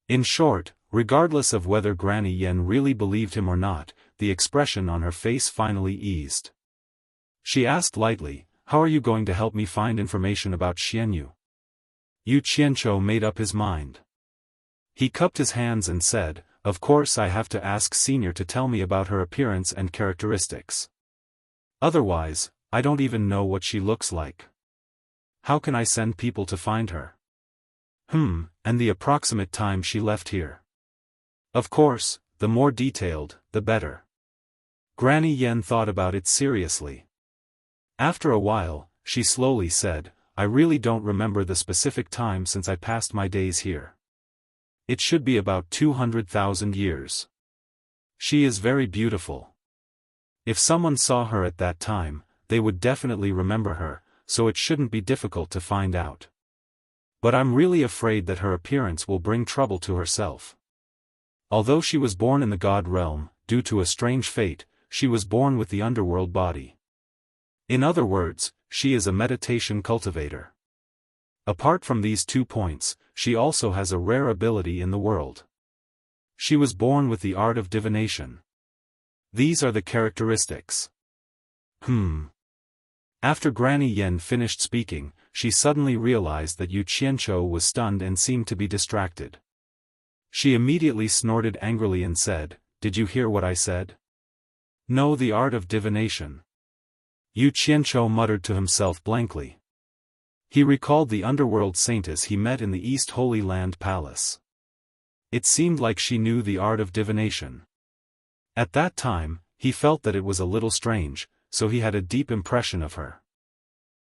In short, regardless of whether Granny Yen really believed him or not, the expression on her face finally eased. She asked lightly, "How are you going to help me find information about Xianyu?" Yu Qianzhou made up his mind. He cupped his hands and said, "Of course I have to ask Senior to tell me about her appearance and characteristics. Otherwise, I don't even know what she looks like. How can I send people to find her? And the approximate time she left here. Of course, the more detailed, the better." Granny Yen thought about it seriously. After a while, she slowly said, "I really don't remember the specific time since I passed my days here. It should be about 200,000 years. She is very beautiful. If someone saw her at that time, they would definitely remember her, so it shouldn't be difficult to find out. But I'm really afraid that her appearance will bring trouble to herself. Although she was born in the God realm, due to a strange fate, she was born with the underworld body. In other words, she is a meditation cultivator. Apart from these 2 points, she also has a rare ability in the world. She was born with the art of divination. These are the characteristics." After Granny Yen finished speaking, she suddenly realized that Yu Qianzhou was stunned and seemed to be distracted. She immediately snorted angrily and said, "Did you hear what I said? No, the art of divination." Yu Qianzhou muttered to himself blankly. He recalled the underworld saintess he met in the East Holy Land Palace. It seemed like she knew the art of divination. At that time, he felt that it was a little strange, so he had a deep impression of her.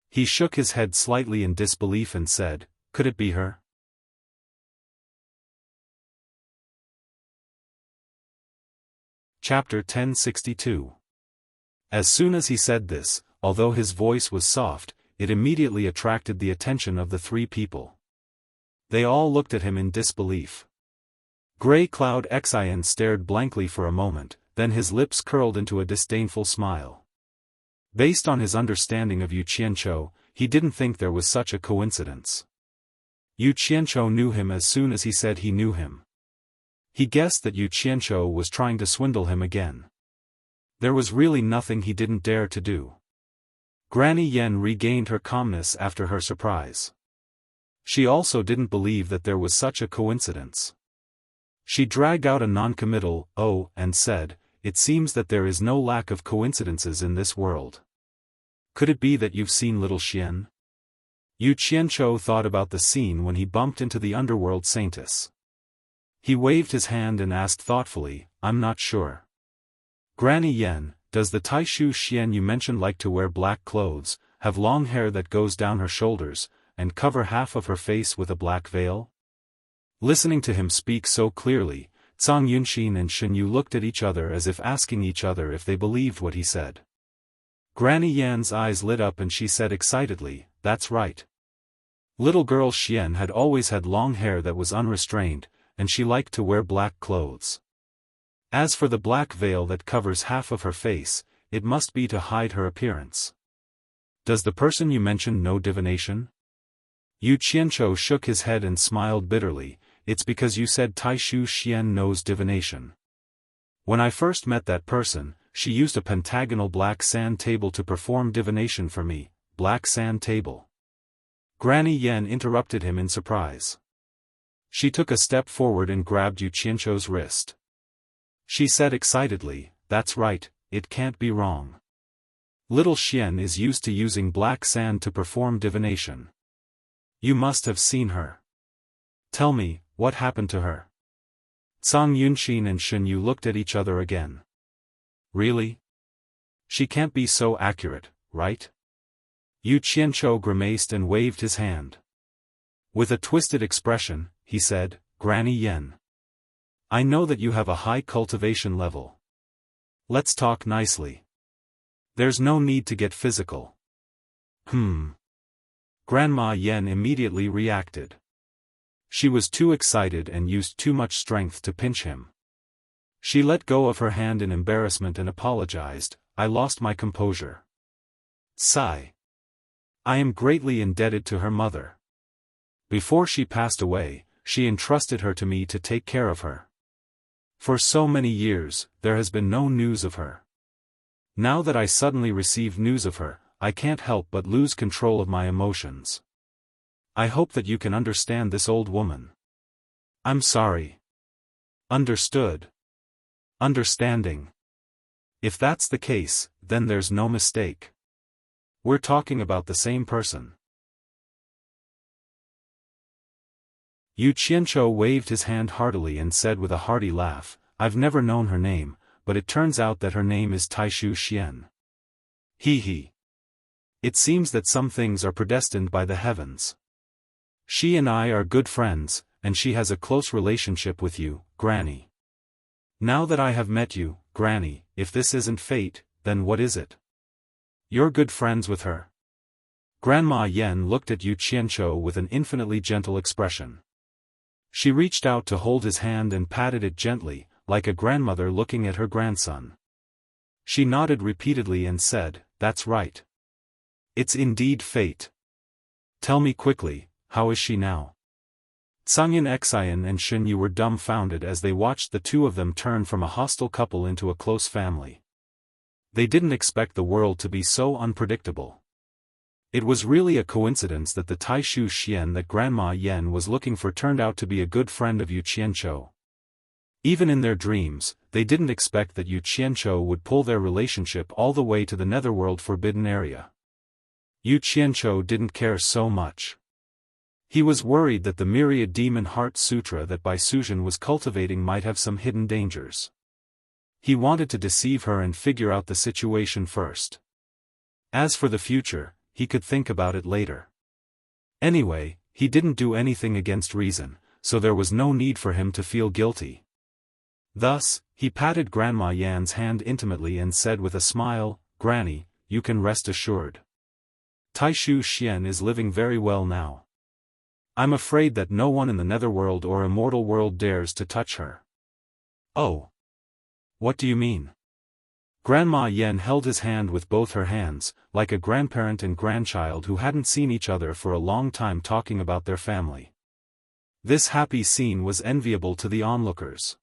He shook his head slightly in disbelief and said, "Could it be her?" Chapter 1062. As soon as he said this, although his voice was soft, it immediately attracted the attention of the 3 people. They all looked at him in disbelief. Grey Cloud Xian stared blankly for a moment, then his lips curled into a disdainful smile. Based on his understanding of Yu Qianzhou, he didn't think there was such a coincidence. Yu Qianzhou knew him as soon as he said he knew him. He guessed that Yu Qianzhou was trying to swindle him again. There was really nothing he didn't dare to do. Granny Yen regained her calmness after her surprise. She also didn't believe that there was such a coincidence. She dragged out a non-committal "oh" and said, "It seems that there is no lack of coincidences in this world. Could it be that you've seen little Xian?" Yu Qianzhou thought about the scene when he bumped into the underworld saintess. He waved his hand and asked thoughtfully, "I'm not sure." "Granny Yen, does the Taishu Xian you mentioned like to wear black clothes, have long hair that goes down her shoulders, and cover half of her face with a black veil? Listening to him speak so clearly, Zhang Yunxin and Shen Yu looked at each other as if asking each other if they believed what he said. Granny Yan's eyes lit up and she said excitedly, "That's right." Little girl Xian had always had long hair that was unrestrained, and she liked to wear black clothes. As for the black veil that covers half of her face, it must be to hide her appearance. Does the person you mentioned know divination? Yu Qianzhou shook his head and smiled bitterly. It's because you said Taishu Xian knows divination. When I first met that person, she used a pentagonal black sand table to perform divination for me. Black sand table. Granny Yan interrupted him in surprise. She took a step forward and grabbed Yu Qianzhou's wrist. She said excitedly, "That's right, it can't be wrong. Little Xian is used to using black sand to perform divination. You must have seen her. Tell me, what happened to her?" Zhang Yunxin and Shen Yu looked at each other again. Really? She can't be so accurate, right? Yu Qianzhou grimaced and waved his hand. With a twisted expression, he said, "Granny Yan. I know that you have a high cultivation level. Let's talk nicely. There's no need to get physical." Grandma Yan immediately reacted. She was too excited and used too much strength to pinch him. She let go of her hand in embarrassment and apologized, "I lost my composure. Sigh. I am greatly indebted to her mother. Before she passed away, she entrusted her to me to take care of her. For so many years, there has been no news of her. Now that I suddenly receive news of her, I can't help but lose control of my emotions. I hope that you can understand this old woman." "I'm sorry." "Understood. Understanding. If that's the case, then there's no mistake. We're talking about the same person." Yu Qianzhou waved his hand heartily and said with a hearty laugh, "I've never known her name, but it turns out that her name is Taishu Xian. He. It seems that some things are predestined by the heavens. She and I are good friends, and she has a close relationship with you, Granny. Now that I have met you, Granny, if this isn't fate, then what is it? You're good friends with her." Grandma Yan looked at Yu Qianzhou with an infinitely gentle expression. She reached out to hold his hand and patted it gently, like a grandmother looking at her grandson. She nodded repeatedly and said, "That's right. It's indeed fate. Tell me quickly, how is she now?" Zhang Xian and Shen Yu were dumbfounded as they watched the two of them turn from a hostile couple into a close family. They didn't expect the world to be so unpredictable. It was really a coincidence that the Taishu Xian that Grandma Yan was looking for turned out to be a good friend of Yu Qianzhou. Even in their dreams, they didn't expect that Yu Qianzhou would pull their relationship all the way to the netherworld forbidden area. Yu Qianzhou didn't care so much. He was worried that the myriad demon heart sutra that Bai Suzhen was cultivating might have some hidden dangers. He wanted to deceive her and figure out the situation first. As for the future, he could think about it later. Anyway, he didn't do anything against reason, so there was no need for him to feel guilty. Thus, he patted Grandma Yan's hand intimately and said with a smile, "Granny, you can rest assured. Taishu Xian is living very well now. I'm afraid that no one in the netherworld or immortal world dares to touch her." "Oh. What do you mean?" Grandma Yan held his hand with both her hands, like a grandparent and grandchild who hadn't seen each other for a long time talking about their family. This happy scene was enviable to the onlookers.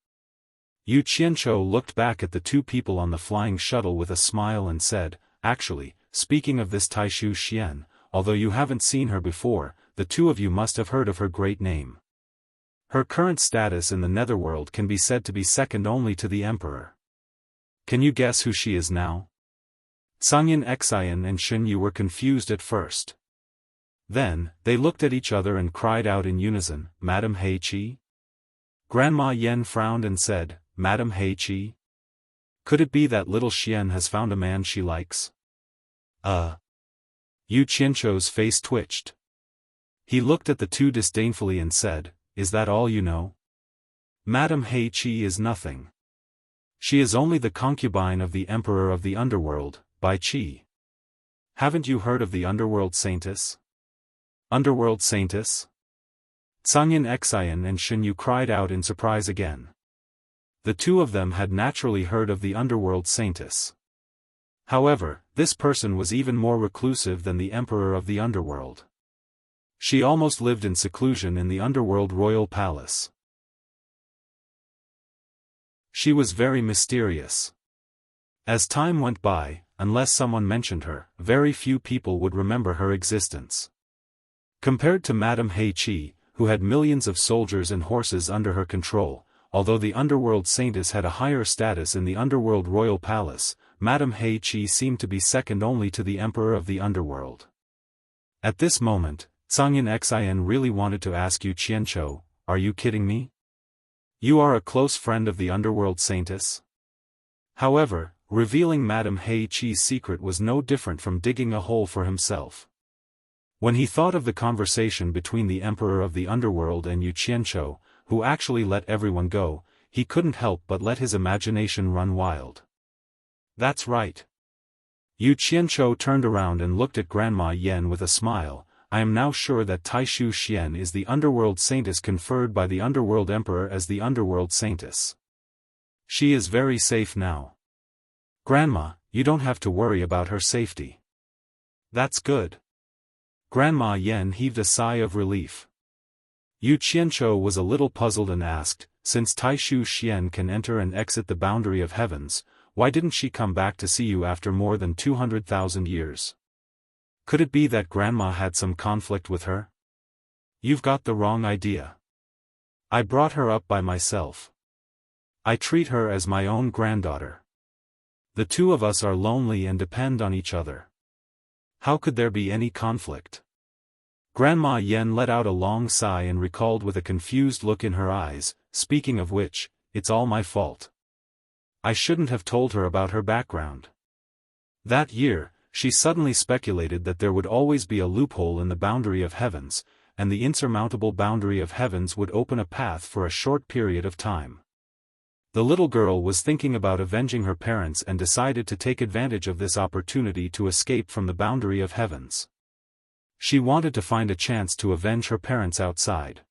Yu Qianzhou looked back at the two people on the flying shuttle with a smile and said, "Actually, speaking of this Taishu Xian, although you haven't seen her before, the two of you must have heard of her great name. Her current status in the netherworld can be said to be second only to the emperor. Can you guess who she is now?" Zhang Xian and Shen Yu were confused at first. Then, they looked at each other and cried out in unison, "Madam He Qi?" Grandma Yan frowned and said, "Madam He Qi? Could it be that little Xian has found a man she likes?" Yu Qianzhou's face twitched. He looked at the two disdainfully and said, "Is that all you know? Madame He Qi is nothing. She is only the concubine of the Emperor of the Underworld, Bai Qi. Haven't you heard of the Underworld Saintess?" "Underworld Saintess?" Tsangyan Xian and Shen Yu cried out in surprise again. The two of them had naturally heard of the Underworld Saintess. However, this person was even more reclusive than the Emperor of the Underworld. She almost lived in seclusion in the Underworld Royal Palace. She was very mysterious. As time went by, unless someone mentioned her, very few people would remember her existence. Compared to Madame He Qi, who had millions of soldiers and horses under her control, although the Underworld Saintess had a higher status in the Underworld Royal Palace, Madame He Qi seemed to be second only to the Emperor of the Underworld. At this moment, Tsangyan Xian really wanted to ask Yu Qianqiu, "Are you kidding me? You are a close friend of the Underworld Saintess?" However, revealing Madame He Qi's secret was no different from digging a hole for himself. When he thought of the conversation between the Emperor of the Underworld and Yu Qianqiu, who actually let everyone go, he couldn't help but let his imagination run wild. "That's right." Yu Qianqiu turned around and looked at Grandma Yan with a smile. "I am now sure that Taishu Xian is the Underworld Saintess conferred by the Underworld Emperor as the Underworld Saintess. She is very safe now. Grandma, you don't have to worry about her safety." "That's good." Grandma Yan heaved a sigh of relief. Yu Qianqiu was a little puzzled and asked, "Since Taishu Xian can enter and exit the boundary of heavens, why didn't she come back to see you after more than 200,000 years? Could it be that Grandma had some conflict with her?" "You've got the wrong idea. I brought her up by myself. I treat her as my own granddaughter. The two of us are lonely and depend on each other. How could there be any conflict?" Grandma Yan let out a long sigh and recalled with a confused look in her eyes, "Speaking of which, it's all my fault. I shouldn't have told her about her background. That year, she suddenly speculated that there would always be a loophole in the boundary of heavens, and the insurmountable boundary of heavens would open a path for a short period of time. The little girl was thinking about avenging her parents and decided to take advantage of this opportunity to escape from the boundary of heavens. She wanted to find a chance to avenge her parents outside.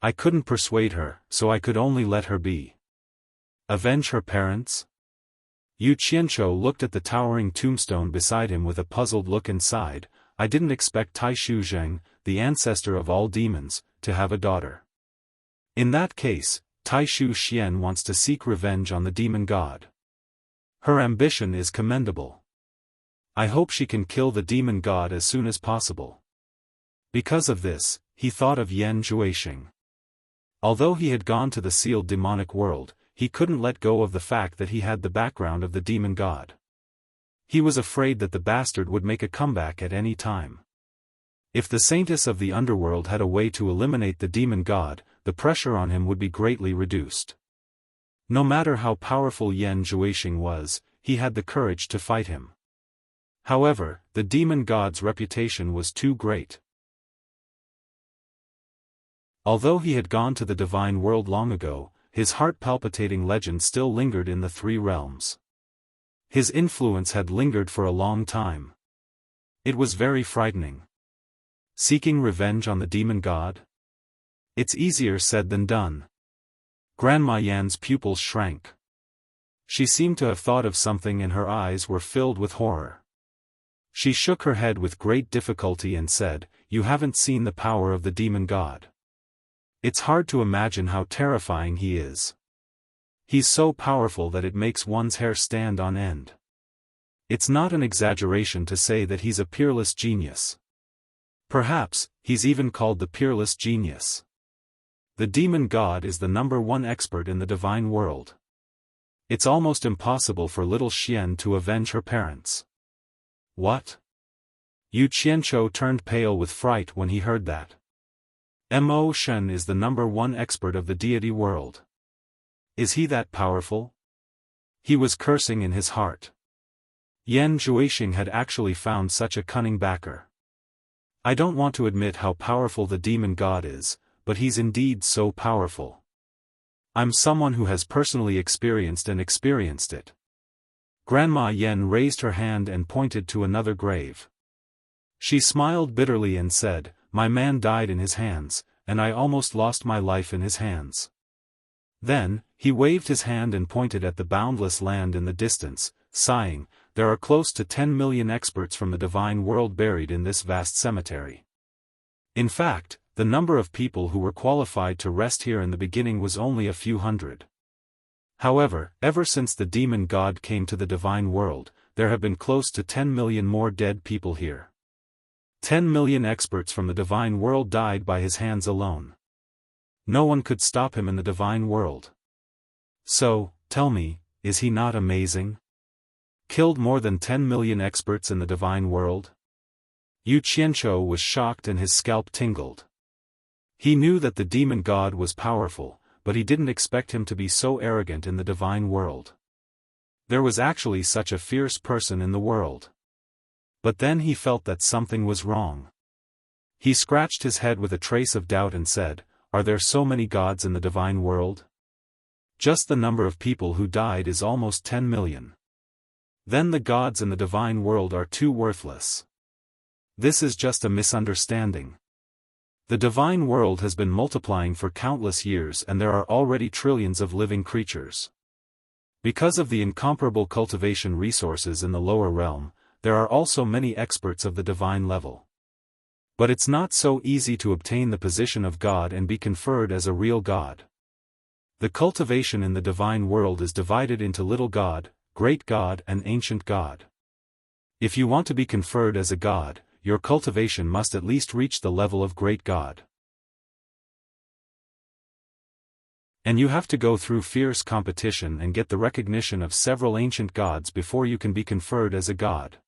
I couldn't persuade her, so I could only let her be." "Avenge her parents?" Yu Qianqiu looked at the towering tombstone beside him with a puzzled look and sighed. "I didn't expect Taishu Zheng, the ancestor of all demons, to have a daughter. In that case, Taishu Xian wants to seek revenge on the demon god. Her ambition is commendable. I hope she can kill the demon god as soon as possible." Because of this, he thought of Yan Zhuixing. Although he had gone to the sealed demonic world, he couldn't let go of the fact that he had the background of the demon god. He was afraid that the bastard would make a comeback at any time. If the Saintess of the Underworld had a way to eliminate the demon god, the pressure on him would be greatly reduced. No matter how powerful Yan Zhuixing was, he had the courage to fight him. However, the demon god's reputation was too great. Although he had gone to the divine world long ago, his heart-palpitating legend still lingered in the three realms. His influence had lingered for a long time. It was very frightening. Seeking revenge on the demon god? It's easier said than done. Grandma Yan's pupils shrank. She seemed to have thought of something and her eyes were filled with horror. She shook her head with great difficulty and said, "You haven't seen the power of the demon god. It's hard to imagine how terrifying he is. He's so powerful that it makes one's hair stand on end. It's not an exaggeration to say that he's a peerless genius. Perhaps, he's even called the peerless genius. The demon god is the #1 expert in the divine world. It's almost impossible for little Xian to avenge her parents." "What?" Yu Qianqiu turned pale with fright when he heard that. Mo Shen is the #1 expert of the deity world. Is he that powerful? He was cursing in his heart. Yan Zhuixing had actually found such a cunning backer. I don't want to admit how powerful the demon god is, but he's indeed so powerful. I'm someone who has personally experienced it. Grandma Yen raised her hand and pointed to another grave. She smiled bitterly and said, "My man died in his hands, and I almost lost my life in his hands." Then, he waved his hand and pointed at the boundless land in the distance, sighing, "There are close to 10 million experts from the divine world buried in this vast cemetery." In fact, the number of people who were qualified to rest here in the beginning was only a few hundred. However, ever since the demon god came to the divine world, there have been close to 10 million more dead people here. 10 million experts from the divine world died by his hands alone. No one could stop him in the divine world. So, tell me, is he not amazing? Killed more than 10 million experts in the divine world? Yu Qianzhou was shocked and his scalp tingled. He knew that the demon god was powerful, but he didn't expect him to be so arrogant in the divine world. There was actually such a fierce person in the world. But then he felt that something was wrong. He scratched his head with a trace of doubt and said, "Are there so many gods in the divine world? Just the number of people who died is almost 10 million. Then the gods in the divine world are too worthless. This is just a misunderstanding. The divine world has been multiplying for countless years and there are already trillions of living creatures. Because of the incomparable cultivation resources in the lower realm, there are also many experts of the divine level. But it's not so easy to obtain the position of God and be conferred as a real god. The cultivation in the divine world is divided into little god, great god and ancient god. If you want to be conferred as a god, your cultivation must at least reach the level of great god. And you have to go through fierce competition and get the recognition of several ancient gods before you can be conferred as a god.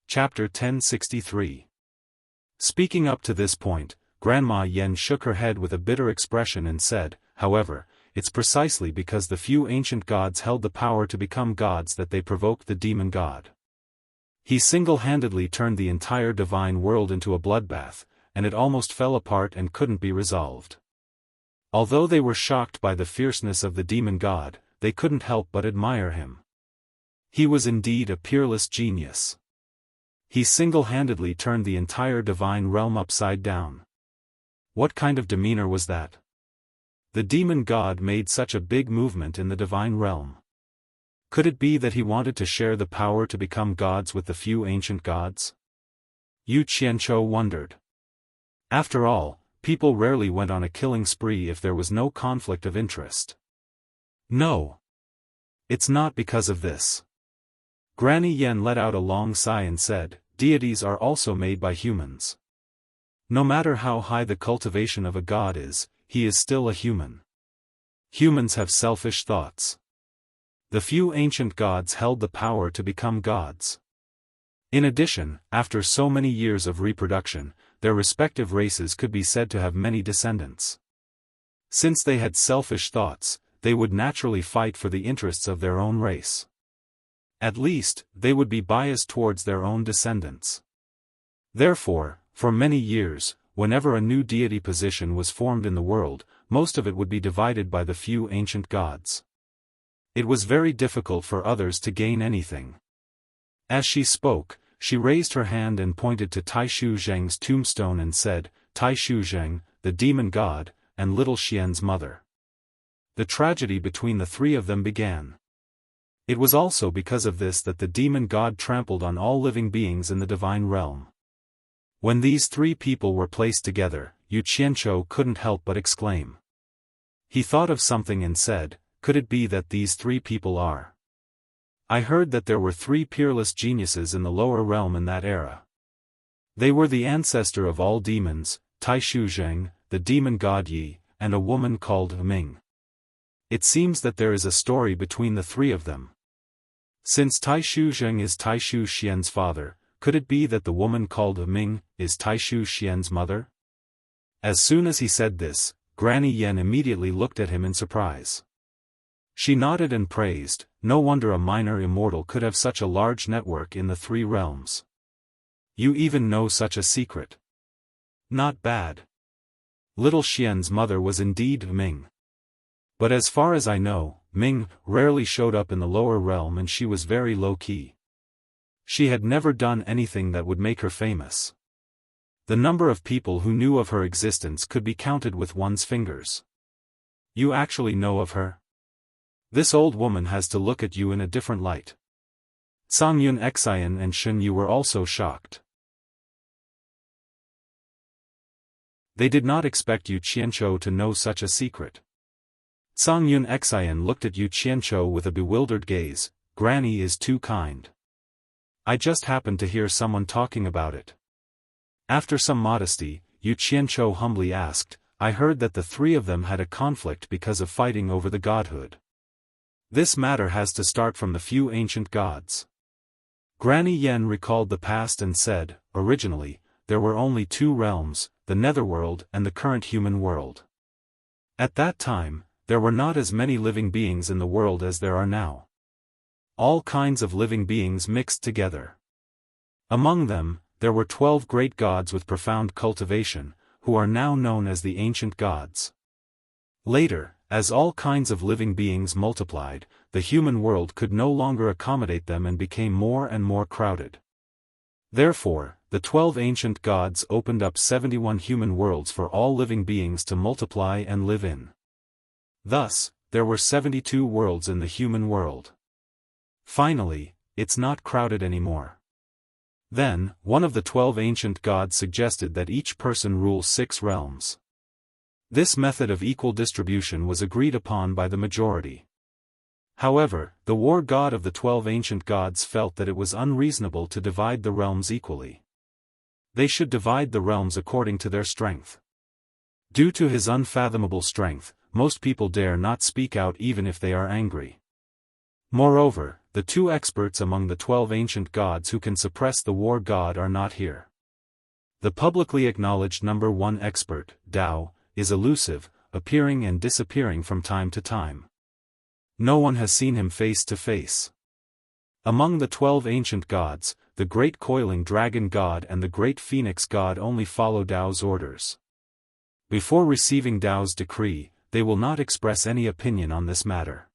Chapter 1063. Speaking up to this point, Grandma Yen shook her head with a bitter expression and said, "However, it's precisely because the few ancient gods held the power to become gods that they provoked the demon god. He single-handedly turned the entire divine world into a bloodbath, and it almost fell apart and couldn't be resolved." Although they were shocked by the fierceness of the demon god, they couldn't help but admire him. He was indeed a peerless genius. He single-handedly turned the entire divine realm upside down. What kind of demeanor was that? The demon god made such a big movement in the divine realm. Could it be that he wanted to share the power to become gods with the few ancient gods? Yu Qianzhou wondered. After all, people rarely went on a killing spree if there was no conflict of interest. No. It's not because of this. Granny Yen let out a long sigh and said, "Deities are also made by humans. No matter how high the cultivation of a god is, he is still a human. Humans have selfish thoughts. The few ancient gods held the power to become gods. In addition, after so many years of reproduction, their respective races could be said to have many descendants. Since they had selfish thoughts, they would naturally fight for the interests of their own race. At least, they would be biased towards their own descendants. Therefore, for many years, whenever a new deity position was formed in the world, most of it would be divided by the few ancient gods. It was very difficult for others to gain anything. As she spoke, she raised her hand and pointed to Taishu Zheng's tombstone and said, "Taishu Zheng, the demon god, and little Xian's mother." The tragedy between the three of them began. It was also because of this that the demon god trampled on all living beings in the divine realm. When these three people were placed together, Yu Qianzhou couldn't help but exclaim. He thought of something and said, "Could it be that these three people are? I heard that there were three peerless geniuses in the lower realm in that era. They were the ancestor of all demons, Taishu Zheng, the demon god Yi, and a woman called Ming. It seems that there is a story between the three of them. Since Taishu Zheng is Taishu Xian's father, could it be that the woman called Ming is Taishu Xian's mother?" As soon as he said this, Granny Yen immediately looked at him in surprise. She nodded and praised, no wonder a minor immortal could have such a large network in the 3 realms. You even know such a secret. Not bad. Little Xian's mother was indeed Ming. But as far as I know, Ming rarely showed up in the lower realm and she was very low-key. She had never done anything that would make her famous. The number of people who knew of her existence could be counted with one's fingers. You actually know of her? This old woman has to look at you in a different light. Sang Yun Xian and Shen Yu were also shocked. They did not expect Yu Qianqiu to know such a secret. Sang Yun Xian looked at Yu Qianqiu with a bewildered gaze. Granny is too kind. I just happened to hear someone talking about it. After some modesty, Yu Qianqiu humbly asked, I heard that the 3 of them had a conflict because of fighting over the godhood. This matter has to start from the few ancient gods. Granny Yen recalled the past and said, originally, there were only 2 realms, the netherworld and the current human world. At that time, there were not as many living beings in the world as there are now. All kinds of living beings mixed together. Among them, there were 12 great gods with profound cultivation, who are now known as the ancient gods. Later, as all kinds of living beings multiplied, the human world could no longer accommodate them and became more and more crowded. Therefore, the 12 ancient gods opened up 71 human worlds for all living beings to multiply and live in. Thus, there were 72 worlds in the human world. Finally, it's not crowded anymore. Then, one of the 12 ancient gods suggested that each person rule 6 realms. This method of equal distribution was agreed upon by the majority. However, the war god of the 12 ancient gods felt that it was unreasonable to divide the realms equally. They should divide the realms according to their strength. Due to his unfathomable strength, most people dare not speak out even if they are angry. Moreover, the 2 experts among the 12 ancient gods who can suppress the war god are not here. The publicly acknowledged number 1 expert, Dao, is elusive, appearing and disappearing from time to time. No one has seen him face to face. Among the 12 ancient gods, the great coiling dragon god and the great phoenix god only follow Dao's orders. Before receiving Dao's decree, they will not express any opinion on this matter.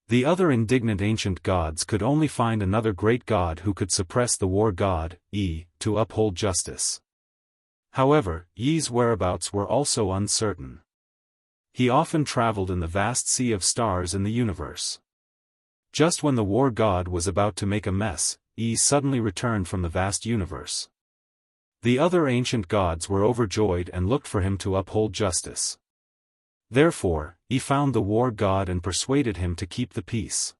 The other indignant ancient gods could only find another great god who could suppress the war god, Yi, to uphold justice. However, Yi's whereabouts were also uncertain. He often traveled in the vast sea of stars in the universe. Just when the war god was about to make a mess, Yi suddenly returned from the vast universe. The other ancient gods were overjoyed and looked for him to uphold justice. Therefore, he found the war god and persuaded him to keep the peace.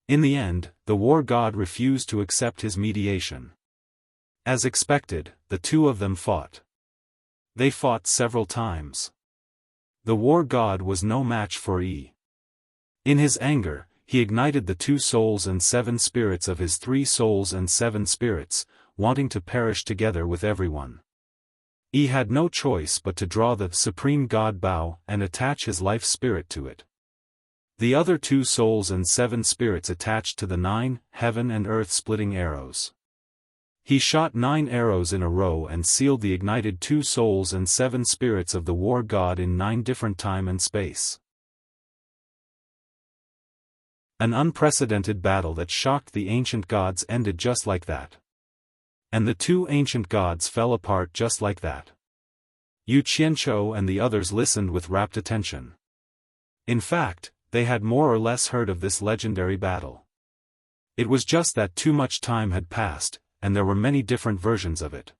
In the end, the war god refused to accept his mediation. As expected, the 2 of them fought. They fought several times. The war god was no match for Yi. In his anger, he ignited the 2 souls and 7 spirits of his 3 souls and 7 spirits, wanting to perish together with everyone. He had no choice but to draw the supreme god Bao and attach his life spirit to it. The other 2 souls and 7 spirits attached to the 9 heaven and earth splitting arrows. He shot 9 arrows in a row and sealed the ignited 2 souls and 7 spirits of the war god in 9 different time and space. An unprecedented battle that shocked the ancient gods ended just like that. And the 2 ancient gods fell apart just like that. Yu Qianqiu and the others listened with rapt attention. In fact, they had more or less heard of this legendary battle. It was just that too much time had passed, and there were many different versions of it.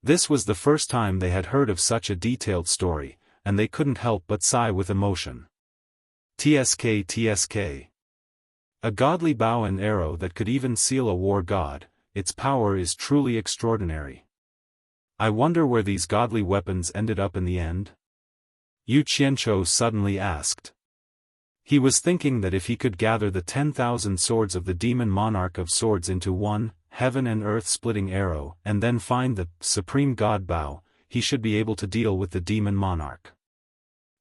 This was the first time they had heard of such a detailed story, and they couldn't help but sigh with emotion. TSK TSK. A godly bow and arrow that could even seal a war god, its power is truly extraordinary. I wonder where these godly weapons ended up in the end? Yu Qianqiu suddenly asked. He was thinking that if he could gather the 10,000 swords of the demon monarch of swords into one heaven and earth splitting arrow and then find the supreme god Bao, he should be able to deal with the demon monarch.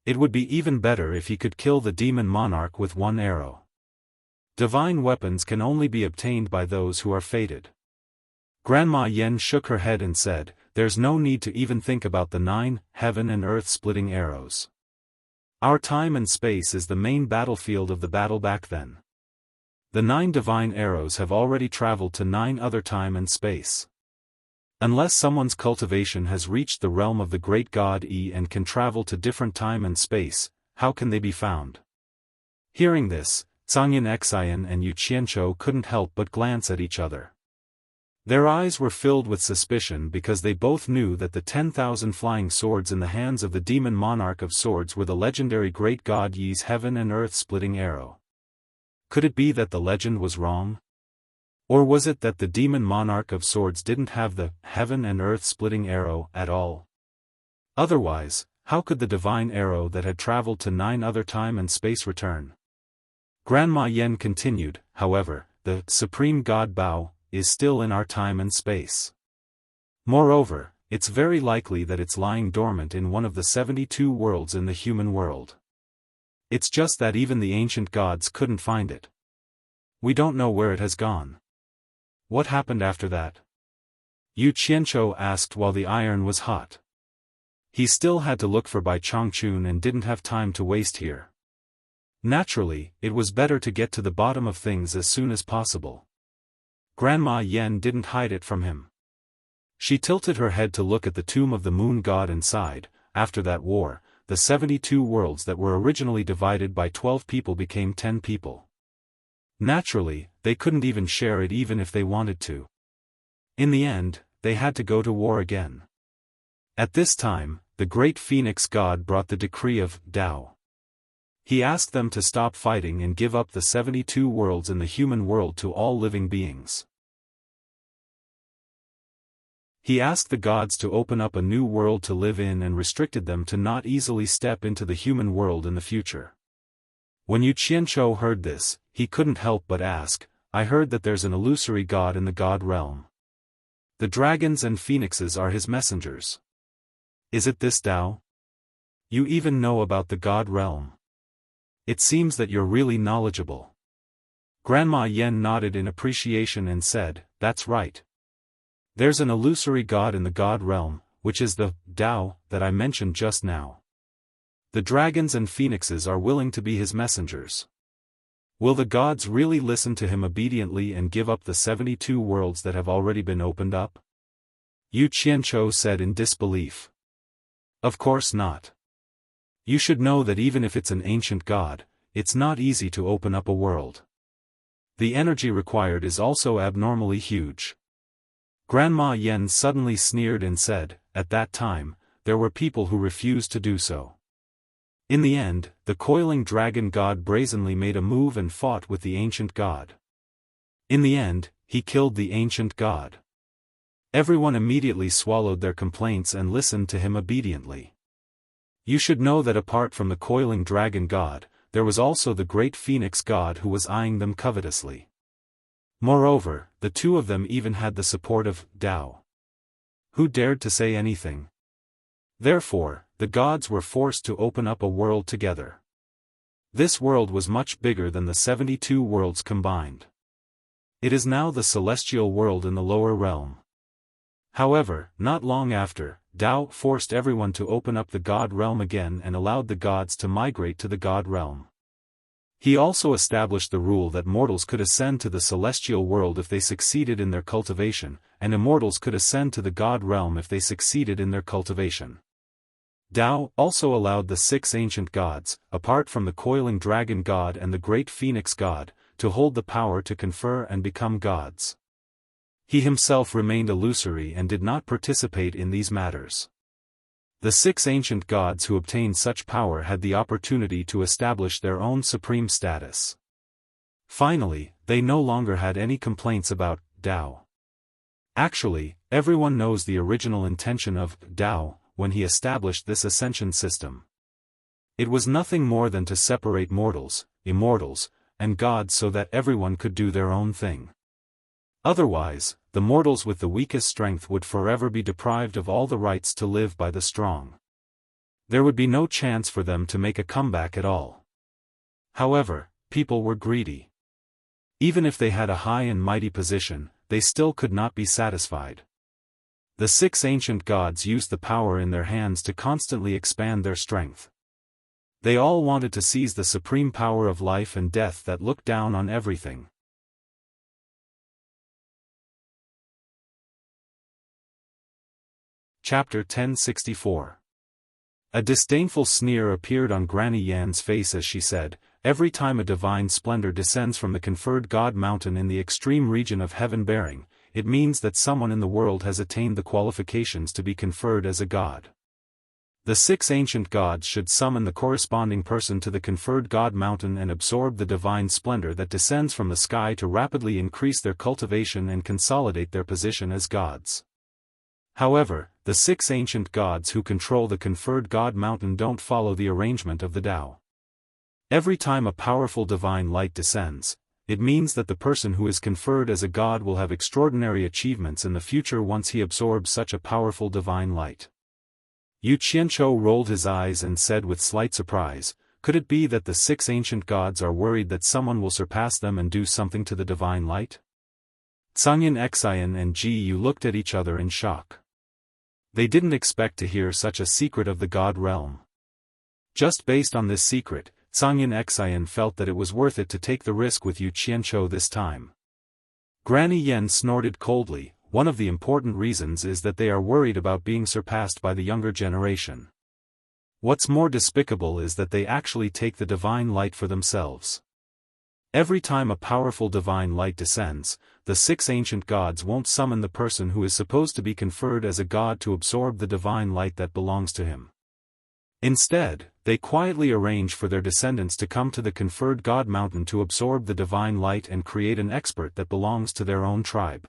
It would be even better if he could kill the demon monarch with one arrow. Divine weapons can only be obtained by those who are fated. Grandma Yen shook her head and said, "There's no need to even think about the 9 heaven and earth splitting arrows. Our time and space is the main battlefield of the battle back then. The 9 divine arrows have already traveled to 9 other time and space. Unless someone's cultivation has reached the realm of the great god Yi and can travel to different time and space, how can they be found?" Hearing this, Zhangyan Xian and Yu Qianzhou couldn't help but glance at each other. Their eyes were filled with suspicion because they both knew that the 10,000 flying swords in the hands of the demon monarch of swords were the legendary great god Yi's heaven and earth splitting arrow. Could it be that the legend was wrong? Or was it that the demon monarch of swords didn't have the heaven and earth splitting arrow at all? Otherwise, how could the divine arrow that had traveled to 9 other time and space return? Grandma Yen continued, "However, the supreme god Bao is still in our time and space. Moreover, it's very likely that it's lying dormant in one of the 72 worlds in the human world. It's just that even the ancient gods couldn't find it. We don't know where it has gone." "What happened after that?" Yu Qianzhou asked while the iron was hot. He still had to look for Bai Chongqun and didn't have time to waste here. Naturally, it was better to get to the bottom of things as soon as possible. Grandma Yen didn't hide it from him. She tilted her head to look at the tomb of the moon god and sighed. After that war, the 72 worlds that were originally divided by 12 people became 10 people. Naturally, they couldn't even share it even if they wanted to. In the end, they had to go to war again. At this time, the great phoenix god brought the decree of Tao. He asked them to stop fighting and give up the 72 worlds in the human world to all living beings. He asked the gods to open up a new world to live in and restricted them to not easily step into the human world in the future. When Yu Qianzhou heard this, he couldn't help but ask, "I heard that there's an illusory god in the god realm. The dragons and phoenixes are his messengers. Is it this Tao? You even know about the god realm. It seems that you're really knowledgeable." Grandma Yen nodded in appreciation and said, "That's right. There's an illusory god in the god realm, which is the Tao that I mentioned just now. The dragons and phoenixes are willing to be his messengers. Will the gods really listen to him obediently and give up the 72 worlds that have already been opened up?" Yu Qianzhou said in disbelief. "Of course not. You should know that even if it's an ancient god, it's not easy to open up a world. The energy required is also abnormally huge." Grandma Yen suddenly sneered and said, "At that time, there were people who refused to do so. In the end, the coiling dragon god brazenly made a move and fought with the ancient god. In the end, he killed the ancient god. Everyone immediately swallowed their complaints and listened to him obediently. You should know that apart from the coiling dragon god, there was also the great phoenix god who was eyeing them covetously. Moreover, the two of them even had the support of Tao. Who dared to say anything? Therefore, the gods were forced to open up a world together. This world was much bigger than the 72 worlds combined. It is now the celestial world in the lower realm. However, not long after, Tao forced everyone to open up the god realm again and allowed the gods to migrate to the god realm. He also established the rule that mortals could ascend to the celestial world if they succeeded in their cultivation, and immortals could ascend to the god realm if they succeeded in their cultivation. Tao also allowed the 6 ancient gods, apart from the coiling dragon god and the great phoenix god, to hold the power to confer and become gods. He himself remained illusory and did not participate in these matters. The 6 ancient gods who obtained such power had the opportunity to establish their own supreme status. Finally, they no longer had any complaints about Tao. Actually, everyone knows the original intention of Tao when he established this ascension system. It was nothing more than to separate mortals, immortals, and gods so that everyone could do their own thing. Otherwise, the mortals with the weakest strength would forever be deprived of all the rights to live by the strong. There would be no chance for them to make a comeback at all. However, people were greedy. Even if they had a high and mighty position, they still could not be satisfied. The 6 ancient gods used the power in their hands to constantly expand their strength. They all wanted to seize the supreme power of life and death that looked down on everything. Chapter 1064. A disdainful sneer appeared on Granny Yan's face as she said, "Every time a divine splendor descends from the conferred God mountain in the extreme region of heaven-bearing, it means that someone in the world has attained the qualifications to be conferred as a god. The 6 ancient gods should summon the corresponding person to the conferred God mountain and absorb the divine splendor that descends from the sky to rapidly increase their cultivation and consolidate their position as gods. However, the 6 ancient gods who control the conferred God mountain don't follow the arrangement of the Tao. Every time a powerful divine light descends, it means that the person who is conferred as a god will have extraordinary achievements in the future once he absorbs such a powerful divine light." Yu Qianzhou rolled his eyes and said with slight surprise, "Could it be that the 6 ancient gods are worried that someone will surpass them and do something to the divine light?" Cangyan Xian and Ji Yu looked at each other in shock. They didn't expect to hear such a secret of the god realm. Just based on this secret, Cangyan Xian felt that it was worth it to take the risk with Yu Qianzhou this time. Granny Yan snorted coldly. "One of the important reasons is that they are worried about being surpassed by the younger generation. What's more despicable is that they actually take the divine light for themselves. Every time a powerful divine light descends, the 6 ancient gods won't summon the person who is supposed to be conferred as a god to absorb the divine light that belongs to him. Instead, they quietly arrange for their descendants to come to the conferred God mountain to absorb the divine light and create an expert that belongs to their own tribe.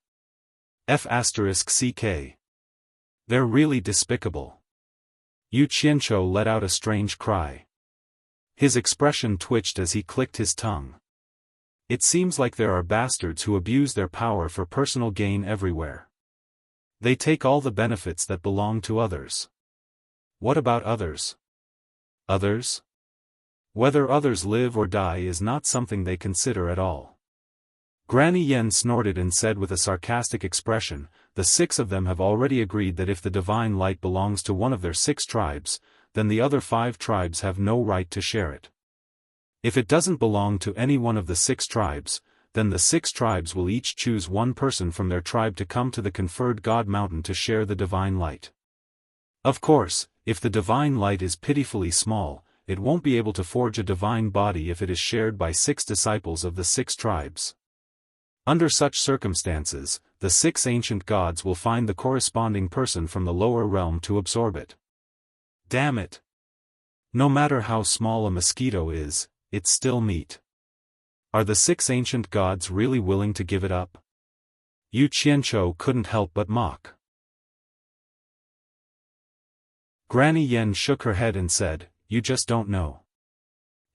F***ck. They're really despicable." Yu Qianzhou let out a strange cry. His expression twitched as he clicked his tongue. It seems like there are bastards who abuse their power for personal gain everywhere. They take all the benefits that belong to others. What about others? Others? Whether others live or die is not something they consider at all. Granny Yan snorted and said with a sarcastic expression, "The 6 of them have already agreed that if the divine light belongs to one of their 6 tribes, then the other 5 tribes have no right to share it. If it doesn't belong to any one of the 6 tribes, then the 6 tribes will each choose one person from their tribe to come to the conferred God mountain to share the divine light. Of course, if the divine light is pitifully small, it won't be able to forge a divine body if it is shared by 6 disciples of the 6 tribes. Under such circumstances, the 6 ancient gods will find the corresponding person from the lower realm to absorb it. Damn it! No matter how small a mosquito is, it's still meat. Are the 6 ancient gods really willing to give it up?" Yu Qianzhou couldn't help but mock. Granny Yan shook her head and said, "You just don't know.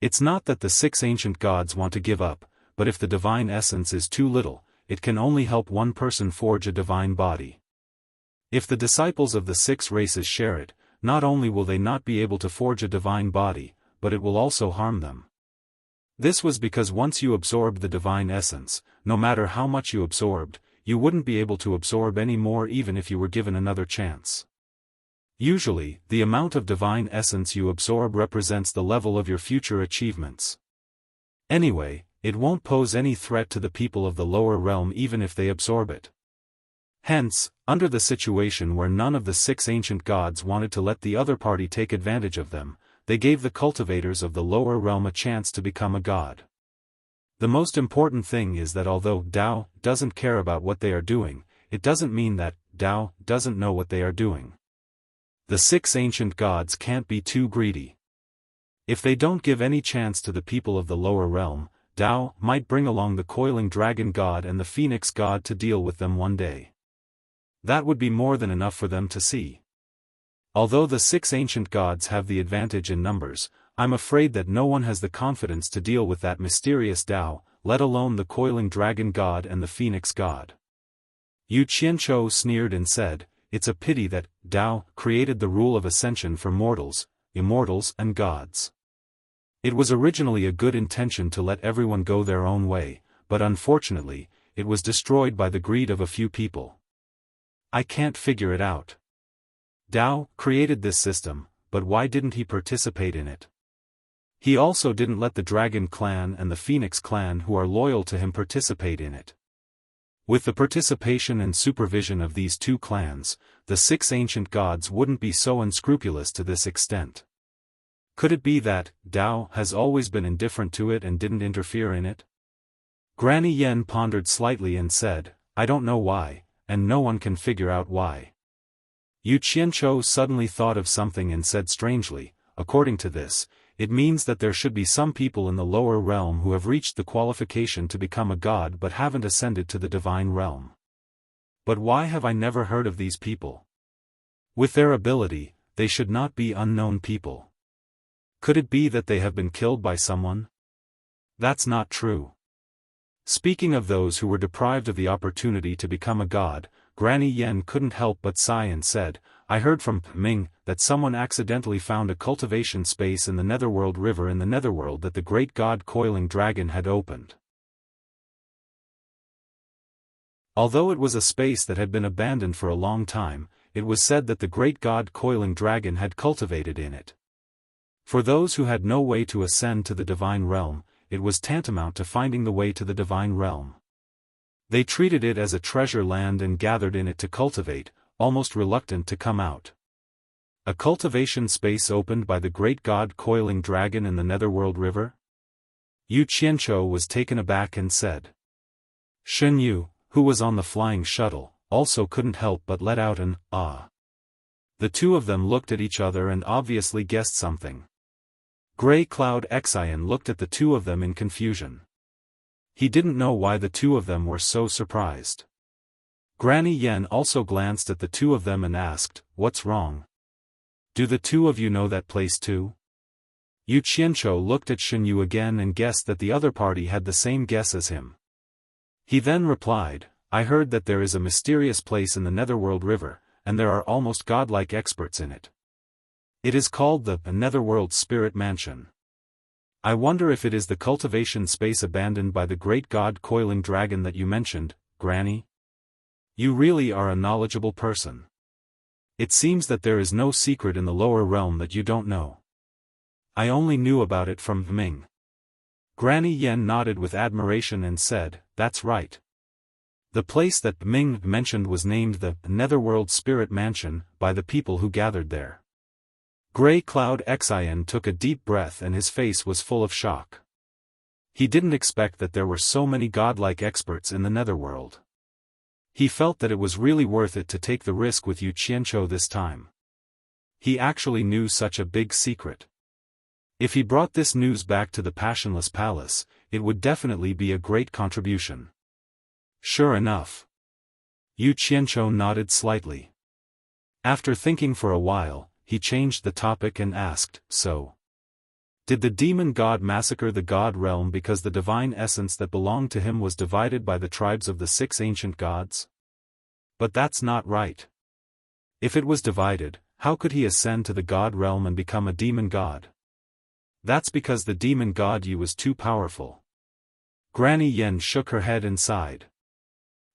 It's not that the 6 ancient gods want to give up, but if the divine essence is too little, it can only help one person forge a divine body. If the disciples of the 6 races share it, not only will they not be able to forge a divine body, but it will also harm them. This was because once you absorbed the divine essence, no matter how much you absorbed, you wouldn't be able to absorb any more even if you were given another chance. Usually, the amount of divine essence you absorb represents the level of your future achievements. Anyway, it won't pose any threat to the people of the lower realm even if they absorb it. Hence, under the situation where none of the 6 ancient gods wanted to let the other party take advantage of them, they gave the cultivators of the lower realm a chance to become a god. The most important thing is that although Tao doesn't care about what they are doing, it doesn't mean that Tao doesn't know what they are doing. The 6 ancient gods can't be too greedy. If they don't give any chance to the people of the lower realm, Tao might bring along the coiling dragon god and the phoenix god to deal with them one day. That would be more than enough for them to see. Although the 6 ancient gods have the advantage in numbers, I'm afraid that no one has the confidence to deal with that mysterious Tao, let alone the coiling dragon god and the phoenix god." Yu Qianzhou sneered and said, "It's a pity that Tao created the rule of ascension for mortals. immortals and gods. It was originally a good intention to let everyone go their own way, but unfortunately, it was destroyed by the greed of a few people. I can't figure it out. Dao created this system, but why didn't he participate in it? He also didn't let the Dragon Clan and the Phoenix Clan who are loyal to him participate in it. With the participation and supervision of these two clans, the 6 ancient gods wouldn't be so unscrupulous to this extent. Could it be that Dao has always been indifferent to it and didn't interfere in it? Granny Yen pondered slightly and said, I don't know why, and no one can figure out why. Yu Qianzhou suddenly thought of something and said strangely, according to this, it means that there should be some people in the lower realm who have reached the qualification to become a god but haven't ascended to the divine realm. But why have I never heard of these people? With their ability, they should not be unknown people. Could it be that they have been killed by someone? That's not true. Speaking of those who were deprived of the opportunity to become a god, Granny Yen couldn't help but sigh and said, I heard from Ming that someone accidentally found a cultivation space in the Netherworld River in the Netherworld that the great god Coiling Dragon had opened. Although it was a space that had been abandoned for a long time, it was said that the great god Coiling Dragon had cultivated in it. For those who had no way to ascend to the divine realm, it was tantamount to finding the way to the divine realm. They treated it as a treasure land and gathered in it to cultivate, almost reluctant to come out. A cultivation space opened by the great god Coiling Dragon in the Netherworld River? Yu Qianzhou was taken aback and said. Shen Yu, who was on the flying shuttle, also couldn't help but let out an ah. The two of them looked at each other and obviously guessed something. Grey Cloud Xian looked at the two of them in confusion. He didn't know why the two of them were so surprised. Granny Yen also glanced at the two of them and asked, what's wrong? Do the two of you know that place too? Yu Qianzhou looked at Shen Yu again and guessed that the other party had the same guess as him. He then replied, I heard that there is a mysterious place in the Netherworld River, and there are almost godlike experts in it. It is called the Netherworld Spirit Mansion. I wonder if it is the cultivation space abandoned by the great god Coiling Dragon that you mentioned, Granny? You really are a knowledgeable person. It seems that there is no secret in the lower realm that you don't know. I only knew about it from Ming. Granny Yen nodded with admiration and said, that's right. The place that Ming mentioned was named the Netherworld Spirit Mansion by the people who gathered there. Grey Cloud Xian took a deep breath and his face was full of shock. He didn't expect that there were so many godlike experts in the Netherworld. He felt that it was really worth it to take the risk with Yu Qianzhou this time. He actually knew such a big secret. If he brought this news back to the Passionless Palace, it would definitely be a great contribution. Sure enough. Yu Qianzhou nodded slightly. After thinking for a while, he changed the topic and asked, so? Did the demon god massacre the god realm because the divine essence that belonged to him was divided by the tribes of the 6 ancient gods? But that's not right. If it was divided, how could he ascend to the god realm and become a demon god? That's because the demon god Yu was too powerful. Granny Yen shook her head and sighed.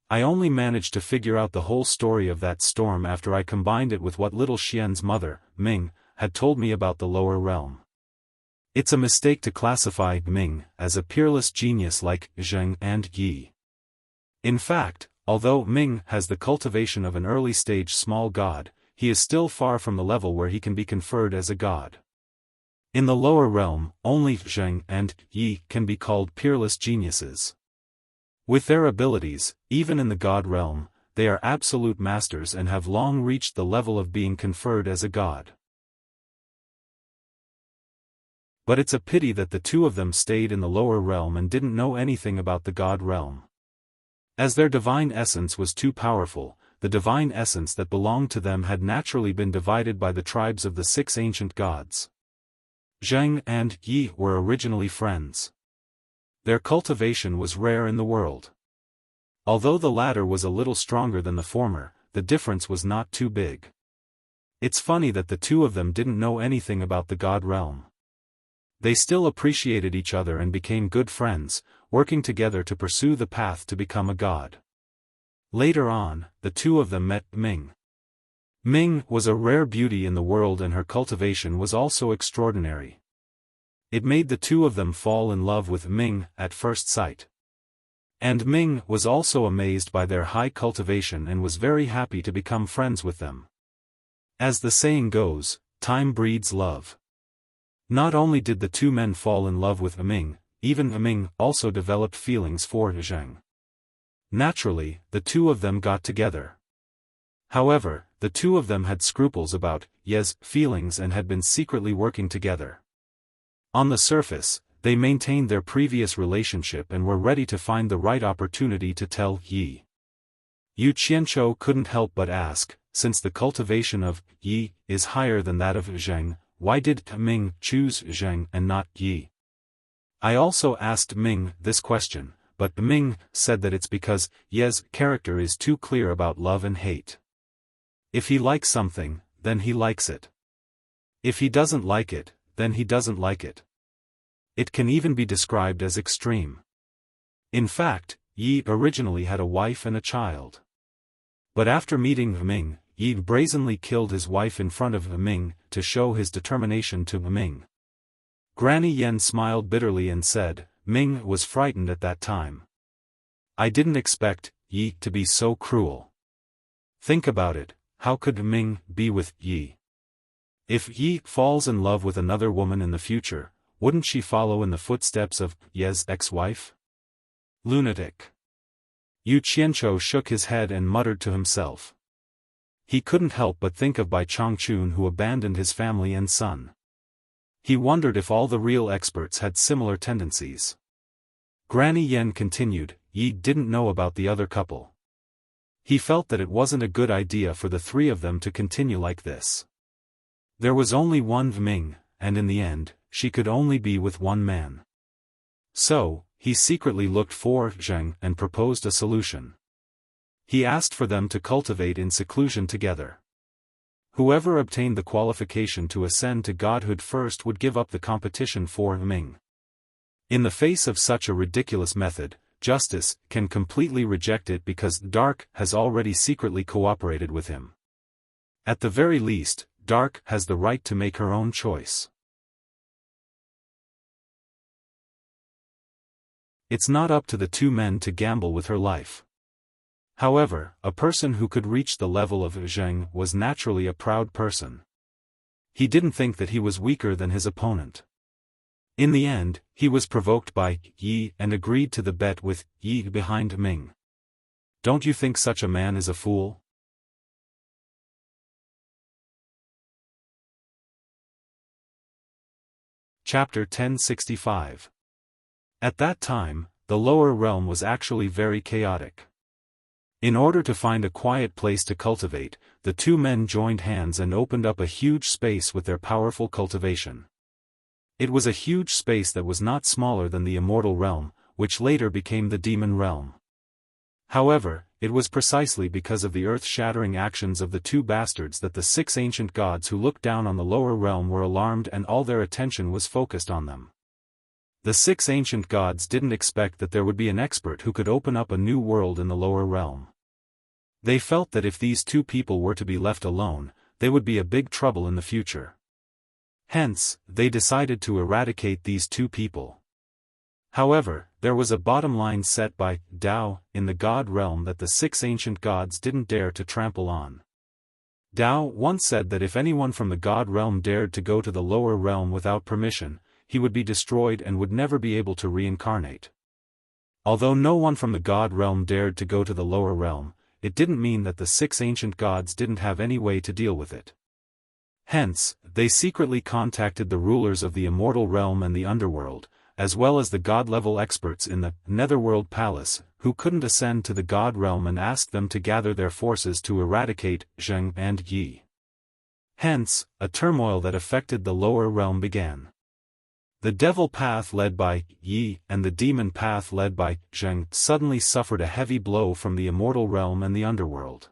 I only managed to figure out the whole story of that storm after I combined it with what little Xian's mother, Ming, had told me about the lower realm. It's a mistake to classify Ming as a peerless genius like Zheng and Yi. In fact, although Ming has the cultivation of an early-stage small god, he is still far from the level where he can be conferred as a god. In the lower realm, only Zheng and Yi can be called peerless geniuses. With their abilities, even in the god realm, they are absolute masters and have long reached the level of being conferred as a god. But it's a pity that the two of them stayed in the lower realm and didn't know anything about the god realm. As their divine essence was too powerful, the divine essence that belonged to them had naturally been divided by the tribes of the 6 ancient gods. Zheng and Yi were originally friends. Their cultivation was rare in the world. Although the latter was a little stronger than the former, the difference was not too big. It's funny that the two of them didn't know anything about the God realm. They still appreciated each other and became good friends, working together to pursue the path to become a god. Later on, the two of them met Ming. Ming was a rare beauty in the world and her cultivation was also extraordinary. It made the two of them fall in love with Ming at first sight. And Ming was also amazed by their high cultivation and was very happy to become friends with them. As the saying goes, time breeds love. Not only did the two men fall in love with Ming, even Ming also developed feelings for Zheng. Naturally, the two of them got together. However, the two of them had scruples about Ye's feelings and had been secretly working together. On the surface, they maintained their previous relationship and were ready to find the right opportunity to tell Yi. Yu Qianqiu couldn't help but ask, since the cultivation of Yi is higher than that of Zheng, why did Ming choose Zheng and not Yi? I also asked Ming this question, but Ming said that it's because Ye's character is too clear about love and hate. If he likes something, then he likes it. If he doesn't like it, then he doesn't like it. It can even be described as extreme. In fact, Yi originally had a wife and a child. But after meeting Ming, Yi brazenly killed his wife in front of Ming to show his determination to Ming. Granny Yan smiled bitterly and said, Ming was frightened at that time. I didn't expect Yi to be so cruel. Think about it, how could Ming be with Yi? If Yi falls in love with another woman in the future, wouldn't she follow in the footsteps of Ye's ex-wife? Lunatic. Yu Qianqiu shook his head and muttered to himself. He couldn't help but think of Bai Changchun who abandoned his family and son. He wondered if all the real experts had similar tendencies. Granny Yan continued, Yi didn't know about the other couple. He felt that it wasn't a good idea for the three of them to continue like this. There was only one Ming, and in the end, she could only be with one man. So, he secretly looked for Zheng and proposed a solution. He asked for them to cultivate in seclusion together. Whoever obtained the qualification to ascend to godhood first would give up the competition for Ming. In the face of such a ridiculous method, justice can completely reject it because Dark has already secretly cooperated with him. At the very least, Dark has the right to make her own choice. It's not up to the two men to gamble with her life. However, a person who could reach the level of Zheng was naturally a proud person. He didn't think that he was weaker than his opponent. In the end, he was provoked by Yi and agreed to the bet with Yi behind Ming. Don't you think such a man is a fool? Chapter 1065. At that time, the lower realm was actually very chaotic. In order to find a quiet place to cultivate, the two men joined hands and opened up a huge space with their powerful cultivation. It was a huge space that was not smaller than the immortal realm, which later became the demon realm. However, it was precisely because of the earth-shattering actions of the two bastards that the 6 ancient gods who looked down on the lower realm were alarmed and all their attention was focused on them. The 6 ancient gods didn't expect that there would be an expert who could open up a new world in the lower realm. They felt that if these two people were to be left alone, they would be a big trouble in the future. Hence, they decided to eradicate these two people. However, there was a bottom line set by Dao in the god realm that the 6 ancient gods didn't dare to trample on. Dao once said that if anyone from the god realm dared to go to the lower realm without permission, he would be destroyed and would never be able to reincarnate. Although no one from the god realm dared to go to the lower realm, it didn't mean that the 6 ancient gods didn't have any way to deal with it. Hence, they secretly contacted the rulers of the immortal realm and the underworld, as well as the god-level experts in the Netherworld Palace, who couldn't ascend to the god realm and asked them to gather their forces to eradicate Zheng and Yi. Hence, a turmoil that affected the lower realm began. The devil path led by Yi and the demon path led by Zheng suddenly suffered a heavy blow from the immortal realm and the underworld.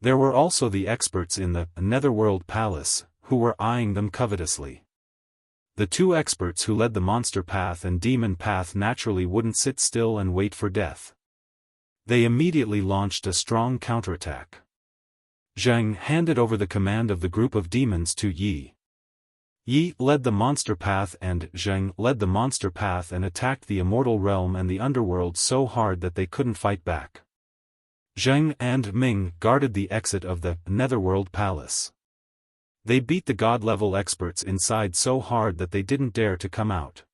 There were also the experts in the Netherworld Palace, who were eyeing them covetously. The two experts who led the monster path and demon path naturally wouldn't sit still and wait for death. They immediately launched a strong counterattack. Zheng handed over the command of the group of demons to Yi. Yi led the monster path and Zheng led the monster path and attacked the immortal realm and the underworld so hard that they couldn't fight back. Zheng and Ming guarded the exit of the Netherworld Palace. They beat the god-level experts inside so hard that they didn't dare to come out.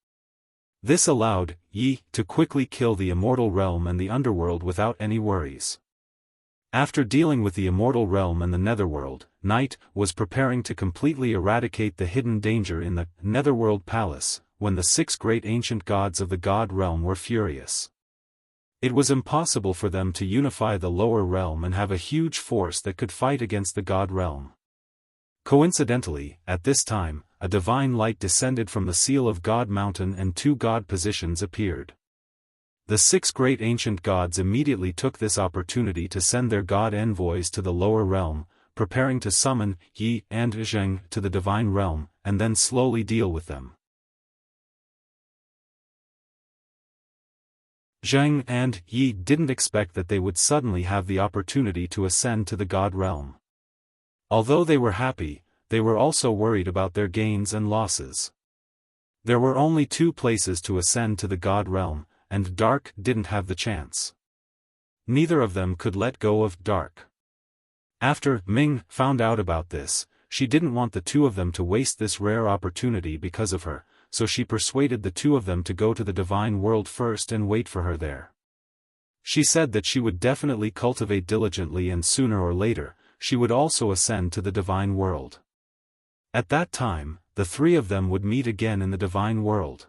This allowed Yi to quickly kill the immortal realm and the underworld without any worries. After dealing with the immortal realm and the netherworld, Night was preparing to completely eradicate the hidden danger in the Netherworld Palace, when the 6 great ancient gods of the god realm were furious. It was impossible for them to unify the lower realm and have a huge force that could fight against the god realm. Coincidentally, at this time, a divine light descended from the seal of God Mountain and 2 god positions appeared. The 6 great ancient gods immediately took this opportunity to send their god envoys to the lower realm, preparing to summon Yi and Zheng to the divine realm, and then slowly deal with them. Zheng and Yi didn't expect that they would suddenly have the opportunity to ascend to the god realm. Although they were happy, they were also worried about their gains and losses. There were only 2 places to ascend to the god realm, and Dark didn't have the chance. Neither of them could let go of Dark. After Ming found out about this, she didn't want the 2 of them to waste this rare opportunity because of her, so she persuaded the 2 of them to go to the divine world first and wait for her there. She said that she would definitely cultivate diligently and sooner or later, she would also ascend to the divine world. At that time, the 3 of them would meet again in the divine world.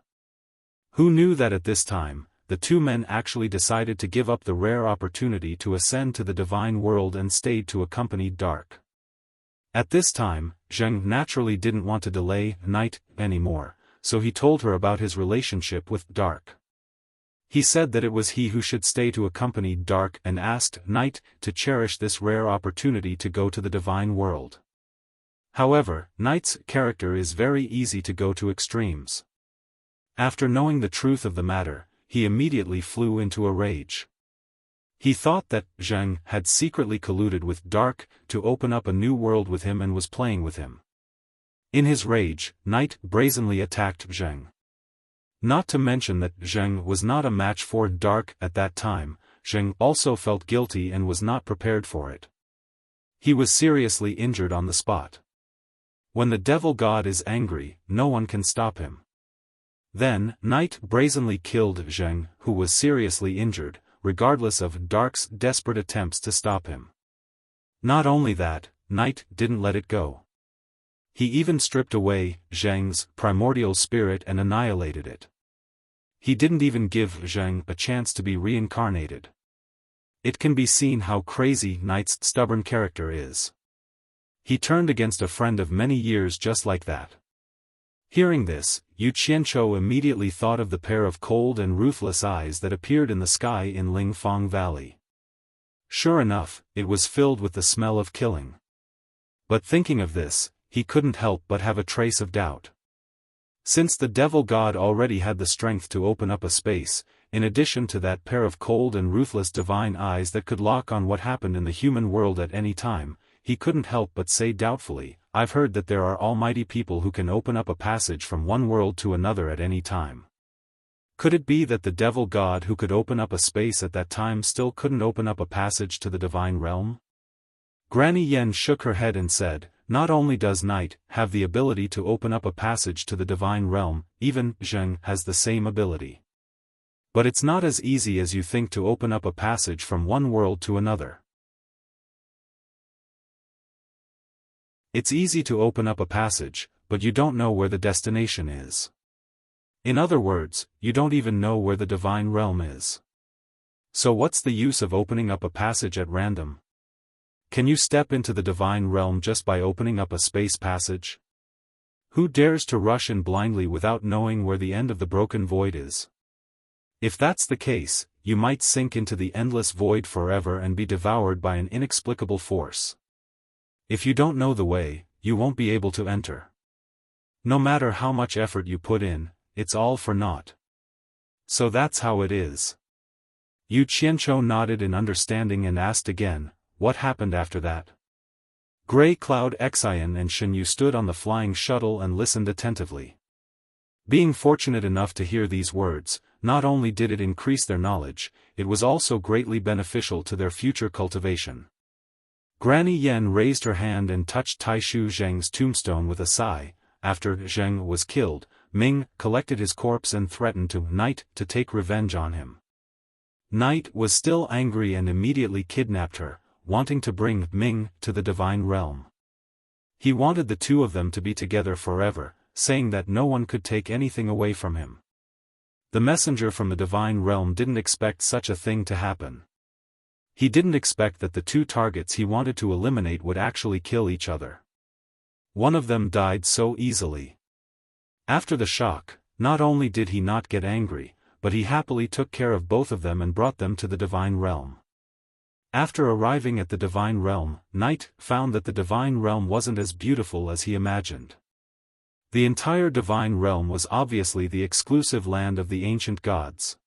Who knew that at this time, the 2 men actually decided to give up the rare opportunity to ascend to the divine world and stayed to accompany Dark. At this time, Zheng naturally didn't want to delay Night anymore, so he told her about his relationship with Dark. He said that it was he who should stay to accompany Dark and asked Night to cherish this rare opportunity to go to the divine world. However, Night's character is very easy to go to extremes. After knowing the truth of the matter, he immediately flew into a rage. He thought that Zheng had secretly colluded with Dark to open up a new world with him and was playing with him. In his rage, Night brazenly attacked Zheng. Not to mention that Zheng was not a match for Dark at that time, Zheng also felt guilty and was not prepared for it. He was seriously injured on the spot. When the devil god is angry, no one can stop him. Then, Night brazenly killed Zheng, who was seriously injured, regardless of Dark's desperate attempts to stop him. Not only that, Night didn't let it go. He even stripped away Zheng's primordial spirit and annihilated it. He didn't even give Zheng a chance to be reincarnated. It can be seen how crazy Night's stubborn character is. He turned against a friend of many years just like that. Hearing this, Yu Qianchou immediately thought of the pair of cold and ruthless eyes that appeared in the sky in Lingfang Valley. Sure enough, it was filled with the smell of killing. But thinking of this, he couldn't help but have a trace of doubt. Since the devil god already had the strength to open up a space, in addition to that pair of cold and ruthless divine eyes that could lock on what happened in the human world at any time, he couldn't help but say doubtfully, "I've heard that there are almighty people who can open up a passage from one world to another at any time. Could it be that the devil god who could open up a space at that time still couldn't open up a passage to the divine realm?" Granny Yen shook her head and said, "Not only does Night have the ability to open up a passage to the divine realm, even Zheng has the same ability. But it's not as easy as you think to open up a passage from one world to another. It's easy to open up a passage, but you don't know where the destination is. In other words, you don't even know where the divine realm is. So what's the use of opening up a passage at random? Can you step into the divine realm just by opening up a space passage? Who dares to rush in blindly without knowing where the end of the broken void is? If that's the case, you might sink into the endless void forever and be devoured by an inexplicable force. If you don't know the way, you won't be able to enter. No matter how much effort you put in, it's all for naught. So that's how it is. Yu Qianzhou nodded in understanding and asked again, what happened after that? Grey Cloud Xian and Shen Yu stood on the flying shuttle and listened attentively. Being fortunate enough to hear these words, not only did it increase their knowledge, it was also greatly beneficial to their future cultivation. Granny Yen raised her hand and touched Taishu Zheng's tombstone with a sigh. After Zheng was killed, Ming collected his corpse and threatened Night to take revenge on him. Night was still angry and immediately kidnapped her, wanting to bring Ming to the divine realm. He wanted the two of them to be together forever, saying that no one could take anything away from him. The messenger from the divine realm didn't expect such a thing to happen. He didn't expect that the two targets he wanted to eliminate would actually kill each other. One of them died so easily. After the shock, not only did he not get angry, but he happily took care of both of them and brought them to the divine realm. After arriving at the divine realm, Night found that the divine realm wasn't as beautiful as he imagined. The entire divine realm was obviously the exclusive land of the ancient gods.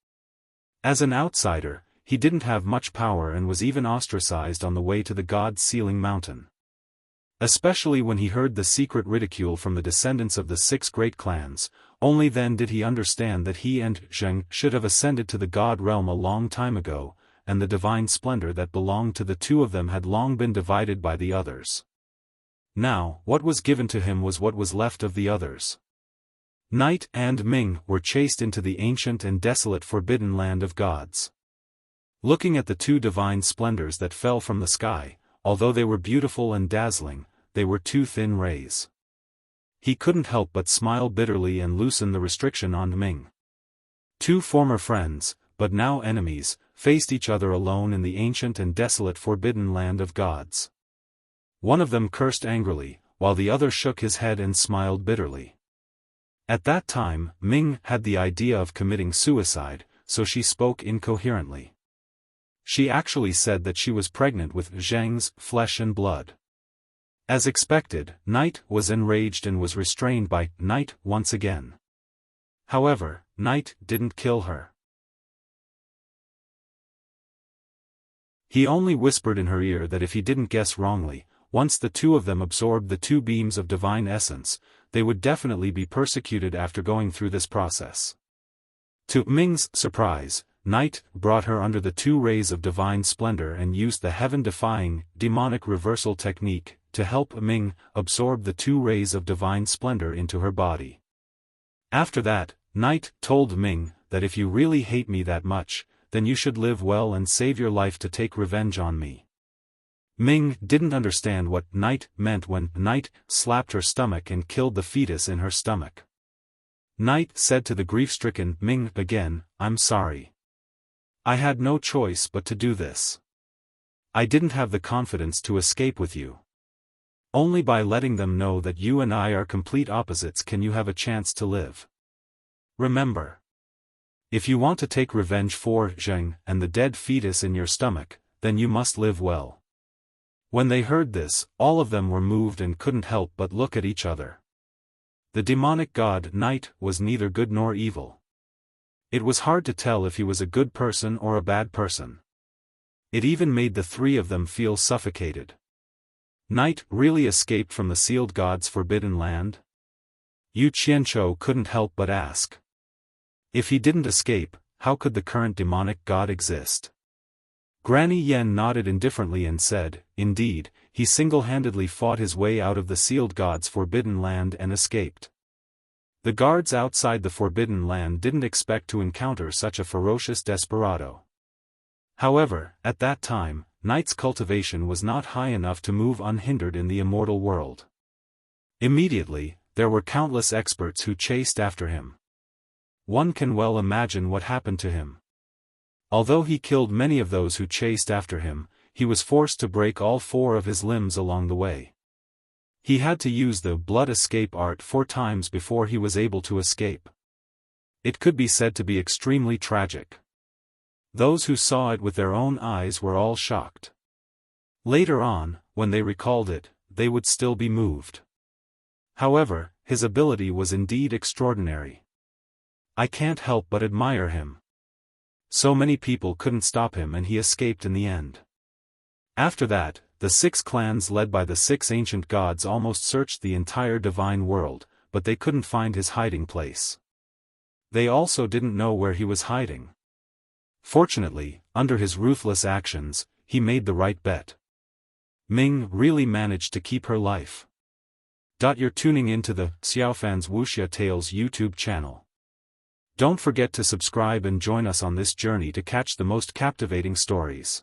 As an outsider, he didn't have much power and was even ostracized on the way to the god's sealing mountain. Especially when he heard the secret ridicule from the descendants of the 6 great clans, only then did he understand that he and Zheng should have ascended to the god realm a long time ago, and the divine splendor that belonged to the two of them had long been divided by the others. Now, what was given to him was what was left of the others. Night and Ming were chased into the ancient and desolate forbidden land of gods. Looking at the two divine splendors that fell from the sky, although they were beautiful and dazzling, they were two thin rays. He couldn't help but smile bitterly and loosen the restriction on Ming. Two former friends, but now enemies, faced each other alone in the ancient and desolate forbidden land of gods. One of them cursed angrily, while the other shook his head and smiled bitterly. At that time, Ming had the idea of committing suicide, so she spoke incoherently. She actually said that she was pregnant with Zheng's flesh and blood. As expected, Night was enraged and was restrained by Night once again. However, Night didn't kill her. He only whispered in her ear that if he didn't guess wrongly, once the two of them absorbed the 2 beams of divine essence, they would definitely be persecuted after going through this process. To Ming's surprise, Night brought her under the 2 rays of divine splendor and used the heaven-defying, demonic reversal technique to help Ming absorb the 2 rays of divine splendor into her body. After that, Night told Ming that if you really hate me that much, then you should live well and save your life to take revenge on me. Ming didn't understand what Night meant when Night slapped her stomach and killed the fetus in her stomach. Night said to the grief-stricken Ming again, "I'm sorry. I had no choice but to do this. I didn't have the confidence to escape with you. Only by letting them know that you and I are complete opposites can you have a chance to live. Remember. If you want to take revenge for Zheng and the dead fetus in your stomach, then you must live well." When they heard this, all of them were moved and couldn't help but look at each other. The demonic god Night was neither good nor evil. It was hard to tell if he was a good person or a bad person. It even made the 3 of them feel suffocated. Night really escaped from the sealed god's forbidden land? Yu Qianzhou couldn't help but ask. If he didn't escape, how could the current demonic god exist? Granny Yen nodded indifferently and said, "Indeed, he single-handedly fought his way out of the sealed god's forbidden land and escaped." The guards outside the forbidden land didn't expect to encounter such a ferocious desperado. However, at that time, Night's cultivation was not high enough to move unhindered in the immortal world. Immediately, there were countless experts who chased after him. One can well imagine what happened to him. Although he killed many of those who chased after him, he was forced to break all 4 of his limbs along the way. He had to use the blood escape art 4 times before he was able to escape. It could be said to be extremely tragic. Those who saw it with their own eyes were all shocked. Later on, when they recalled it, they would still be moved. However, his ability was indeed extraordinary. I can't help but admire him. So many people couldn't stop him and he escaped in the end. After that, the 6 clans led by the 6 ancient gods almost searched the entire divine world, but they couldn't find his hiding place. They also didn't know where he was hiding. Fortunately, under his ruthless actions, he made the right bet. Ming really managed to keep her life. You're tuning into the Xiaofan's Wuxia Tales YouTube channel. Don't forget to subscribe and join us on this journey to catch the most captivating stories.